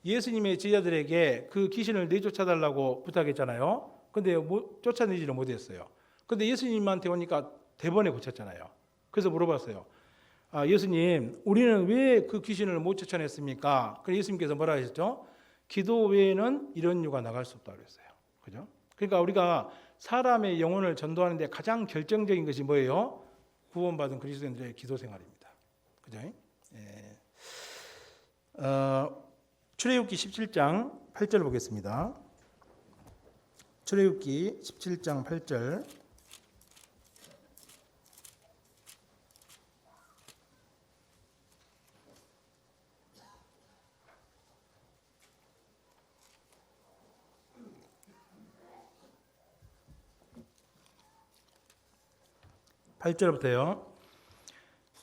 예수님의 제자들에게 그 귀신을 내쫓아달라고 부탁했잖아요. 근데 쫓아내지를 못했어요. 근데 예수님한테 오니까 대번에 고쳤잖아요. 그래서 물어봤어요. 예수님, 우리는 왜 그 귀신을 못 쫓아냈습니까? 그래서 예수님께서 뭐라 하셨죠? 기도 외에는 이런 유가 나갈 수 없다고 그랬어요. 그죠? 그러니까 우리가 사람의 영혼을 전도하는데 가장 결정적인 것이 뭐예요? 구원받은 그리스도인들의 기도 생활입니다. 그죠? 출애굽기 17장 8절 보겠습니다. 출애굽기 17장 8절. (8절부터요)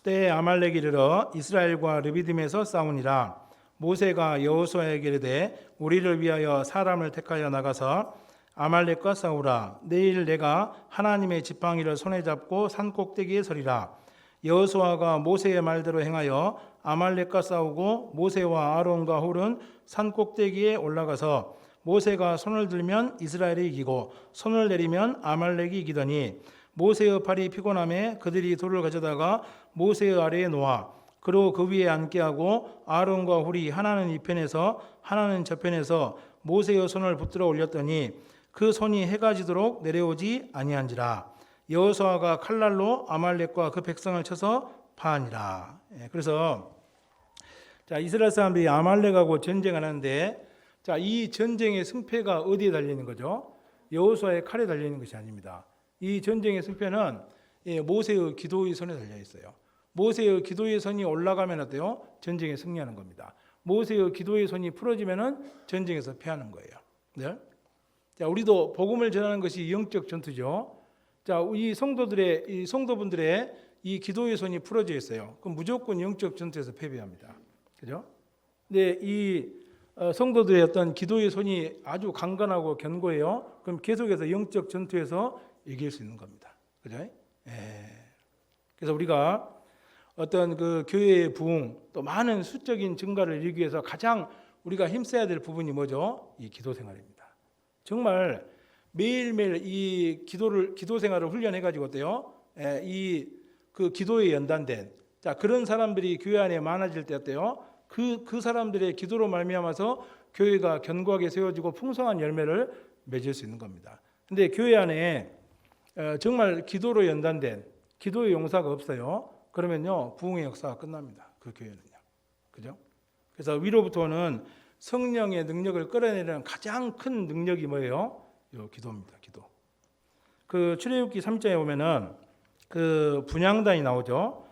때에 아말렉이 이르러 이스라엘과 르비딤에서 싸우니라. 모세가 여호수아에게 이르되 우리를 위하여 사람을 택하여 나가서 아말렉과 싸우라. 내일 내가 하나님의 지팡이를 손에 잡고 산 꼭대기에 서리라. 여호수아가 모세의 말대로 행하여 아말렉과 싸우고 모세와 아론과 홀은 산 꼭대기에 올라가서 모세가 손을 들면 이스라엘이 이기고 손을 내리면 아말렉이 이기더니 모세의 팔이 피곤함에 그들이 돌을 가져다가 모세의 아래에 놓아 그리고 그 위에 앉게 하고 아론과 홀이 하나는 이 편에서 하나는 저 편에서 모세의 손을 붙들어 올렸더니 그 손이 해가 지도록 내려오지 아니한지라. 여호수아가 칼날로 아말렉과 그 백성을 쳐서 파하니라. 그래서 자, 이스라엘 사람들이 아말렉하고 전쟁을 하는데 자, 이 전쟁의 승패가 어디에 달려 있는 거죠? 여호수아의 칼에 달려 있는 것이 아닙니다. 이 전쟁의 승패는 모세의 기도의 손에 달려 있어요. 모세의 기도의 손이 올라가면 어때요? 전쟁에 승리하는 겁니다. 모세의 기도의 손이 풀어지면은 전쟁에서 패하는 거예요. 네? 자, 우리도 복음을 전하는 것이 영적 전투죠. 자, 이 성도분들의 이 기도의 손이 풀어져 있어요. 그럼 무조건 영적 전투에서 패배합니다. 그죠? 근데 이 성도들의 어떤 기도의 손이 아주 강건하고 견고해요. 그럼 계속해서 영적 전투에서 이길 수 있는 겁니다. 그죠? 그래서 우리가 어떤 그 교회의 부흥 또 많은 수적인 증가를 이루기 위해서 가장 우리가 힘써야 될 부분이 뭐죠? 이 기도 생활입니다. 정말 매일매일 이 기도 생활을 훈련해 가지고 어때요? 이 그 기도에 연단된 자, 그런 사람들이 교회 안에 많아질 때 어때요? 그 사람들의 기도로 말미암아서 교회가 견고하게 세워지고 풍성한 열매를 맺을 수 있는 겁니다. 근데 교회 안에 정말 기도로 연단된 기도의 용사가 없어요. 그러면요, 부흥의 역사가 끝납니다. 그 교회는요. 그죠? 그래서 위로부터는 성령의 능력을 끌어내는 가장 큰 능력이 뭐예요? 요 기도입니다. 기도. 그 출애굽기 3장에 보면은 그 분향단이 나오죠.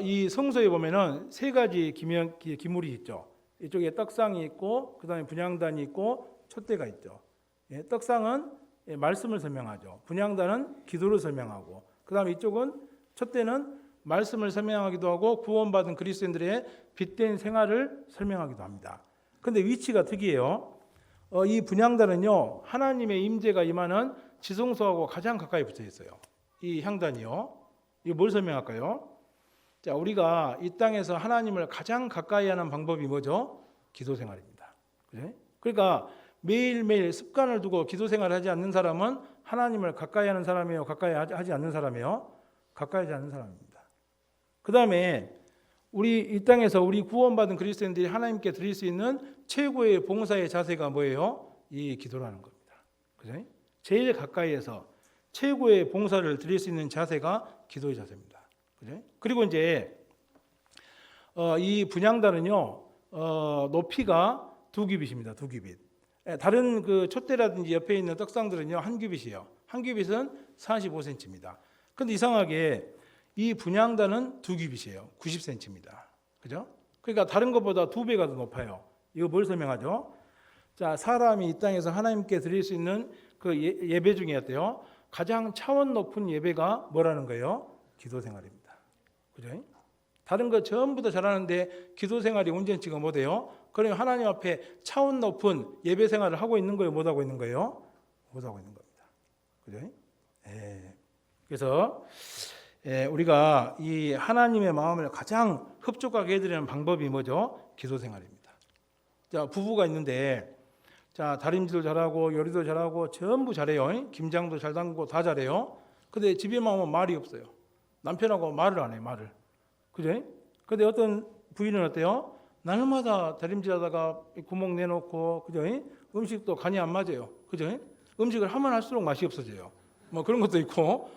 이 성소에 보면은 세 가지 기물이 있죠. 이쪽에 떡상이 있고, 그다음에 분향단이 있고, 촛대가 있죠. 떡상은 말씀을 설명하죠. 분향단은 기도를 설명하고, 그다음에 이쪽은 촛대는 말씀을 설명하기도 하고 구원받은 그리스도인들의 빛된 생활을 설명하기도 합니다. 그런데 위치가 특이해요. 이 분향단은요, 하나님의 임재가 임하는 지성소하고 가장 가까이 붙어 있어요. 이 향단이요. 이거 뭘 설명할까요? 자, 우리가 이 땅에서 하나님을 가장 가까이 하는 방법이 뭐죠? 기도 생활입니다. 그래? 그러니까 매일매일 습관을 두고 기도 생활을 하지 않는 사람은 하나님을 가까이 하는 사람이에요? 가까이 하지 않는 사람이에요? 가까이 하지 않는 사람입니다. 그 다음에 우리 이 땅에서 우리 구원받은 그리스도인들이 하나님께 드릴 수 있는 최고의 봉사의 자세가 뭐예요? 이 기도라는 겁니다. 그죠? 제일 가까이에서 최고의 봉사를 드릴 수 있는 자세가 기도의 자세입니다. 그죠? 그리고 이제 이 분향단은요, 높이가 2규빗입니다. 2규빗. 다른 그 촛대라든지 옆에 있는 떡상들은요, 1규빗이에요. 1규빗은 45cm입니다. 근데 이상하게 이 분향단은 2규빗이에요. 90cm입니다. 그죠? 그러니까 다른 것보다 2배가 더 높아요. 이거 뭘 설명하죠? 자, 사람이 이 땅에서 하나님께 드릴 수 있는 그 예배 중에 어때요? 가장 차원 높은 예배가 뭐라는 거예요? 기도 생활입니다. 그죠? 다른 거 전부 다 잘하는데 기도 생활이 온전치가 못해요. 그러면 하나님 앞에 차원 높은 예배 생활을 하고 있는 거예요? 못 하고 있는 거예요? 못 하고 있는 겁니다. 그죠? 그래서 우리가 이 하나님의 마음을 가장 흡족하게 해드리는 방법이 뭐죠? 기도 생활입니다. 자, 부부가 있는데 자, 다림질도 잘하고 요리도 잘하고 전부 잘해요. 김장도 잘 담그고 다 잘해요. 근데 집에만 오면 말이 없어요. 남편하고 말을 안 해요. 말을. 그죠? 근데 어떤 부인은 어때요? 날마다 다림질하다가 구멍 내놓고 그죠? 음식도 간이 안 맞아요. 그죠? 음식을 하면 할수록 맛이 없어져요. 뭐 그런 것도 있고.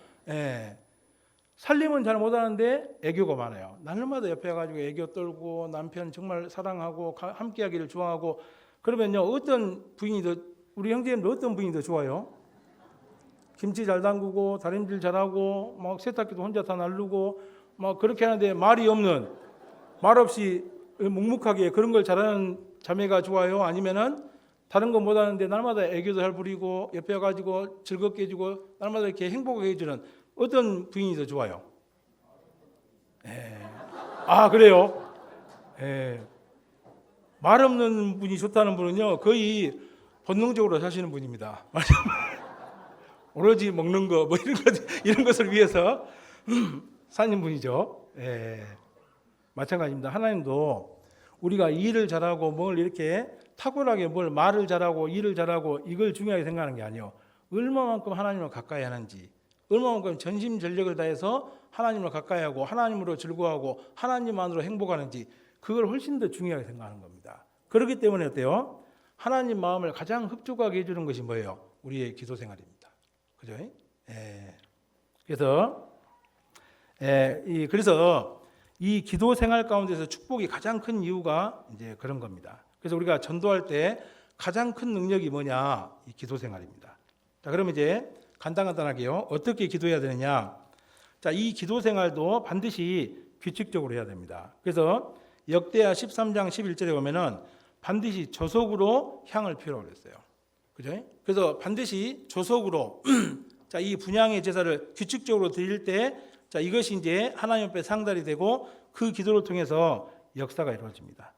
살림은 잘 못하는데 애교가 많아요. 날마다 옆에 가지고 애교 떨고 남편 정말 사랑하고 함께하기를 좋아하고 그러면요 어떤 부인이 더 우리 형제님들 어떤 부인이 더 좋아요? 김치 잘 담그고 다림질 잘하고 막 세탁기도 혼자 다 날르고 막 그렇게 하는데 말이 없는 말 없이 묵묵하게 그런 걸 잘하는 자매가 좋아요? 아니면은 다른 거 못하는데 날마다 애교도 잘 부리고 옆에 가지고 즐겁게 해주고 날마다 이렇게 행복하게 해주는 어떤 부인이 더 좋아요? 아 그래요? 말 없는 분이 좋다는 분은요 거의 본능적으로 사시는 분입니다. 오로지 먹는 거 뭐 이런 것을 위해서 사는 분이죠. 마찬가지입니다. 하나님도 우리가 일을 잘하고 뭘 이렇게 탁월하게 뭘 말을 잘하고 일을 잘하고 이걸 중요하게 생각하는 게 아니에요. 얼마만큼 하나님을 가까이 하는지, 얼마만큼 전심전력을 다해서 하나님을 가까이 하고 하나님으로 즐거워하고 하나님만으로 행복하는지 그걸 훨씬 더 중요하게 생각하는 겁니다. 그렇기 때문에 어때요? 하나님 마음을 가장 흡족하게 해주는 것이 뭐예요? 우리의 기도 생활입니다. 그죠? 그래서 이 기도 생활 가운데서 축복이 가장 큰 이유가 이제 그런 겁니다. 그래서 우리가 전도할 때 가장 큰 능력이 뭐냐? 이 기도 생활입니다. 자, 그러면 이제 간단하게요. 어떻게 기도해야 되느냐? 자, 이 기도 생활도 반드시 규칙적으로 해야 됩니다. 그래서 역대하 13장 11절에 보면은 반드시 조석으로 향을 피우라고 그랬어요. 그죠? 그래서 반드시 조석으로 자, 이 분향의 제사를 규칙적으로 드릴 때 자, 이것이 이제 하나님 앞에 상달이 되고 그 기도를 통해서 역사가 이루어집니다.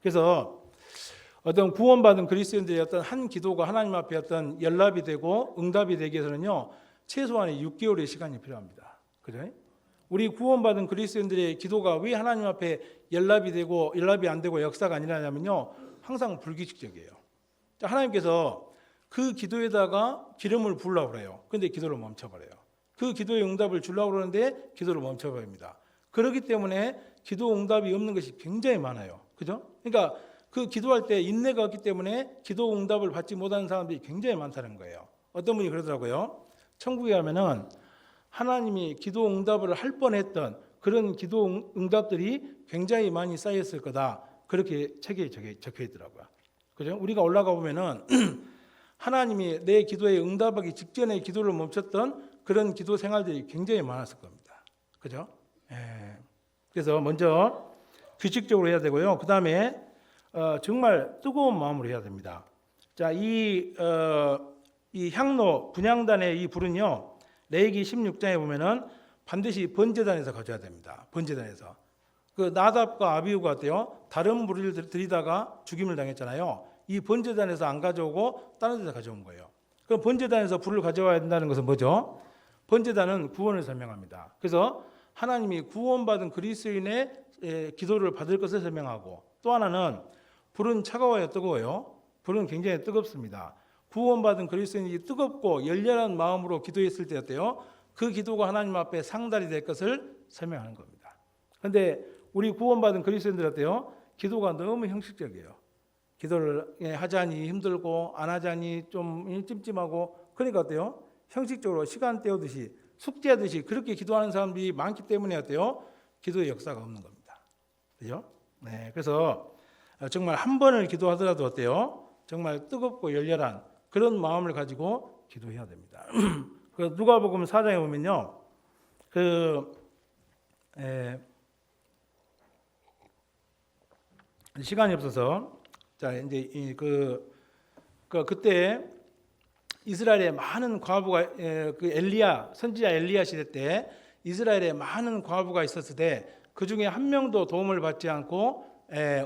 그래서 어떤 구원받은 그리스도인들의 어떤 한 기도가 하나님 앞에 어떤 연락이 되고 응답이 되기 위해서는요, 최소한 6개월의 시간이 필요합니다. 그죠? 우리 구원받은 그리스도인들의 기도가 왜 하나님 앞에 연락이 되고 연락이 안 되고 역사가 안 일어나냐면요, 항상 불규칙적이에요. 자, 하나님께서 그 기도에다가 기름을 부으려고 그래요. 그런데 기도를 멈춰버려요. 그 기도의 응답을 주려고 그러는데 기도를 멈춰버립니다. 그렇기 때문에 기도 응답이 없는 것이 굉장히 많아요. 그죠? 그러니까 그 기도할 때 인내가 없기 때문에 기도 응답을 받지 못하는 사람들이 굉장히 많다는 거예요. 어떤 분이 그러더라고요. 천국에 가면은 하나님이 기도 응답을 할 뻔했던 그런 기도 응답들이 굉장히 많이 쌓였을 거다. 그렇게 책에 적혀 있더라고요. 그죠? 우리가 올라가 보면은 하나님이 내 기도에 응답하기 직전에 기도를 멈췄던 그런 기도 생활들이 굉장히 많았을 겁니다. 그죠? 그래서 먼저 규칙적으로 해야 되고요. 그 다음에 정말 뜨거운 마음으로 해야 됩니다. 자, 이 향로 분향단의 이 불은요, 레위기 16장에 보면은 반드시 번제단에서 가져야 됩니다. 번제단에서. 그 나답과 아비후가 어때요? 다른 불을 들이다가 죽임을 당했잖아요. 이 번제단에서 안 가져오고 다른 데서 가져온 거예요. 그럼 번제단에서 불을 가져와야 된다는 것은 뭐죠? 번제단은 구원을 설명합니다. 그래서 하나님이 구원받은 그리스도인의 기도를 받을 것을 설명하고, 또 하나는 불은 차가워요, 뜨거워요? 불은 굉장히 뜨겁습니다. 구원받은 그리스도인이 뜨겁고 열렬한 마음으로 기도했을 때 어때요? 그 기도가 하나님 앞에 상달이 될 것을 설명하는 겁니다. 그런데 우리 구원받은 그리스도인들 어때요? 기도가 너무 형식적이에요. 기도를 하자니 힘들고 안 하자니 좀 찜찜하고, 그러니까 어때요? 형식적으로 시간 때우듯이 숙제하듯이 그렇게 기도하는 사람들이 많기 때문에 어때요? 기도의 역사가 없는 겁니다. 그죠? 그래서 정말 한 번을 기도하더라도 어때요? 정말 뜨겁고 열렬한 그런 마음을 가지고 기도해야 됩니다. 그 누가복음 4장에 보면요, 시간이 없어서 자 이제 그때 이스라엘에 많은 과부가 그 엘리야 선지자 엘리야 시대 때 이스라엘에 많은 과부가 있었을 때 그 중에 한 명도 도움을 받지 않고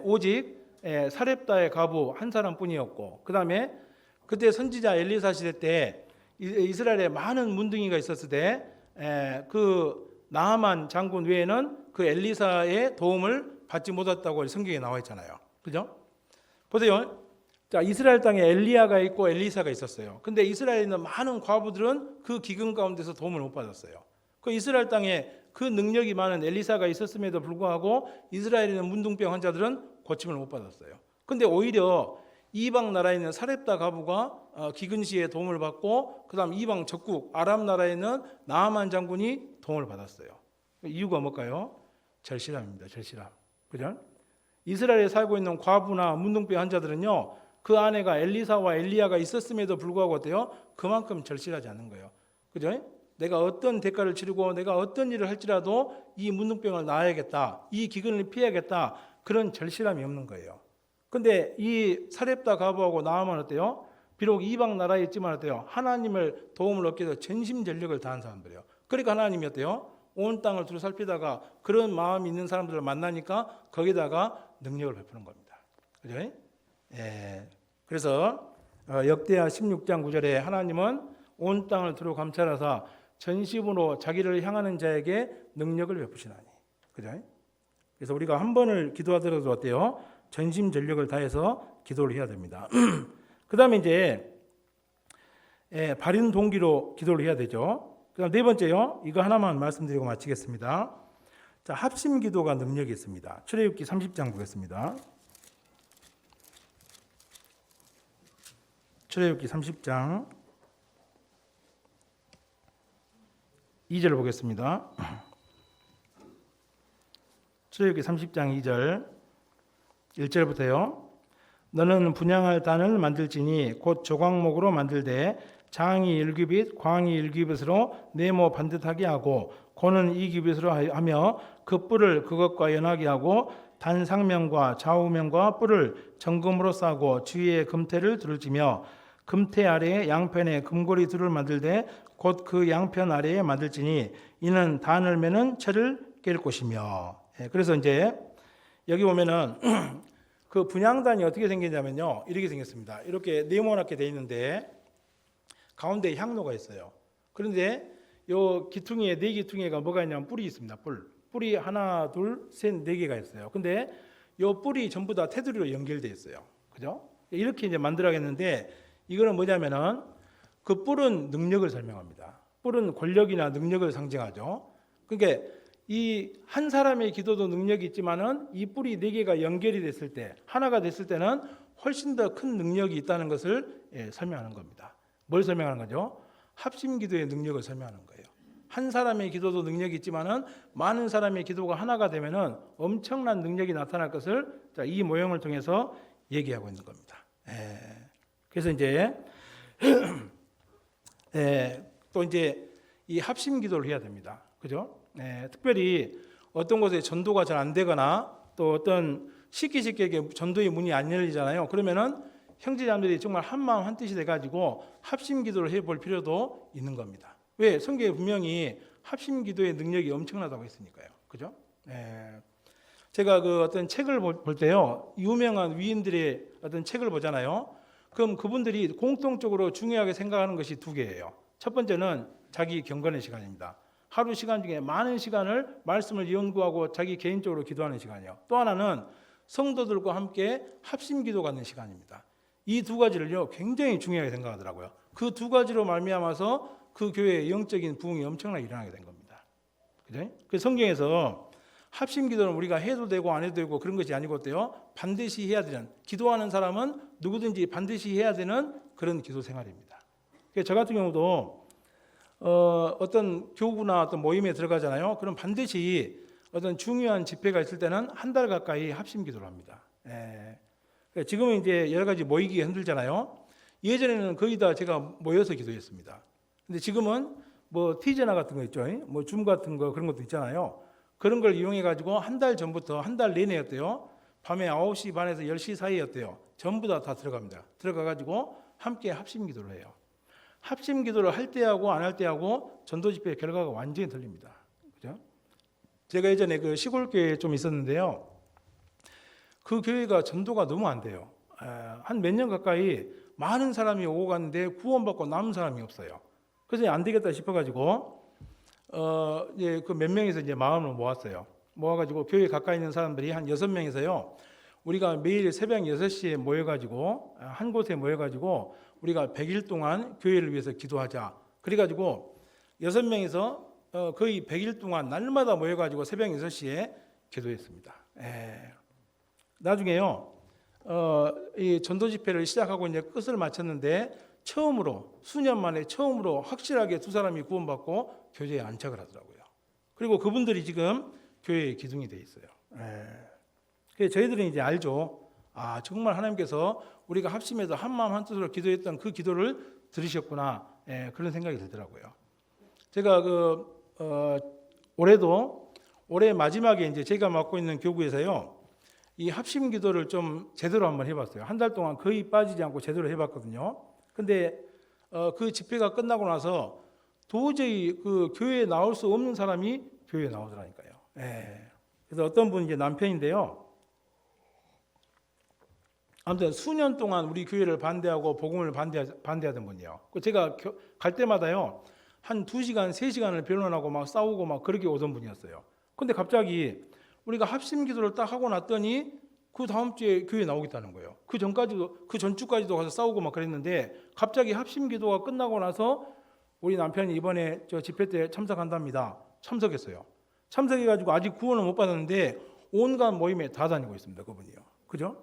오직 사렙다의 과부 한 사람뿐이었고, 그 다음에 그때 선지자 엘리사 시대 때 이스라엘에 많은 문둥이가 있었을 때 그 나하만 장군 외에는 그 엘리사의 도움을 받지 못했다고 성경에 나와 있잖아요. 그죠? 보세요. 자, 이스라엘 땅에 엘리야가 있고 엘리사가 있었어요. 근데 이스라엘에 있는 많은 과부들은 그 기근 가운데서 도움을 못 받았어요. 그 이스라엘 땅에 그 능력이 많은 엘리사가 있었음에도 불구하고 이스라엘에 있는 문둥병 환자들은 고침을 못 받았어요. 근데 오히려 이방 나라에 있는 사렙다 가부가 기근시에 도움을 받고, 그다음 이방 적국 아람 나라에 있는 나아만 장군이 도움을 받았어요. 이유가 뭘까요? 절실함입니다. 절실함. 그죠? 이스라엘에 살고 있는 과부나 문둥병 환자들은요, 그 아내가 엘리사와 엘리야가 있었음에도 불구하고 어때요? 그만큼 절실하지 않는 거예요. 그죠? 내가 어떤 대가를 치르고 내가 어떤 일을 할지라도 이 문둥병을 나아야겠다, 이 기근을 피해야겠다, 그런 절실함이 없는 거예요. 근데 이 사렙다 가부하고 나아만 어때요? 비록 이방 나라에 있지만 어때요? 하나님을 도움을 얻기 위해서 전심전력을 다한 사람들이에요. 그러니까 하나님이 어때요? 온 땅을 두루 살피다가 그런 마음이 있는 사람들을 만나니까 거기다가 능력을 베푸는 겁니다. 그죠? 예. 그래서 역대하 16장 9절에 하나님은 온 땅을 두루 감찰하사 전심으로 자기를 향하는 자에게 능력을 베푸시나니. 그죠? 그래서 우리가 한 번을 기도하더라도 어때요? 전심전력을 다해서 기도를 해야 됩니다. 그 다음에 이제 바른 동기로 기도를 해야 되죠. 그 다음 네 번째요. 이거 하나만 말씀드리고 마치겠습니다. 자, 합심 기도가 능력이 있습니다. 출애굽기 30장 보겠습니다. 출애굽기 30장 2절 보겠습니다. 출애굽기 30장 2절 1절부터요. 너는 분향할 단을 만들지니 곧 조각목으로 만들되 장이 1규빗 광이 1규빗으로 네모 반듯하게 하고 고는 2규빗으로 하며 그 뿔을 그것과 연하게 하고 단 상면과 좌우면과 뿔을 정금으로 싸고 주위에 금태를 두르지며 금태 아래에 양편에 금고리 둘을 만들되 곧 그 양편 아래에 만들지니 이는 단을 매는 철을 깰 것이며. 그래서 이제 여기 보면은 그 분향단이 어떻게 생기냐면요, 이렇게 생겼습니다. 이렇게 네모나게 돼 있는데 가운데 향로가 있어요. 그런데 요 기퉁이에 네 기퉁이가 뭐가 있냐면 뿔이 있습니다. 뿔이 하나, 둘, 셋, 네 개가 있어요. 근데 요 뿔이 전부 다 테두리로 연결돼 있어요. 그죠? 이렇게 이제 만들어야겠는데 이거는 뭐냐면은 그 뿔은 능력을 설명합니다. 뿔은 권력이나 능력을 상징하죠. 그러니까 이 한 사람의 기도도 능력이 있지만은 이 뿔이 네 개가 연결이 됐을 때, 하나가 됐을 때는 훨씬 더 큰 능력이 있다는 것을 설명하는 겁니다. 뭘 설명하는 거죠? 합심 기도의 능력을 설명하는 거예요. 한 사람의 기도도 능력이 있지만은 많은 사람의 기도가 하나가 되면은 엄청난 능력이 나타날 것을 이 모형을 통해서 얘기하고 있는 겁니다. 그래서 이제 또 이제 이 합심 기도를 해야 됩니다. 그죠? 특별히 어떤 곳에 전도가 잘 안 되거나 또 어떤 쉽게 전도의 문이 안 열리잖아요. 그러면은 형제자매들이 정말 한 마음 한 뜻이 돼가지고 합심 기도를 해볼 필요도 있는 겁니다. 왜? 성경에 분명히 합심 기도의 능력이 엄청나다고 했으니까요. 그죠? 제가 그 어떤 책을 볼 때요, 유명한 위인들의 어떤 책을 보잖아요. 그럼 그분들이 공통적으로 중요하게 생각하는 것이 두 개예요. 첫 번째는 자기 경건의 시간입니다. 하루 시간 중에 많은 시간을 말씀을 연구하고 자기 개인적으로 기도하는 시간이요. 또 하나는 성도들과 함께 합심 기도 갖는 시간입니다. 이 두 가지를요 굉장히 중요하게 생각하더라고요. 그 두 가지로 말미암아서 그 교회의 영적인 부흥이 엄청나게 일어나게 된 겁니다. 그죠? 그 성경에서 합심 기도는 우리가 해도 되고 안 해도 되고 그런 것이 아니고 어때요? 반드시 해야 되는, 기도하는 사람은 누구든지 반드시 해야 되는 그런 기도 생활입니다. 저 같은 경우도 어떤 교구나 어떤 모임에 들어가잖아요. 그럼 반드시 어떤 중요한 집회가 있을 때는 한 달 가까이 합심 기도를 합니다. 지금은 이제 여러 가지 모이기가 힘들잖아요. 예전에는 거의 다 제가 모여서 기도했습니다. 근데 지금은 뭐 티제나 같은 거 있죠. 뭐 줌 같은 거 그런 것도 있잖아요. 그런 걸 이용해 가지고 한 달 전부터 한 달 내내 어때요? 밤에 9시 반에서 10시 사이에 어때요? 전부 다 들어갑니다. 들어가 가지고 함께 합심 기도를 해요. 합심 기도를 할 때하고 안 할 때하고 전도 집회 결과가 완전히 틀립니다. 그죠? 제가 예전에 그 시골 교회에 좀 있었는데요. 그 교회가 전도가 너무 안 돼요. 한 몇 년 가까이 많은 사람이 오고 갔는데 구원받고 남은 사람이 없어요. 그래서 안 되겠다 싶어가지고 이제 그 몇 명이서 이제 마음을 모았어요. 모아가지고 교회 가까이 있는 사람들이 한 6명이서요. 우리가 매일 새벽 6시에 모여가지고 한 곳에 모여가지고 우리가 100일 동안 교회를 위해서 기도하자. 그래가지고 6명이서 거의 100일 동안 날마다 모여가지고 새벽 6시에 기도했습니다. 나중에요. 이 전도 집회를 시작하고 이제 끝을 마쳤는데 처음으로 수년 만에 처음으로 확실하게 두 사람이 구원받고 교제에 안착을 하더라고요. 그리고 그분들이 지금 교회의 기둥이 돼 있어요. 그래서 저희들은 이제 알죠. 아, 정말 하나님께서 우리가 합심해서 한마음 한뜻으로 기도했던 그 기도를 들으셨구나. 그런 생각이 들더라고요. 제가 올해 마지막에 이제 제가 맡고 있는 교구에서요, 이 합심 기도를 좀 제대로 한번 해봤어요. 한 달 동안 거의 빠지지 않고 제대로 해봤거든요. 근데 그 집회가 끝나고 나서 도저히 그 교회에 나올 수 없는 사람이 교회에 나오더라니까요. 그래서 어떤 분이 이제 남편인데요. 아무튼 수년 동안 우리 교회를 반대하고 복음을 반대하던 분이에요. 제가 갈 때마다요, 한 2시간, 3시간을 변론하고 막 싸우고 막 그렇게 오던 분이었어요. 근데 갑자기 우리가 합심 기도를 딱 하고 났더니 그 다음 주에 교회에 나오겠다는 거예요. 그 전주까지도 가서 싸우고 막 그랬는데 갑자기 합심 기도가 끝나고 나서 우리 남편이 이번에 저 집회 때 참석한답니다. 참석했어요. 참석해가지고 아직 구원을 못 받았는데 온갖 모임에 다 다니고 있습니다. 그분이요. 그죠?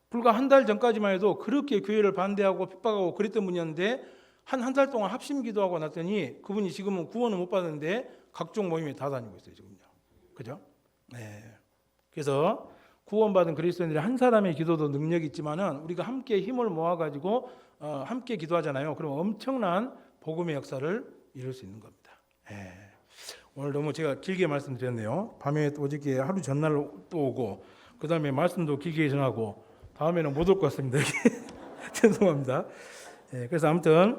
불과 한 달 전까지만 해도 그렇게 교회를 반대하고 핍박하고 그랬던 분이었는데 한 달 동안 합심 기도하고 났더니 그분이 지금은 구원을 못 받았는데 각종 모임에 다 다니고 있어요. 지금요. 그죠? 그래서 구원받은 그리스도인들이 한 사람의 기도도 능력이 있지만은 우리가 함께 힘을 모아가지고 함께 기도하잖아요. 그럼 엄청난 복음의 역사를 이룰 수 있는 겁니다. 오늘 너무 제가 길게 말씀드렸네요. 밤에 또 어저께 하루 전날 또 오고 그 다음에 말씀도 길게 전하고 다음에는 못 올 것 같습니다. 죄송합니다. 그래서 아무튼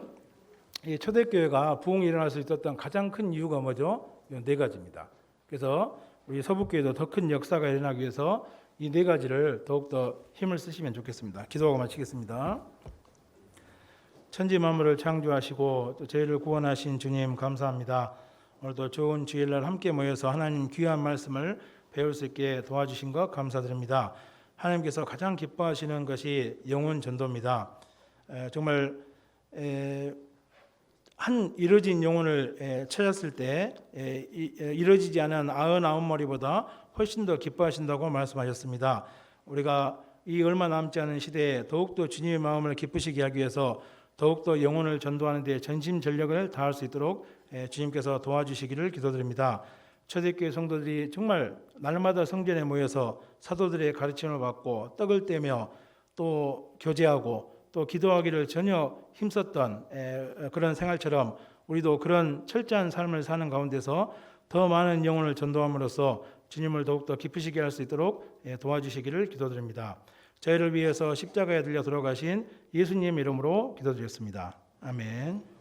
이 초대교회가 부흥이 일어날 수 있었던 가장 큰 이유가 뭐죠? 이 4가지입니다. 그래서 우리 서북교회도 더 큰 역사가 일어나기 위해서 이 4가지를 더욱더 힘을 쓰시면 좋겠습니다. 기도하고 마치겠습니다. 천지 만물을 창조하시고 또 저희를 구원하신 주님 감사합니다. 오늘도 좋은 주일날 함께 모여서 하나님 귀한 말씀을 배울 수 있게 도와주신 것 감사드립니다. 하나님께서 가장 기뻐하시는 것이 영혼 전도입니다. 정말 한 이루어진 영혼을 찾았을 때 이루어지지 않은 99마리보다 훨씬 더 기뻐하신다고 말씀하셨습니다. 우리가 이 얼마 남지 않은 시대에 더욱더 주님의 마음을 기쁘시게 하기 위해서 더욱더 영혼을 전도하는 데 전심전력을 다할 수 있도록 주님께서 도와주시기를 기도드립니다. 초대교회 성도들이 정말 날마다 성전에 모여서 사도들의 가르침을 받고 떡을 떼며 또 교제하고 또 기도하기를 전혀 힘썼던 그런 생활처럼 우리도 그런 철저한 삶을 사는 가운데서 더 많은 영혼을 전도함으로써 주님을 더욱더 기쁘시게 할 수 있도록 도와주시기를 기도드립니다. 저희를 위해서 십자가에 들려 돌아가신 예수님 이름으로 기도드렸습니다. 아멘.